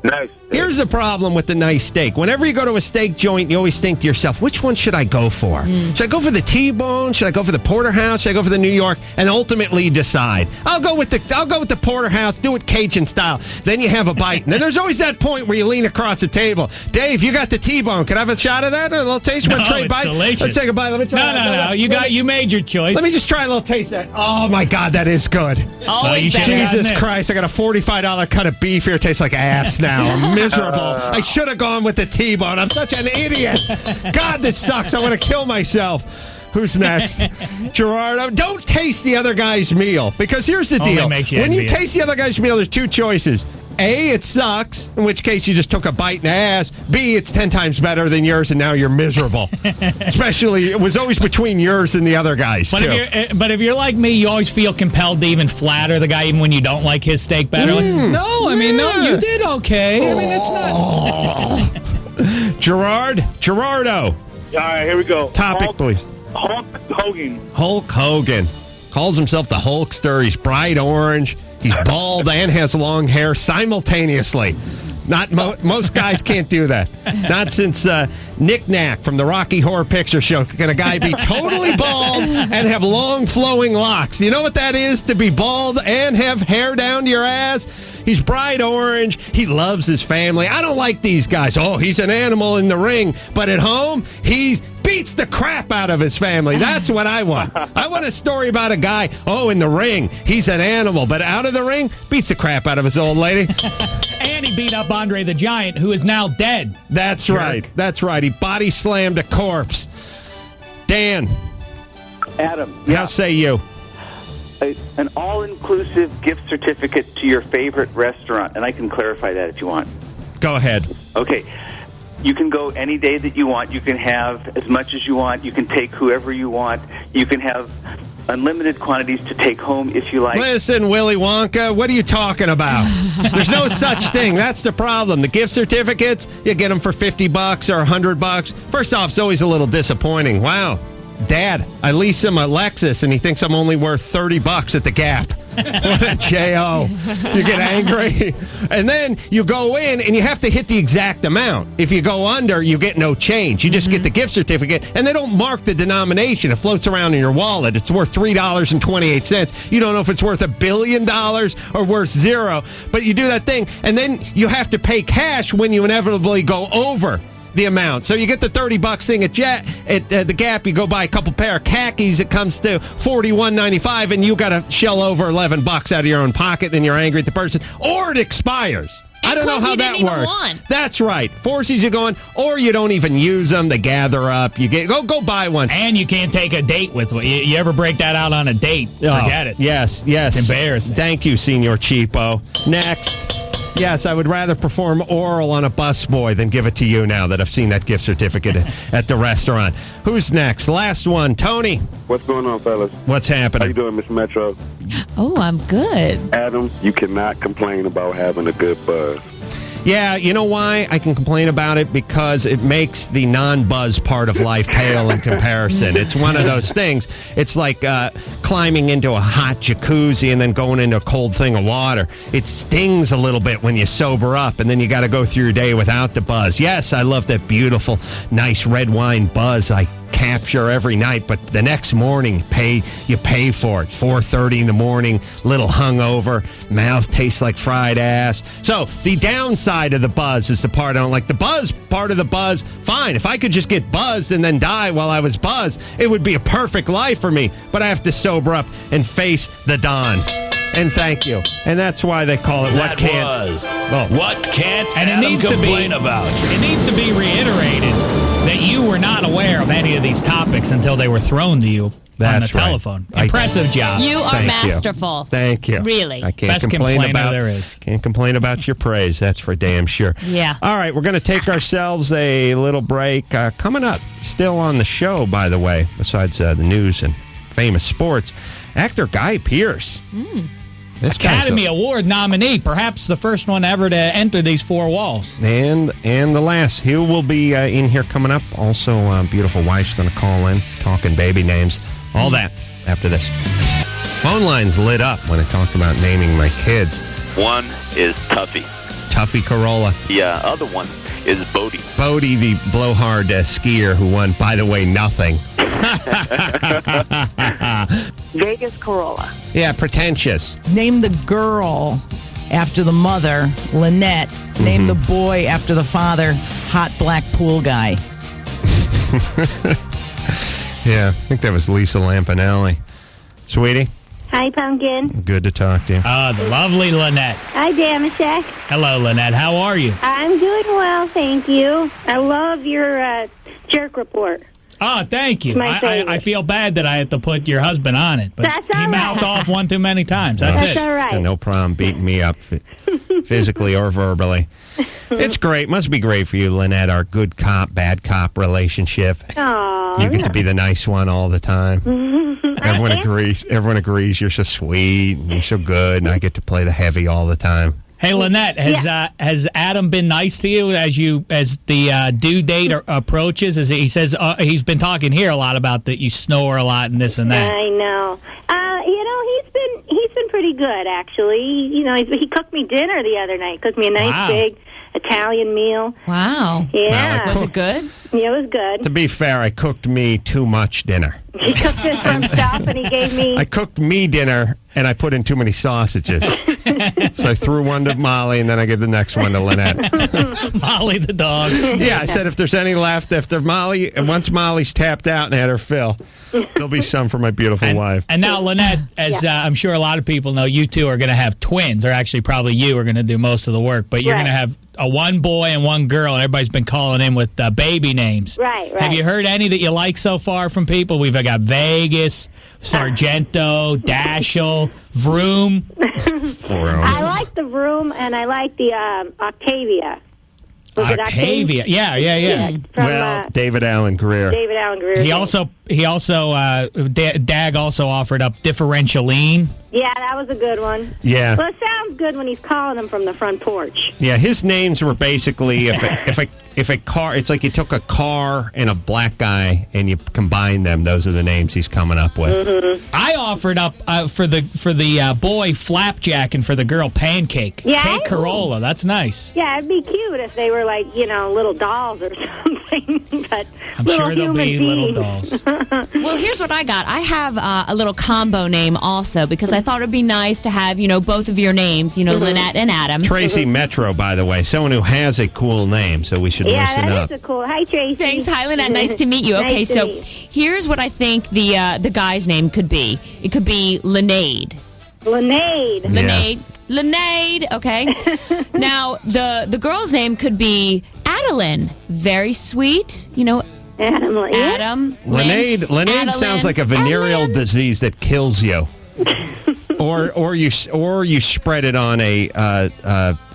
Nice. Here's the problem with the nice steak. Whenever you go to a steak joint, you always think to yourself, which one should I go for? Should I go for the T-bone? Should I go for the porterhouse? Should I go for the New York? And ultimately you decide, I'll go with the porterhouse, do it Cajun style. Then you have a bite. And then there's always that point where you lean across the table. Dave, you got the T-bone. Can I have a shot of that? A little taste? No, Trade it's bite? delicious. Let's take a bite. Let me try. No. You made your choice. Let me just try a little taste of that. Oh my God, that is good. Always Jesus Christ, I got a $45 cut of beef here. It tastes like ass now. I'm miserable. I should have gone with the T-bone. I'm such an idiot. God, this sucks. I want to kill myself. Who's next? Gerardo. Don't taste the other guy's meal, because here's the deal. When you taste the other guy's meal, there's two choices. A, it sucks, in which case you just took a bite in the ass. B, it's 10 times better than yours, and now you're miserable. Especially, it was always between yours and the other guy's, but too. But if you're like me, you always feel compelled to even flatter the guy, even when you don't like his steak better. Like, no, you did okay. I mean, it's not. Gerardo. All right, here we go. Topic, please. Hulk Hogan. Hulk Hogan. Calls himself the Hulkster. He's bright orange. He's bald and has long hair simultaneously. Most guys can't do that. Not since Nick Nack from the Rocky Horror Picture Show can a guy be totally bald and have long flowing locks. You know what that is, to be bald and have hair down to your ass? He's bright orange. He loves his family. I don't like these guys. Oh, he's an animal in the ring, but at home, he's beats the crap out of his family. That's what I want. I want a story about a guy, in the ring, he's an animal, but out of the ring, beats the crap out of his old lady. And he beat up Andre the Giant, who is now dead. That's right. That's right. He body slammed a corpse. Dan. Adam. How say you? An all-inclusive gift certificate to your favorite restaurant, and I can clarify that if you want. Go ahead. Okay. You can go any day that you want. You can have as much as you want. You can take whoever you want. You can have unlimited quantities to take home if you like. Listen, Willy Wonka, what are you talking about? There's no such thing. That's the problem. The gift certificates, you get them for $50 or $100. First off, it's always a little disappointing. Wow, Dad, I lease him a Lexus, and he thinks I'm only worth $30 at the Gap. What a J.O. You get angry. And then you go in and you have to hit the exact amount. If you go under, you get no change. You just get the gift certificate, and they don't mark the denomination. It floats around in your wallet. It's worth $3.28. You don't know if it's worth $1 billion or worth zero. But you do that thing, and then you have to pay cash when you inevitably go over the amount. So you get the $30 thing at the Gap. You go buy a couple pair of khakis. It comes to $41.95, and you got to shell over $11 out of your own pocket. Then you're angry at the person, or it expires. I don't know how that works. That's right. Forces you going, or you don't even use them. They gather up. You get go buy one, and you can't take a date with one. You ever break that out on a date? Forget it. Yes. It's embarrassing. Thank you, Senior Cheapo. Next. Yes, I would rather perform oral on a busboy than give it to you now that I've seen that gift certificate at the restaurant. Who's next? Last one. Tony. What's going on, fellas? What's happening? How you doing, Miss Metro? Oh, I'm good. Adam, you cannot complain about having a good buzz. Yeah, you know why I can complain about it? Because it makes the non-buzz part of life pale in comparison. It's one of those things. It's like climbing into a hot jacuzzi and then going into a cold thing of water. It stings a little bit when you sober up, and then you got to go through your day without the buzz. Yes, I love that beautiful, nice red wine buzz I capture every night, but the next morning you pay for it. 4:30 in the morning, little hungover, mouth tastes like fried ass. So the downside of the buzz is the part I don't like. The buzz part of the buzz, fine. If I could just get buzzed and then die while I was buzzed, it would be a perfect life for me. But I have to sober up and face the dawn. And thank you. And that's why they call it That What Can't. What Can't And it Adam needs to Complain be About? It needs to be reiterated that you were not aware of any of these topics until they were thrown to you on the telephone. Impressive job. You are Thank masterful. Thank you. Really. I can't Best complain complainer about there is. Can't complain about your praise. That's for damn sure. Yeah. All right, we're going to take ourselves a little break. Coming up, still on the show, by the way, besides the news and famous sports, actor Guy Pearce. This Academy Award nominee, perhaps the first one ever to enter these four walls. And the last. He will be in here coming up. Also, beautiful wife's going to call in, talking baby names. All that after this. Phone lines lit up when I talked about naming my kids. One is Tuffy. Tuffy Carolla. The other one is Bodie. Bodie, the blowhard skier who won, by the way, nothing. Vegas Carolla. Yeah, pretentious. Name the girl after the mother, Lynette. Name the boy after the father, hot black pool guy. Yeah, I think that was Lisa Lampanelli. Sweetie, Hi, Pumpkin. good to talk to you. The lovely Lynette. Hi, Damashek. Hello, Lynette. How are you? I'm doing well, thank you. I love your jerk report. Oh, thank you. My favorite. I feel bad that I had to put your husband on it, but That's all he mouthed right. off one too many times. That's it. all right. No problem beating me up physically or verbally. It's great. Must be great for you, Lynette, our good cop, bad cop relationship. Aww. You get to be the nice one all the time. Everyone agrees. Everyone agrees you're so sweet and you're so good, and I get to play the heavy all the time. Hey, Lynette, has Adam been nice to you as the due date approaches? He says he's been talking here a lot about that you snore a lot and this and that. I know. He's been pretty good, actually. He cooked me dinner the other night. Cooked me a nice big Italian meal. Wow. Yeah. Well, Was it good? Yeah, it was good. To be fair, I cooked me too much dinner. He cooked it for himself, and he gave me... I cooked me dinner, and I put in too many sausages. So I threw one to Molly, and then I gave the next one to Lynette. Molly the dog. Yeah, I said if there's any left after Molly, once Molly's tapped out and had her fill, there'll be some for my beautiful wife. And now, Lynette, as I'm sure a lot of people know, you two are going to have twins, or actually probably you are going to do most of the work, but you're going to have a one boy and one girl, and everybody's been calling in with baby names. Right. Have you heard any that you like so far from people? We've got Vegas, Sargento, Dashiell, Vroom. I like the Vroom, and I like the Octavia. Was it Octavia. Yeah. From, David Allen Greer. David Allen Greer. He also Dag also offered up Differentialine. Yeah, that was a good one. Yeah. Well, it sounds good when he's calling them from the front porch. Yeah, his names were basically if a car, it's like you took a car and a black guy and you combine them. Those are the names he's coming up with. Mm-hmm. I offered up for the boy Flapjack and for the girl Pancake. Yeah? Cake Carolla. That's nice. Yeah, it'd be cute if they were like, little dolls or something. But I'm little sure there'll human be little beings. dolls. Well, here's what I got. I have a little combo name also because I thought it'd be nice to have, both of your names, Lynette and Adam. Tracy Metro, by the way, someone who has a cool name, so we should listen that up. is a cool. Hi, Tracy. Thanks. Hi, Lynette. Nice to meet you. Okay, Nice to so meet you. here's what I think the guy's name could be. It could be Linnaid. Linnaid. Linnaid, okay. Now, the girl's name could be Adeline. Very sweet, Adam. Linnaid sounds like a venereal disease that kills you. Or you spread it on a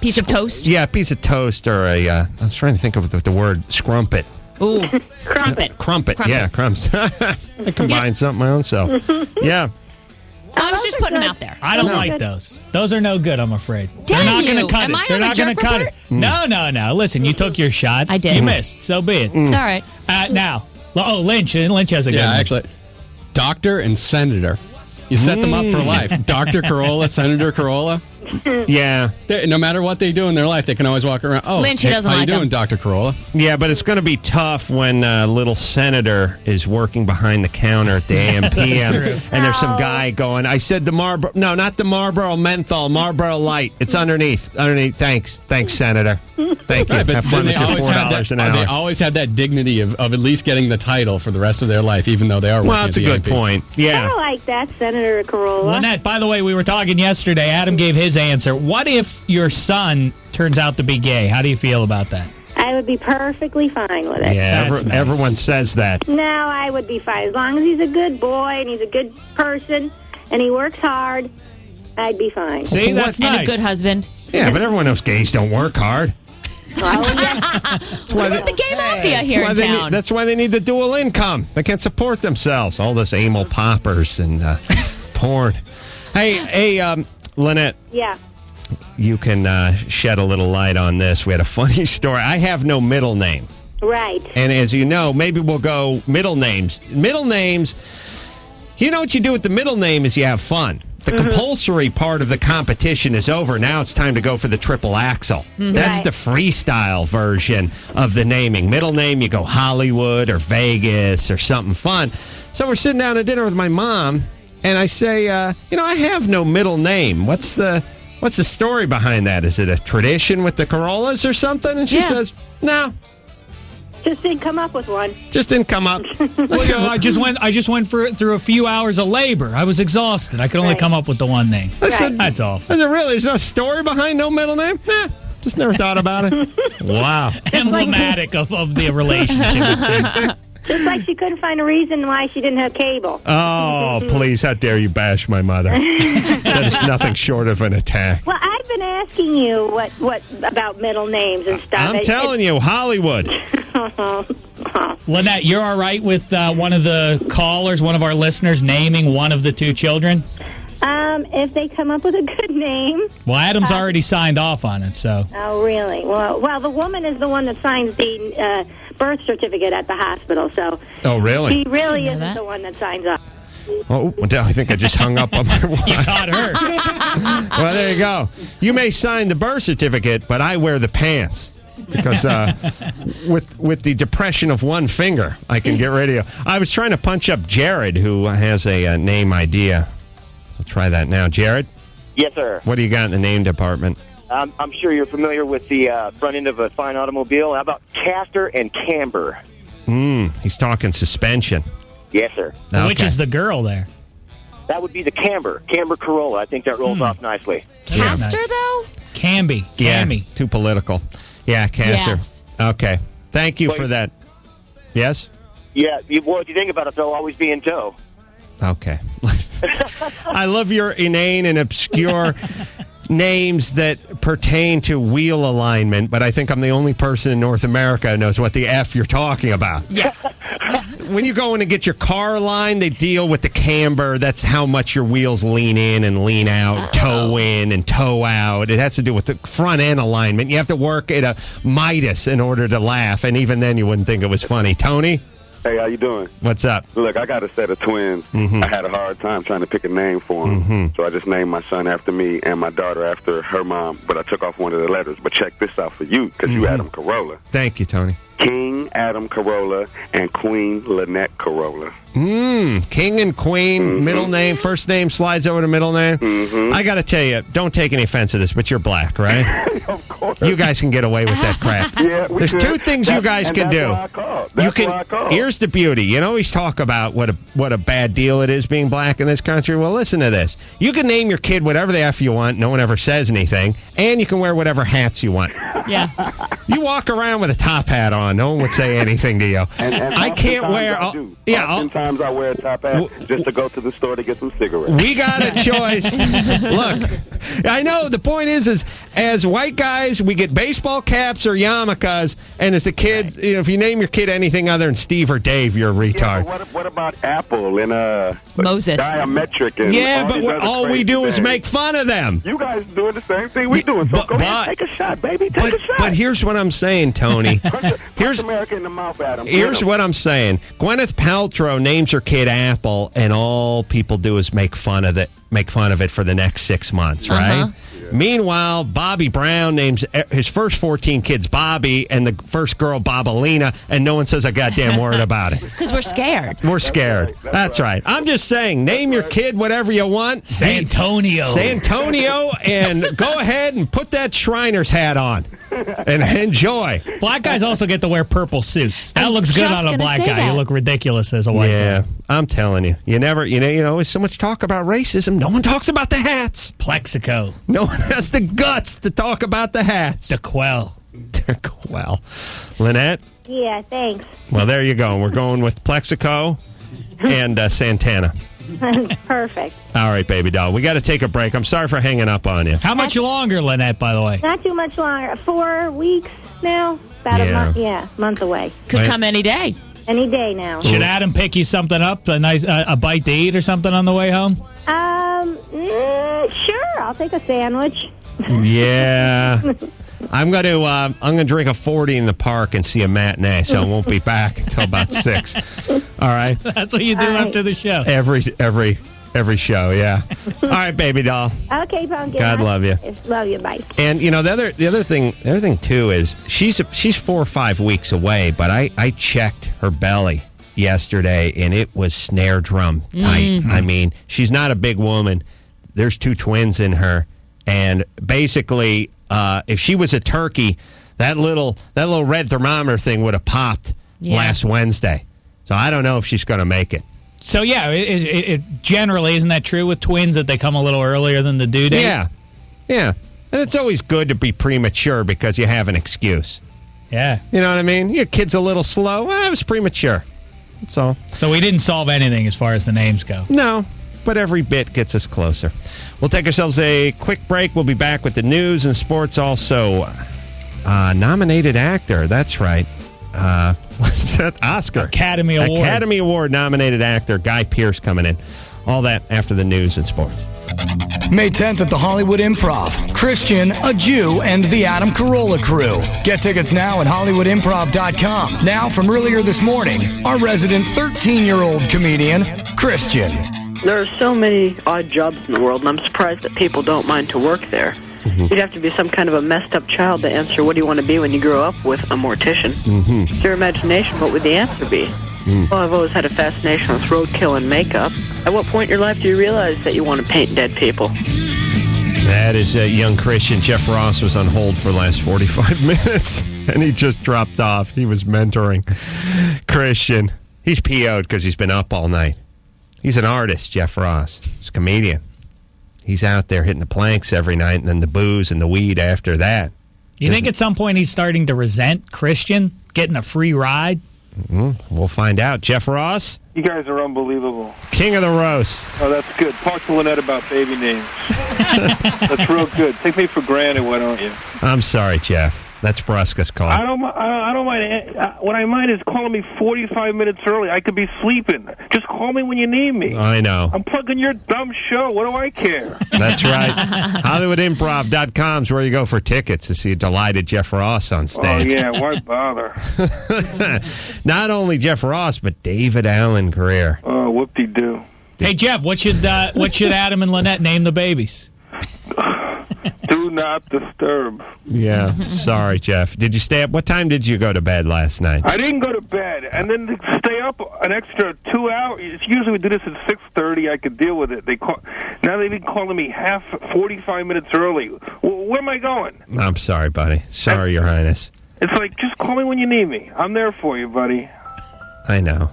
piece of toast. Yeah, a piece of toast, or I was trying to think of the word scrumpet. Ooh, crumpet. Crumpet. Yeah, crumbs. I combined something my own self. Yeah. I was just putting them out there. I don't like those. Those are no good, I'm afraid. They're Damn not going you. to cut Am it. I They're on the not going to jerk cut report? it. No. Listen, you took your shot. I did. You missed. So be it. It's all right. Now, Lynch has a good one. actually, doctor and senator. You set them up for life. Dr. Carolla, Senator Carolla. Yeah. No matter what they do in their life, they can always walk around. Oh, Lynch, he doesn't how like you doing, him. Dr. Carolla? Yeah, but it's going to be tough when little Senator is working behind the counter at the AM/PM, and there's some guy going, I said the Marlboro, no, not the Marlboro Menthol, Marlboro Light. It's underneath. Thanks, Senator. Thank you. Right, but Have fun then with your $4 an hour. They always had that dignity of at least getting the title for the rest of their life, even though they are working Well, that's at a the good AMP. point. Yeah. I like that, Senator Carolla. Lynette, by the way, we were talking yesterday. Adam gave his answer. What if your son turns out to be gay? How do you feel about that? I would be perfectly fine with it. Yeah, everyone says that. No, I would be fine. As long as he's a good boy and he's a good person and he works hard, I'd be fine. See, that's And nice. a good husband. Yeah, but everyone knows gays don't work hard. What about the gay mafia here in town? That's why they need the dual income. They can't support themselves. All this anal poppers and porn. Hey, Lynette. Yeah. You can shed a little light on this. We had a funny story. I have no middle name. Right. And as you know, maybe we'll go middle names. Middle names, you know what you do with the middle name is you have fun. The compulsory part of the competition is over. Now it's time to go for the triple axle. That's the freestyle version of the naming. Middle name, you go Hollywood or Vegas or something fun. So we're sitting down at dinner with my mom, and I say, I have no middle name. What's the story behind that? Is it a tradition with the Carollas or something? And she says, no. Just didn't come up with one. Just didn't come up. Well, I just went through a few hours of labor. I was exhausted. I could only come up with the one name. That's awful. Is it really? There's no story behind no middle name? Nah, just never thought about it. Wow. Emblematic of the relationship. Just like she couldn't find a reason why she didn't have cable. Oh, please, how dare you bash my mother. That is nothing short of an attack. Well, I've been asking you what about middle names and stuff. I'm telling you, Hollywood. Lynette, you're all right with one of the callers, one of our listeners, naming one of the two children? If they come up with a good name. Well, Adam's already signed off on it, so. Oh, really? Well, the woman is the one that signs the birth certificate at the hospital, so. Oh, really? He really isn't the one that signs up. Oh, I think I just hung up on my watch. You caught her. Well, there you go. You may sign the birth certificate, but I wear the pants. Because with the depression of one finger, I can get rid of you. I was trying to punch up Jared, who has a name idea. So try that now. Jared? Yes, sir. What do you got in the name department? I'm sure you're familiar with the front end of a fine automobile. How about caster and camber? He's talking suspension. Yes, sir. Okay. Which is the girl there? That would be the camber Corolla. I think that rolls off nicely. Caster, though? Camby. Yeah, too political. Yeah, Caster. Yes. Okay. Thank you for that. Yes? Yeah, well, if you think about it, they'll always be in tow. Okay. I love your inane and obscure names that pertain to wheel alignment, but I think I'm the only person in North America who knows what the F you're talking about. Yeah. When you go in and get your car aligned, they deal with the camber. That's how much your wheels lean in and lean out, toe in and toe out. It has to do with the front end alignment. You have to work at a Midas in order to laugh, and even then you wouldn't think it was funny. Tony? Hey, how you doing? What's up? Look, I got a set of twins. I had a hard time trying to pick a name for them. So I just named my son after me and my daughter after her mom, but I took off one of the letters. But check this out for you, because you Adam Carolla. Thank you, Tony. King Adam Carolla and Queen Lynette Carolla. King and Queen, middle name, first name slides over to middle name. I got to tell you, don't take any offense to this, but you're black, right? Of course. You guys can get away with that crap. Yeah, There's two things you guys can do. You can. Here's the beauty. You always talk about what a bad deal it is being black in this country. Well, listen to this. You can name your kid whatever the F you want. No one ever says anything. And you can wear whatever hats you want. Yeah. You walk around with a top hat on. No one would say say anything to you. And I can't wear. Sometimes I wear a top hat just to go to the store to get some cigarettes. We got a choice. Look, I know the point is as white guys, we get baseball caps or yarmulkes, and as the kids, if you name your kid anything other than Steve or Dave, you're a retard. Yeah, what about Apple and Moses? Diametric and but all we do is make fun of them. You guys doing the same thing we doing. So go ahead, take a shot, baby. Take a shot. But here's what I'm saying, Tony. Here's America in the mouth, Adam. Here's what I'm saying. Gwyneth Paltrow names her kid Apple, and all people do is make fun of it for the next 6 months, right? Uh-huh. Meanwhile, Bobby Brown names his first 14 kids Bobby and the first girl Bobalina, and no one says a goddamn word about it. Because we're scared. We're scared. That's right. I'm just saying, name your kid whatever you want. Santonio, and go ahead and put that Shriner's hat on and enjoy. Black guys also get to wear purple suits. That looks good on a black guy. You look ridiculous as a white guy. Yeah, I'm telling you. You never, there's so much talk about racism. No one talks about the hats. Plexico. No one has the guts to talk about the hats. DeQuell. Lynette? Yeah, thanks. Well, there you go. We're going with Plexico and Santana. Perfect. All right, baby doll. We got to take a break. I'm sorry for hanging up on you. How much longer, Lynette, by the way? Not too much longer. 4 weeks now. About a month. Yeah, month away. Could come any day. Any day now. Should Adam pick you something up, a nice a bite to eat or something on the way home? Sure. I'll take a sandwich. Yeah. I'm gonna drink a 40 in the park and see a matinee, so I won't be back until about 6. All right. That's what you do after the show. Every show, yeah. All right, baby doll. Okay, Pumpkin. God love you. Love you. Bye. And the other thing too is she's 4 or 5 weeks away, but I checked her belly yesterday and it was snare drum tight. I mean, she's not a big woman. There's 2 twins in her, and basically, if she was a turkey, that little red thermometer thing would have popped last Wednesday. So I don't know if she's going to make it. So, yeah, it generally, isn't that true with twins that they come a little earlier than the due date? Yeah. And it's always good to be premature because you have an excuse. Yeah. You know what I mean? Your kid's a little slow. Well, I was premature. That's all. So we didn't solve anything as far as the names go. No, but every bit gets us closer. We'll take ourselves a quick break. We'll be back with the news and sports. Also, nominated actor. That's right. What's that? Oscar. Academy Award nominated actor Guy Pearce coming in. All that after the news and sports. May 10th at the Hollywood Improv. Christian, a Jew, and the Adam Carolla crew. Get tickets now at HollywoodImprov.com. Now, from earlier this morning, our resident 13-year-old comedian, Christian. There are so many odd jobs in the world, and I'm surprised that people don't mind to work there. You'd have to be some kind of a messed up child to answer, what do you want to be when you grow up, with a mortician. It's your imagination, what would the answer be? Well, I've always had a fascination with roadkill and makeup. At what point in your life do you realize that you want to paint dead people? That is a young Christian. Jeff Ross was on hold for the last 45 minutes, and he just dropped off. He was mentoring Christian. He's PO'd because he's been up all night. He's an artist, Jeff Ross. He's a comedian. He's out there hitting the planks every night, and then the booze and the weed after that. You think at some point he's starting to resent Christian getting a free ride? We'll find out. Jeff Ross? You guys are unbelievable. King of the roast. Oh, that's good. Talk to Lynette about baby names. That's real good. Take me for granted, why don't you? I'm sorry, Jeff. That's Brusca's call. I don't mind. What I mind is calling me 45 minutes early. I could be sleeping. Just call me when you need me. I know. I'm plugging your dumb show. What do I care? That's right. HollywoodImprov.com is where you go for tickets to see a delighted Jeff Ross on stage. Oh, yeah. Why bother? Not only Jeff Ross, but David Allen Greer. Oh, whoop-de-doo. Hey, Jeff, what should Adam and Lynette name the babies? Do not disturb. Yeah, sorry, Jeff. Did you stay up? What time did you go to bed last night? I didn't go to bed, and then to stay up an extra 2 hours. Usually we do this at 6:30. I could deal with it. Now they've been calling me 45 minutes early. Where am I going? I'm sorry, buddy. Sorry, Your Highness. It's like, just call me when you need me. I'm there for you, buddy. I know.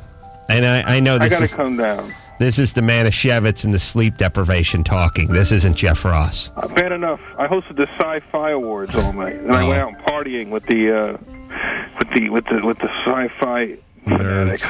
And I know this I gotta come down. This is the Manischewitz and the sleep deprivation talking. This isn't Jeff Ross. Bad enough. I hosted the Sci-Fi Awards all night, and I went out partying with the with the sci-fi fanatics.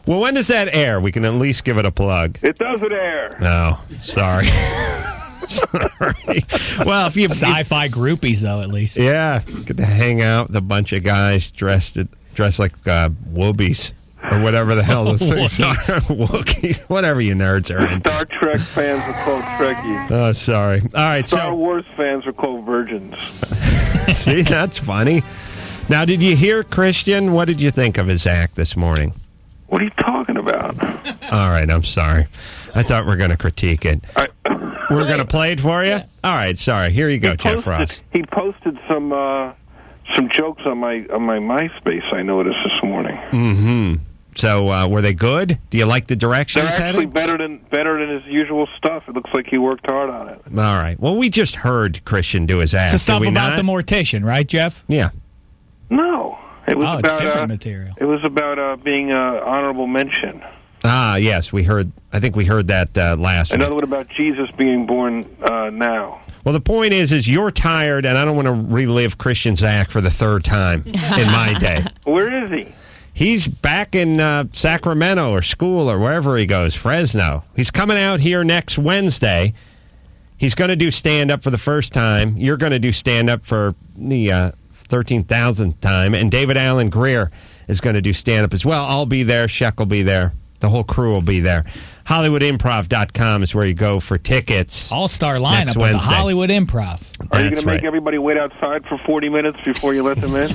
Well, when does that air? We can at least give it a plug. It doesn't air. No, sorry. Sorry. Well, if you sci-fi groupies, though, at least. Yeah, get to hang out with a bunch of guys dressed like woobies or whatever the hell those things are. Wookiees, whatever you nerds are into. Star Trek fans are called Trekkies. Oh, sorry. All right, Star Wars fans are called virgins. See, that's funny. Now, did you hear Christian? What did you think of his act this morning? What are you talking about? All right, I'm sorry. I thought we were going to critique it. We're going to play it for you? Yeah. All right, sorry. Here you go, Jeff Ross. He posted some jokes on my MySpace, I noticed this morning. Mm-hmm. So, were they good? Do you like the direction They're he's actually heading? better than his usual stuff. It looks like he worked hard on it. All right. Well, we just heard Christian do his act. It's the stuff did we about not? the mortician, right, Jeff? Yeah. No. It was it's about, different material. It was about being an honorable mention. Ah, yes, we heard. I think we heard that last week. Another one about Jesus being born now. Well, the point is you're tired, and I don't want to relive Christian's act for the third time in my day. Where is he? He's back in Sacramento or school or wherever he goes, Fresno. He's coming out here next Wednesday. He's going to do stand-up for the first time. You're going to do stand-up for the 13,000th time. And David Allen Greer is going to do stand-up as well. I'll be there. Sheck will be there. The whole crew will be there. HollywoodImprov.com is where you go for tickets. All-star lineup of the Hollywood Improv. Are you going to make everybody wait outside for 40 minutes before you let them in?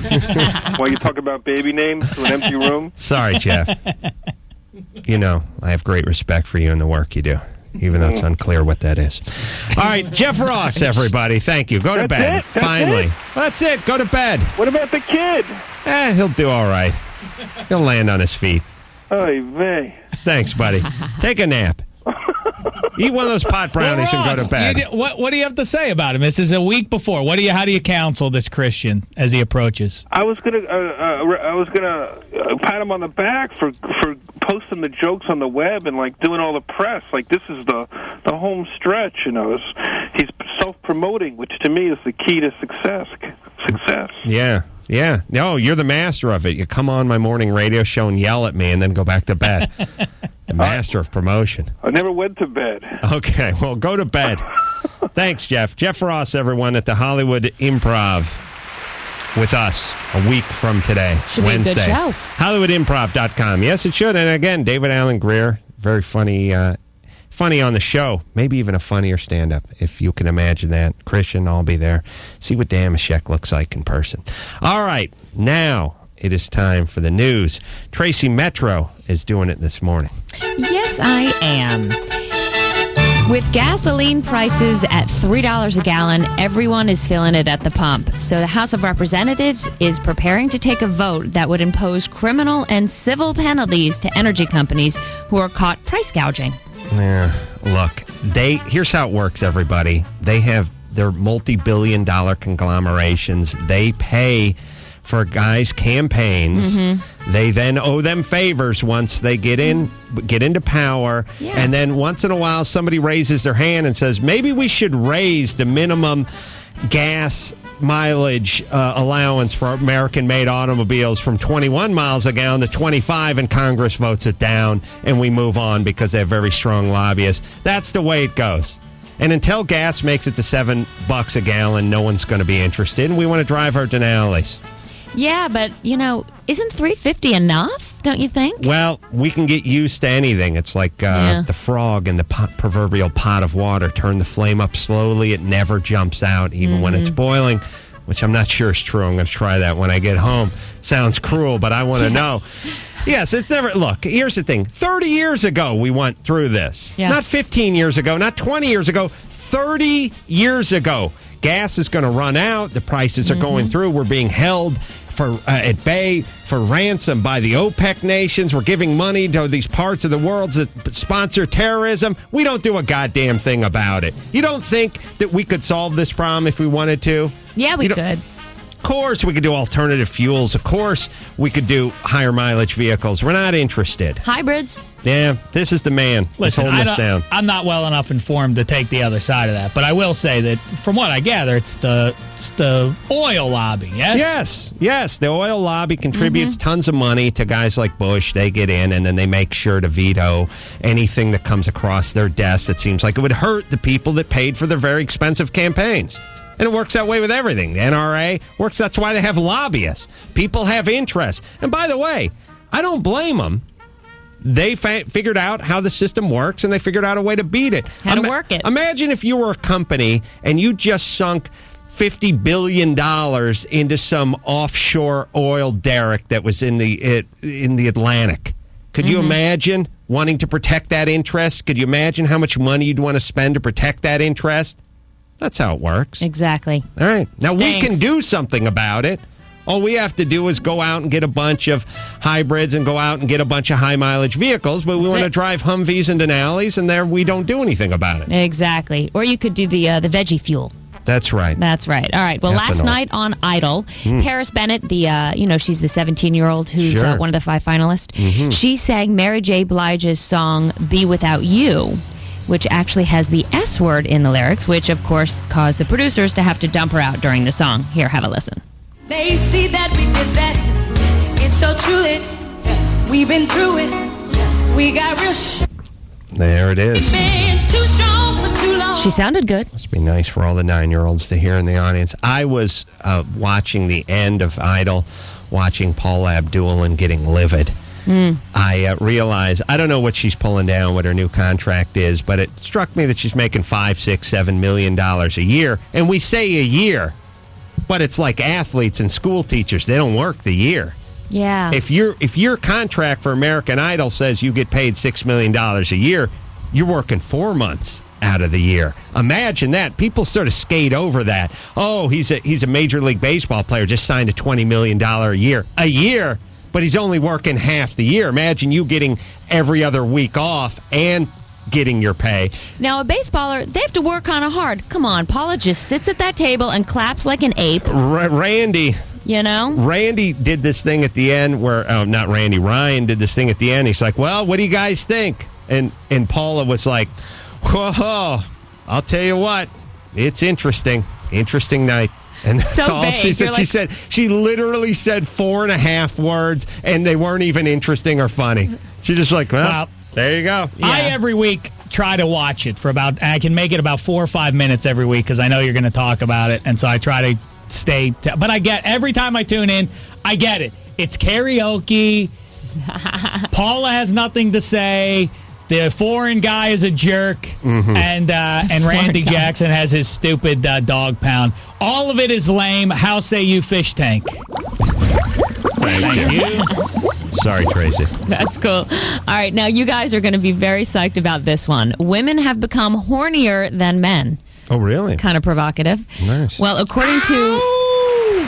While you talk about baby names to an empty room? Sorry, Jeff. You know, I have great respect for you and the work you do, even though it's unclear what that is. All right, Jeff Ross, everybody. Thank you. Go to bed. Finally. That's it. Go to bed. What about the kid? He'll do all right. He'll land on his feet. Oy vey. Thanks, buddy. Take a nap. Eat one of those pot brownies and go to bed. What do you have to say about him? This is a week before. How do you counsel this Christian as he approaches? I was gonna pat him on the back for posting the jokes on the web and like doing all the press. Like this is the home stretch, you know. He's self-promoting, which to me is the key to success. Yeah. Yeah. No, you're the master of it. You come on my morning radio show and yell at me and then go back to bed. The master of promotion. I never went to bed. Okay, well, go to bed. Thanks, Jeff. Jeff Ross, everyone, at the Hollywood Improv with us a week from today, should Wednesday. Be a good show. HollywoodImprov.com. Yes, it should. And again, David Allen Greer, very funny on the show. Maybe even a funnier stand-up, if you can imagine that. Christian, I'll be there. See what Damashek looks like in person. All right, now it is time for the news. Tracy Metro is doing it this morning. Yes, I am. With gasoline prices at $3 a gallon, everyone is feeling it at the pump. So the House of Representatives is preparing to take a vote that would impose criminal and civil penalties to energy companies who are caught price gouging. Yeah, look, here's how it works, everybody. They have their multi-billion-dollar conglomerations. They pay for guys' campaigns. Mm-hmm. They then owe them favors once they get into power. Yeah. And then once in a while, somebody raises their hand and says, maybe we should raise the minimum gas mileage allowance for American-made automobiles from 21 miles a gallon to 25, and Congress votes it down, and we move on because they have very strong lobbyists. That's the way it goes. And until gas makes it to $7 a gallon, no one's going to be interested, and we want to drive our Denali's. Yeah, but, isn't $3.50 enough, don't you think? Well, we can get used to anything. It's like the frog in the proverbial pot of water. Turn the flame up slowly. It never jumps out, even when it's boiling, which I'm not sure is true. I'm going to try that when I get home. Sounds cruel, but I want to know. Yes, it's never... Look, here's the thing. 30 years ago, we went through this. Yeah. Not 15 years ago, not 20 years ago, 30 years ago. Gas is going to run out. The prices are going through. We're being held at bay for ransom by the OPEC nations. We're giving money to these parts of the world that sponsor terrorism. We don't do a goddamn thing about it. You don't think that we could solve this problem if we wanted to? Yeah, we could. Of course we could do alternative fuels. Of course we could do higher mileage vehicles. We're not interested. Hybrids. Yeah, this is the man. Listen, holding us down. I'm not well enough informed to take the other side of that, but I will say that from what I gather, it's the oil lobby, yes? Yes. The oil lobby contributes tons of money to guys like Bush. They get in, and then they make sure to veto anything that comes across their desk that seems like it would hurt the people that paid for their very expensive campaigns. And it works that way with everything. The NRA works. That's why they have lobbyists. People have interests. And by the way, I don't blame them. They figured out how the system works, and they figured out a way to beat it. How to work it. Imagine if you were a company and you just sunk $50 billion into some offshore oil derrick that was in the Atlantic. Could you imagine wanting to protect that interest? Could you imagine how much money you'd want to spend to protect that interest? That's how it works. Exactly. All right. Now, Stinks. we can do something about it. All we have to do is go out and get a bunch of hybrids and go out and get a bunch of high-mileage vehicles, but we want to drive Humvees into Denali's, and there we don't do anything about it. Exactly. Or you could do the veggie fuel. That's right. That's right. All right. Well, last night on Idol, Paris Bennett, she's the 17-year-old who's one of the 5 finalists. She sang Mary J. Blige's song "Be Without You," which actually has the S word in the lyrics, which of course caused the producers to have to dump her out during the song. Here, have a listen. They see that we did that. It's so true that we've been through it. We got real There it is. been too strong for too long. She sounded good. Must be nice for all the 9-year-olds to hear in the audience. I was watching the end of Idol, watching Paula Abdul and getting livid. I realized, I don't know what she's pulling down, what her new contract is, but it struck me that she's making $5, $6, $7 million a year. And we say a year, but it's like athletes and school teachers. They don't work the year. Yeah. If your contract for American Idol says you get paid $6 million a year, you're working 4 months out of the year. Imagine that. People sort of skate over that. Oh, he's a Major League Baseball player, just signed a $20 million a year, but he's only working half the year. Imagine you getting every other week off and getting your pay. Now, a baseballer, they have to work kind of hard. Come on, Paula just sits at that table and claps like an ape. Randy did this thing at the end where, not Randy, Ryan did this thing at the end. He's like, well, what do you guys think? And Paula was like, whoa, I'll tell you what, it's interesting night. And that's So all vague. she said. You're She literally said 4.5 words, and they weren't even interesting or funny. She just like, well, there you go. I every week try to watch it for about, and I can make it about 4 or 5 minutes every week because I know you're going to talk about it, and so I try to stay. But I get every time I tune in, I get it. It's karaoke. Paula has nothing to say. The foreign guy is a jerk, and Randy Jackson has his stupid dog pound. All of it is lame. How say you, Fish Tank? Thank you. Sorry, Tracy. That's cool. All right, now you guys are going to be very psyched about this one. Women have become hornier than men. Oh, really? Kind of provocative. Nice. Well, according to...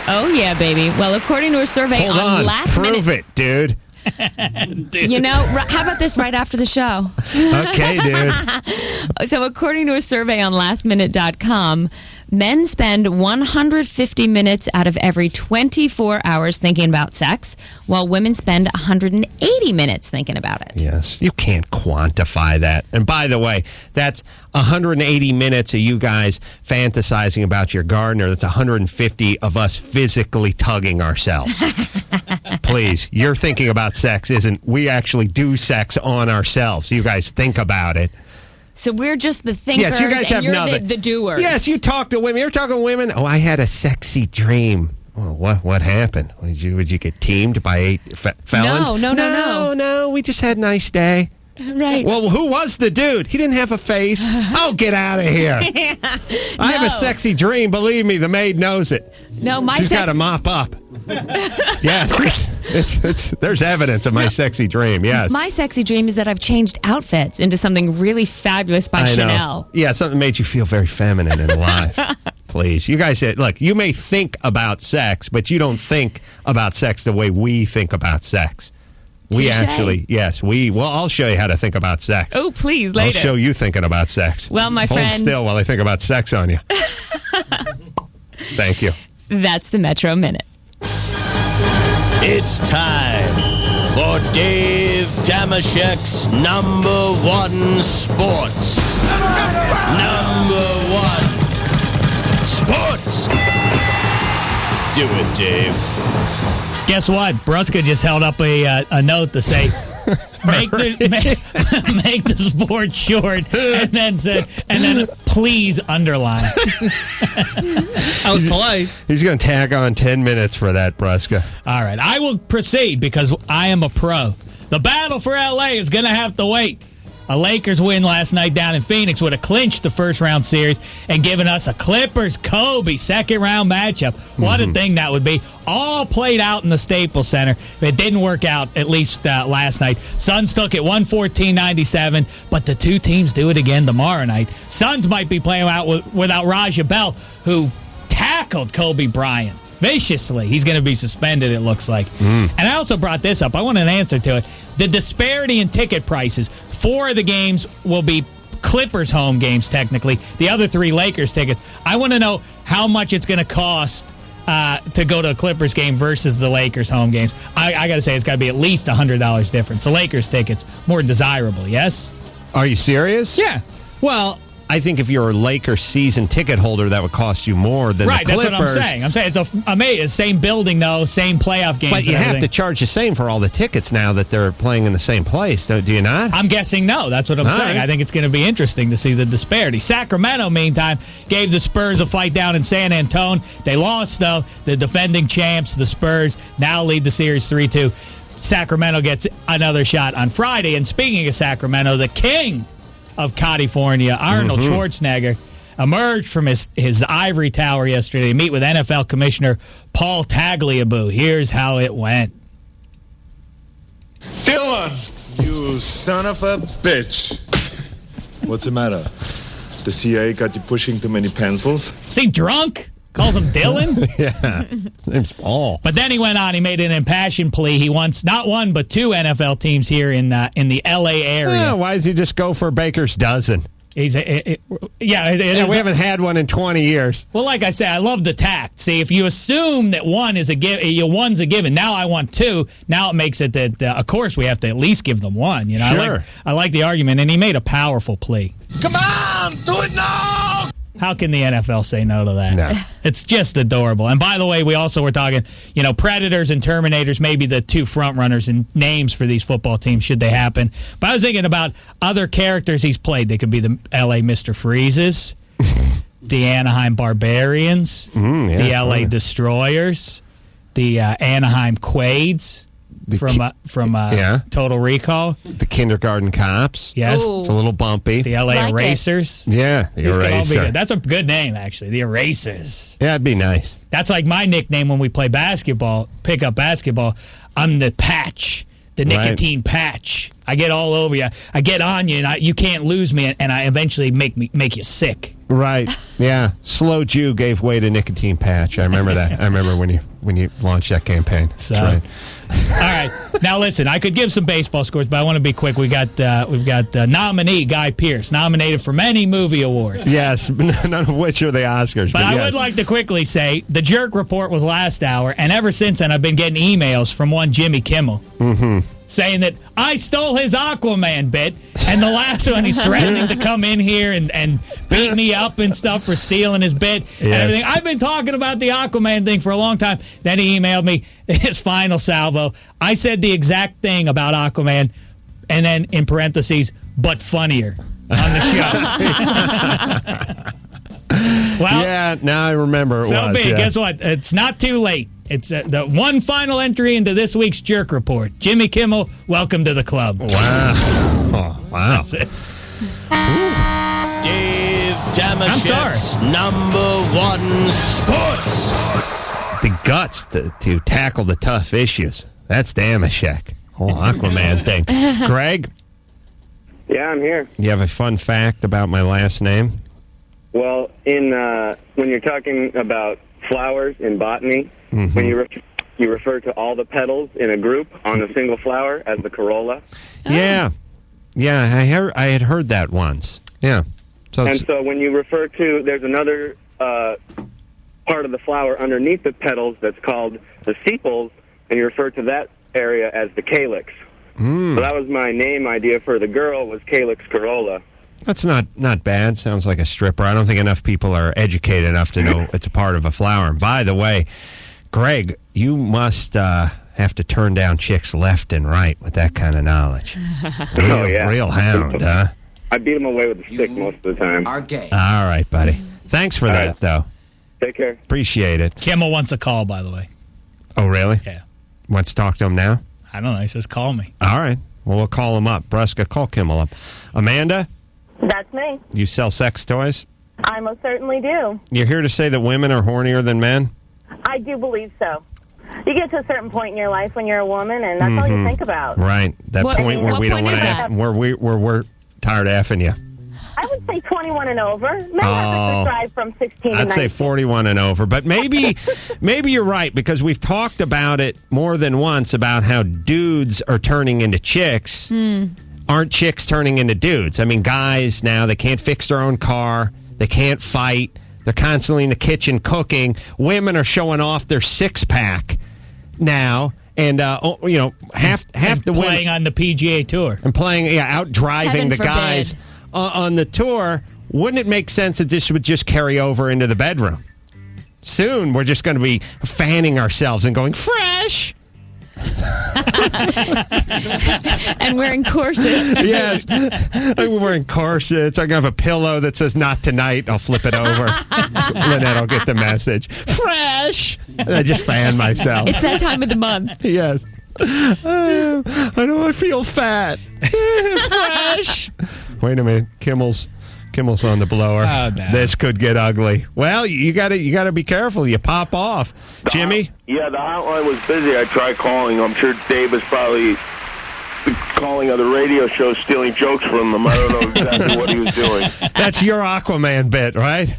Oh, yeah, baby. Well, according to a survey Hold on. Last Prove Minute... it, dude. You know, how about this right after the show? Okay, dude. So according to a survey on lastminute.com, men spend 150 minutes out of every 24 hours thinking about sex, while women spend 180 minutes thinking about it. Yes, you can't quantify that. And by the way, that's 180 minutes of you guys fantasizing about your gardener. That's 150 of us physically tugging ourselves. Please, you're thinking about sex, isn't we actually do sex on ourselves. You guys think about it. So we're just the thinkers, yes, you guys have you're nothing. the doers. Yes, you talk to women. You're talking to women. Oh, I had a sexy dream. Oh, what happened? Would you get teamed by 8 felons? No. We just had a nice day. Right. Well, who was the dude? He didn't have a face. Oh, get out of here. I have a sexy dream. Believe me, the maid knows it. No, She's got to mop up. Yes, there's evidence of my sexy dream. Yes. My sexy dream is that I've changed outfits into something really fabulous by Chanel. Yeah, something that made you feel very feminine and alive. Please. You guys said, look, you may think about sex, but you don't think about sex the way we think about sex. We actually, I'll show you how to think about sex. Oh, please, later. I'll show you thinking about sex. Well, my friend. Hold still while I think about sex on you. Thank you. That's the Metro Minute. It's time for Dave Damashek's number one sports. Number one sports. Do it, Dave. Guess what? Bruska just held up a note to say, make the sport short, and then please underline. I was polite. He's going to tag on 10 minutes for that, Bruska. All right, I will proceed because I am a pro. The battle for LA is going to have to wait. A Lakers win last night down in Phoenix would have clinched the first-round series and given us a Clippers-Kobe second-round matchup. What a thing that would be. All played out in the Staples Center. It didn't work out, at least last night. Suns took it 114-97, but the two teams do it again tomorrow night. Suns might be playing out without Raja Bell, who tackled Kobe Bryant viciously. He's going to be suspended, it looks like. And I also brought this up. I want an answer to it. The disparity in ticket prices. 4 of the games will be Clippers home games, technically. The other 3 Lakers tickets. I want to know how much it's going to cost to go to a Clippers game versus the Lakers home games. I got to say, it's got to be at least $100 difference. The Lakers tickets, more desirable, yes? Are you serious? Yeah. Well, I think if you're a Lakers season ticket holder, that would cost you more than the Clippers. Right, that's what I'm saying. It's same building, though, same playoff games. But you have to charge the same for all the tickets now that they're playing in the same place, do you not? I'm guessing no. That's what I'm saying. Right. I think it's going to be interesting to see the disparity. Sacramento, meantime, gave the Spurs a fight down in San Antonio. They lost, though. The defending champs, the Spurs, now lead the series 3-2. Sacramento gets another shot on Friday. And speaking of Sacramento, the king of California, Arnold Schwarzenegger, emerged from his ivory tower yesterday to meet with NFL Commissioner Paul Tagliabue. Here's how it went. Dylan, you son of a bitch. What's the matter? The CIA got you pushing too many pencils? Is he drunk? Calls him Dylan? Yeah. His name's Paul. But then he went on. He made an impassioned plea. He wants not one, but 2 NFL teams here in the L.A. area. Yeah, why does he just go for Baker's dozen? We haven't had one in 20 years. Well, like I said, I love the tact. See, if you assume that one's a given, now I want 2. Now it makes it that, of course, we have to at least give them 1. You know, sure. I like the argument, and he made a powerful plea. Come on, do it now! How can the NFL say no to that? No. It's just adorable. And by the way, we also were talking, Predators and Terminators may be the 2 front runners and names for these football teams should they happen. But I was thinking about other characters he's played. They could be the L.A. Mr. Freezes, the Anaheim Barbarians, the L.A. Destroyers, the Anaheim Quades. From Total Recall. The Kindergarten Cops. Yes. Ooh. It's a little bumpy. The LA Erasers. Yeah, the Eraser. That's a good name, actually. The Erasers. Yeah, it'd be nice. That's like my nickname when we play basketball, pickup basketball. I'm the patch, the nicotine patch. I get all over you. I get on you, and you can't lose me, and I eventually make you sick. Right. Yeah. Slow Jew gave way to nicotine patch. I remember that. I remember when you launched that campaign. That's right. All right. Now listen, I could give some baseball scores, but I want to be quick. We've got nominee Guy Pearce, nominated for many movie awards. Yes, none of which are the Oscars. But I would like to quickly say the Jerk Report was last hour, and ever since then I've been getting emails from one Jimmy Kimmel. Saying that I stole his Aquaman bit, and the last one he's threatening to come in here and beat me up and stuff for stealing his bit and everything. I've been talking about the Aquaman thing for a long time. Then he emailed me his final salvo. I said the exact thing about Aquaman, and then in parentheses, but funnier on the show. Well, yeah, now I remember it was. So guess what? It's not too late. It's the one final entry into this week's Jerk Report. Jimmy Kimmel, welcome to the club. Wow. Oh, wow. That's it. Dave Damashek's #1 sports. The guts to tackle the tough issues. That's Damashek. Whole Aquaman thing. Greg? Yeah, I'm here. You have a fun fact about my last name? Well, when you're talking about flowers in botany, when you refer to all the petals in a group on a single flower as the Carolla. Yeah, I had heard that once. Yeah, so when you refer to, there's another part of the flower underneath the petals that's called the sepals, and you refer to that area as the calyx. So that was my name idea for the girl, was Calyx Carolla. That's not bad. Sounds like a stripper. I don't think enough people are educated enough to know it's a part of a flower. And by the way, Greg, you must have to turn down chicks left and right with that kind of knowledge. Real hound, huh? I beat them away with a stick most of the time. Are gay. All right, buddy. Thanks for that, though. Take care. Appreciate it. Kimmel wants a call, by the way. Oh, really? Yeah. Wants to talk to him now? I don't know. He says, call me. All right. Well, we'll call him up. Brusca, call Kimmel up. Amanda, That's me. you sell sex toys? I most certainly do. You're here to say that women are hornier than men? I do believe so. You get to a certain point in your life when you're a woman, and that's all you think about. Right. That point where we don't want to where we're tired of effing you. I would say 21 and over. Men have to strive from 16 to 19. I'd say 41 and over. But maybe you're right, because we've talked about it more than once about how dudes are turning into chicks. Aren't chicks turning into dudes? I mean, guys now, they can't fix their own car. They can't fight. They're constantly in the kitchen cooking. Women are showing off their six-pack now. And, half the women... Playing on the PGA Tour. And playing, out driving the guys on the tour. Wouldn't it make sense that this would just carry over into the bedroom? Soon, we're just going to be fanning ourselves and going, fresh! And wearing corsets. Yes. We're wearing corsets. I'm going to have a pillow that says not tonight. I'll flip it over. Lynette will get the message. Fresh! And I just fan myself. It's that time of the month. Yes. I know I feel fat. Fresh! Wait a minute. Kimmel's on the blower. Oh, no. This could get ugly. Well, you got to be careful. You pop off. Jimmy? Yeah, the hotline was busy. I tried calling. I'm sure Dave was probably calling other radio shows, stealing jokes from them. I don't know exactly what he was doing. That's your Aquaman bit, right?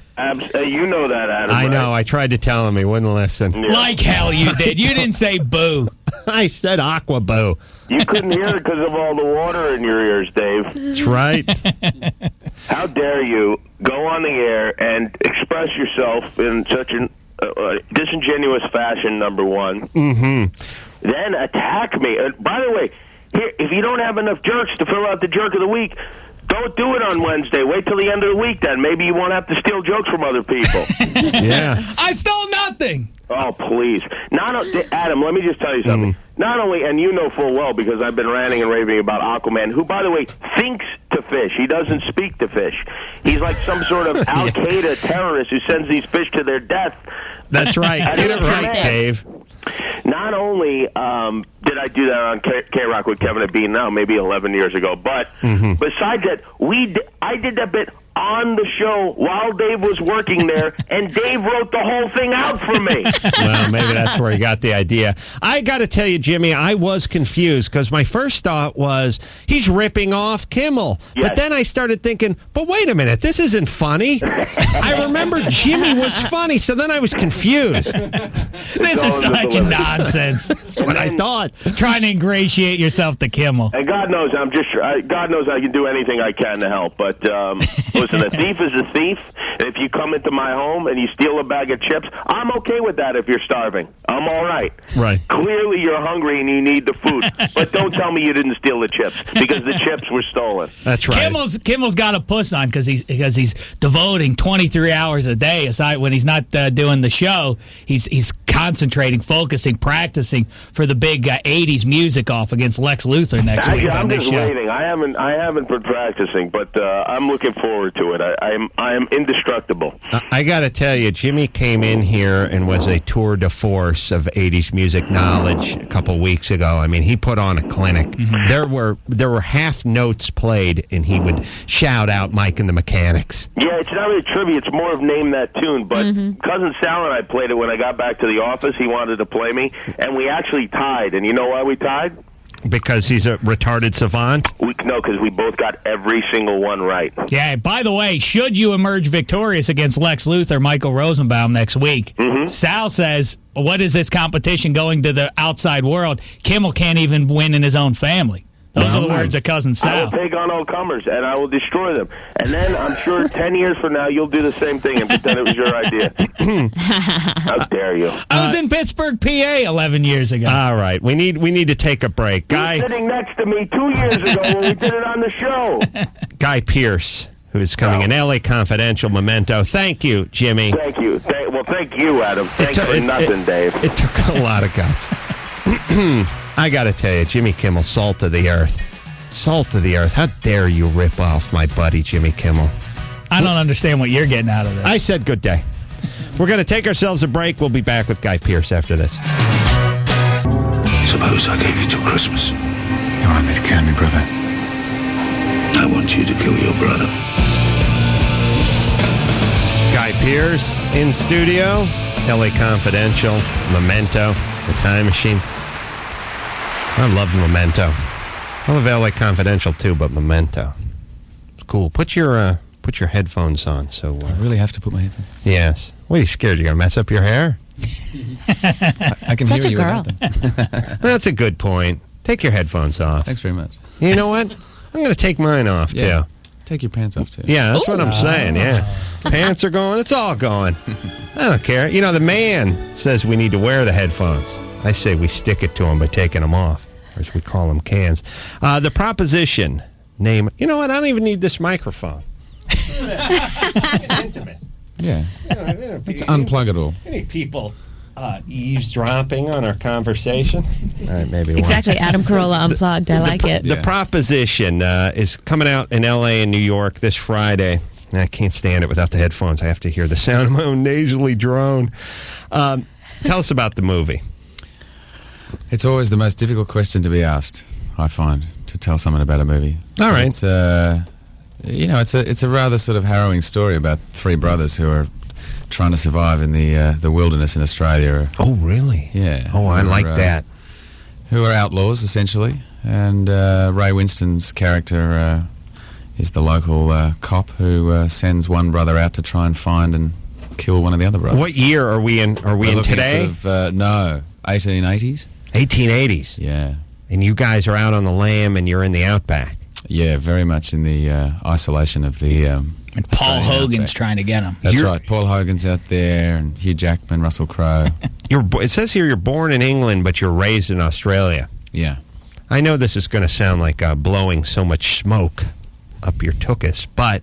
You know that, Adam. I know. I tried to tell him. He wouldn't listen. Yeah. Like hell you did. You didn't say boo. I said aqua boo. You couldn't hear it because of all the water in your ears, Dave. That's right. How dare you go on the air and express yourself in such a disingenuous fashion, number one. Mm-hmm. Then attack me. By the way, here, if you don't have enough jerks to fill out the jerk of the week, don't do it on Wednesday. Wait till the end of the week then. Maybe you won't have to steal jokes from other people. Yeah. I stole nothing. Oh, please. Adam, let me just tell you something. Not only, and you know full well because I've been ranting and raving about Aquaman, who, by the way, thinks to fish. He doesn't speak to fish. He's like some sort of Al-Qaeda terrorist who sends these fish to their death. That's right. Get it right, Dave. Not only did I do that on K-Rock with Kevin and Bean now, maybe 11 years ago, but besides that, I did that bit on the show while Dave was working there, and Dave wrote the whole thing out for me. Well, maybe that's where he got the idea. I got to tell you, Jimmy, I was confused because my first thought was he's ripping off Kimmel. Yes. But then I started thinking, but wait a minute, this isn't funny. I remember Jimmy was funny, so then I was confused. This is such nonsense. That's what I thought. Trying to ingratiate yourself to Kimmel. And God knows, God knows I can do anything I can to help, but listen, a thief is a thief. And if you come into my home and you steal a bag of chips, I'm okay with that if you're starving. I'm all right. Right. Clearly you're hungry and you need the food. But don't tell me you didn't steal the chips because the chips were stolen. That's right. Kimmel's got a puss on because he's devoting 23 hours a day aside when he's not doing the show. He's concentrating, focusing, practicing for the big 80s music off against Lex Luthor next week on this show. I'm just waiting. I haven't been practicing, but I'm looking forward to it. I am indestructible. I got to tell you, Jimmy came in here and was a tour de force of 80s music knowledge a couple weeks ago. I mean, he put on a clinic. Mm-hmm. There were half notes played, and he would shout out Mike and the Mechanics. Yeah, it's not really trivia. It's more of name that tune. But Cousin Sal and I played it when I got back to the office. He wanted to play me, and we actually tied. And you know why we tied? Because he's a retarded savant? No, because we both got every single one right. Yeah, by the way, should you emerge victorious against Lex Luthor, Michael Rosenbaum next week, Sal says, what is this competition going to the outside world? Kimmel can't even win in his own family. Those are the words of Cousin I Sal. will take on all comers, and I will destroy them. And then I'm sure 10 years from now, you'll do the same thing and pretend it was your idea. How dare you? I was in Pittsburgh, PA 11 years ago. All right. We need to take a break. Guy, You're sitting next to me 2 years ago when we did it on the show. Guy Pearce, who's coming in LA Confidential Memento. Thank you, Jimmy. Thank you. Thank you, Adam. Thanks for nothing, Dave. It took a lot of guts. I got to tell you, Jimmy Kimmel, salt of the earth. Salt of the earth. How dare you rip off my buddy, Jimmy Kimmel? I don't understand what you're getting out of this. I said good day. We're going to take ourselves a break. We'll be back with Guy Pearce after this. Suppose I gave you till Christmas. You want me to kill me, brother? I want you to kill your brother. Guy Pearce in studio. LA Confidential, Memento, The Time Machine. I love Memento. I love LA Confidential too, but Memento. It's cool. Put your headphones on. So I really have to put my headphones on. Yes. What are you scared? You're going to mess up your hair? I can Such hear you a girl. without them. That's a good point. Take your headphones off. Thanks very much. You know what? I'm going to take mine off too. Take your pants off too. Yeah, that's what I'm saying. Yeah. Pants are going. It's all going. I don't care. You know, the man says we need to wear the headphones. I say we stick it to them by taking them off, or as we call them, cans. The proposition name. You know what? I don't even need this microphone. It's intimate. Yeah. Let's unplug it all. Any people eavesdropping on our conversation? All right, maybe Exactly. once. Adam Carolla Unplugged. I like it. The proposition is coming out in L.A. and New York this Friday. And I can't stand it without the headphones. I have to hear the sound of my own nasally drone. Tell us about the movie. It's always the most difficult question to be asked, I find, to tell someone about a movie. All right. It's, it's a rather sort of harrowing story about three brothers who are trying to survive in the wilderness in Australia. Oh, really? Yeah. Oh, I like that. Who are outlaws, essentially. And Ray Winston's character is the local cop who sends one brother out to try and find and kill one of the other brothers. What year are we in? Are we in today? No, 1880s. 1880s? Yeah. And you guys are out on the lam and you're in the outback? Yeah, very much in the isolation of the... and Paul Hogan's trying to get him. That's right. Paul Hogan's out there, and Hugh Jackman, Russell Crowe. It says here you're born in England, but you're raised in Australia. Yeah. I know this is going to sound like blowing so much smoke up your tuchus, but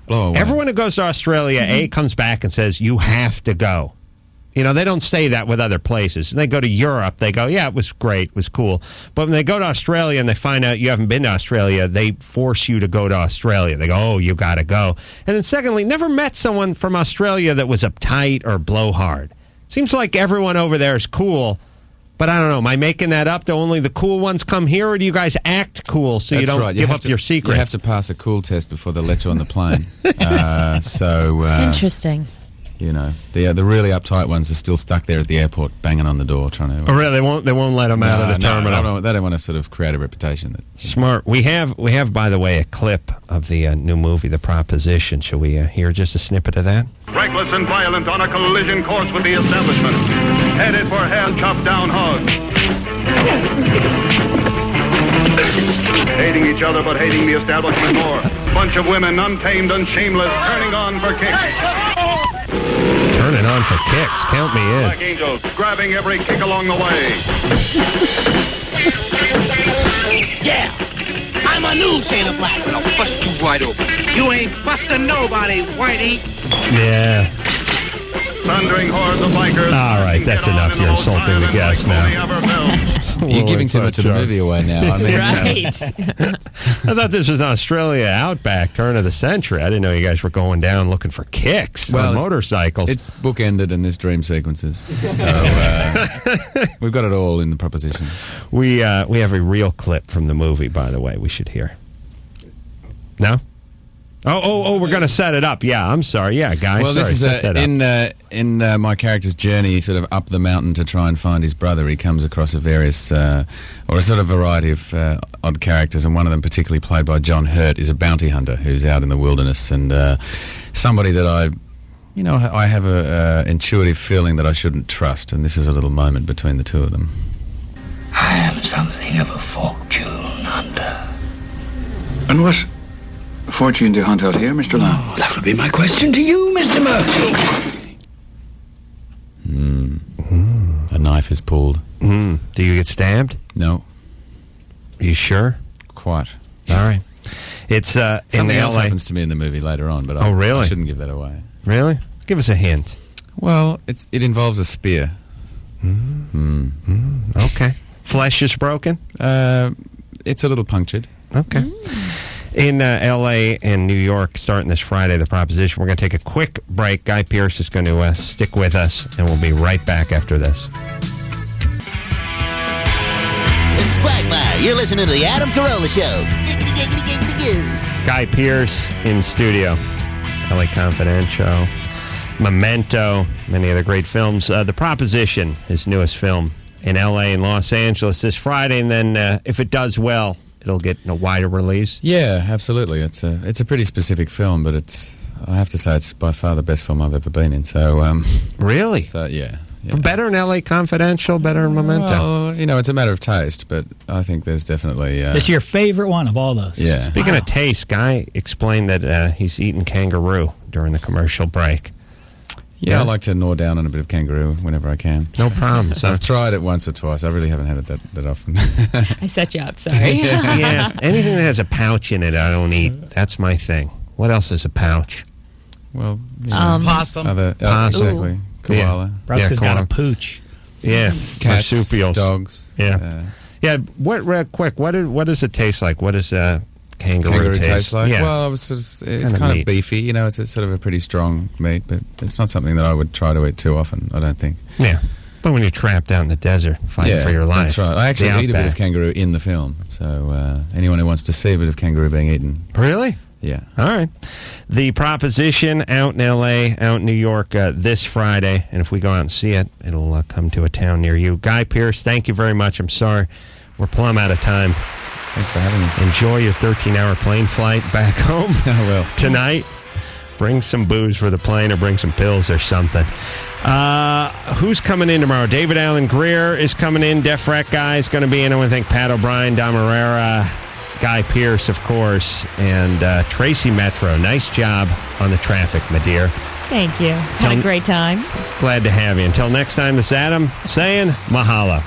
everyone who goes to Australia, comes back and says, you have to go. You know, they don't say that with other places. They go to Europe, they go, yeah, it was great, it was cool. But when they go to Australia and they find out you haven't been to Australia, they force you to go to Australia. They go, oh, you got to go. And then secondly, never met someone from Australia that was uptight or blowhard. Seems like everyone over there is cool, but I don't know. Am I making that up? Do only the cool ones come here, or do you guys act cool so you don't give up your secrets? You have to pass a cool test before they let you on the plane. Interesting. You know, the really uptight ones are still stuck there at the airport, banging on the door, trying to. Oh, really? They won't let them out of the terminal. They don't want to sort of create a reputation. Smart. We have, by the way, a clip of the new movie, The Proposition. Shall we hear just a snippet of that? Reckless and violent on a collision course with the establishment. Headed for hand chopped down hogs. Hating each other, but hating the establishment more. Bunch of women, untamed and shameless, turning on for kicks. Turning on for kicks. Count me in. Black Angels, grabbing every kick along the way. Yeah, I'm a new Santa Black. I'll bust you wide open. You ain't busting nobody, Whitey. Yeah. Thundering hordes of bikers. All right, that's enough. You're insulting the guests now. You're giving too much of the movie away now. I mean, right. I thought this was Australia Outback, turn of the century. I didn't know you guys were going down looking for kicks on motorcycles. It's bookended in this dream sequences. So we've got it all in the proposition. We have a real clip from the movie, by the way, we should hear. No? Oh, we're going to set it up. Yeah, I'm sorry. Yeah, guys. Well, this is in my character's journey sort of up the mountain to try and find his brother. He comes across a sort of variety of odd characters, and one of them, particularly played by John Hurt, is a bounty hunter who's out in the wilderness, and somebody that I have a intuitive feeling that I shouldn't trust, and this is a little moment between the two of them. I am something of a fortune hunter. And what fortune do you hunt out here, Mr. Lamb? Oh, that would be my question to you, Mr. Murphy. A knife is pulled. Do you get stabbed? No. Are you sure? Quite. All right. It's in Something LA. else happens to me in the movie later on, but Oh, really? I shouldn't give that away. Really? Give us a hint. Well, it involves a spear. Okay. Flesh is broken? It's a little punctured. Okay. In L.A. and New York, starting this Friday, The Proposition. We're going to take a quick break. Guy Pearce is going to stick with us, and we'll be right back after this. This is Quagmire. You're listening to the Adam Carolla Show. Guy Pearce in studio. L.A. Confidential. Memento. Many other great films. The Proposition, his newest film, in L.A. and Los Angeles this Friday, and then if it does well, it'll get a wider release. Yeah, absolutely. It's a pretty specific film, but I have to say it's by far the best film I've ever been in. So really? So yeah. Better than L.A. Confidential, better than Memento. Well, it's a matter of taste, but I think there's definitely... This is your favorite one of all those? Yeah. Speaking of taste, Guy explained that he's eating kangaroo during the commercial break. Yeah, I like to gnaw down on a bit of kangaroo whenever I can. No problem. So I've tried it once or twice. I really haven't had it that often. I set you up, sorry. Yeah, anything that has a pouch in it, I don't eat. That's my thing. What else is a pouch? Well, possum. Exactly. Koala. Bruska's got koala. a pooch. Yeah, Cats, marsupials. dogs. Yeah. What? Real quick. What does it taste like? What does kangaroo taste like? Yeah. Well, it's kind of beefy. You know, it's sort of a pretty strong meat, but it's not something that I would try to eat too often, I don't think. Yeah. But when you're trapped out in the desert fighting for your life. That's right. I actually eat a bit of kangaroo in the film, so anyone who wants to see a bit of kangaroo being eaten. Really? Yeah. All right. The Proposition out in L.A., out in New York this Friday, and if we go out and see it, it'll come to a town near you. Guy Pearce, thank you very much. I'm sorry. We're plumb out of time. Thanks for having me. Enjoy your 13-hour plane flight back home tonight. Bring some booze for the plane or bring some pills or something. Who's coming in tomorrow? David Allen Greer is coming in. Def Rec Guy is going to be in. I want to thank Pat O'Brien, Dom Irrera, Guy Pearce, of course, and Tracy Metro. Nice job on the traffic, my dear. Thank you. Had a great time. Glad to have you. Until next time, this is Adam saying mahalo.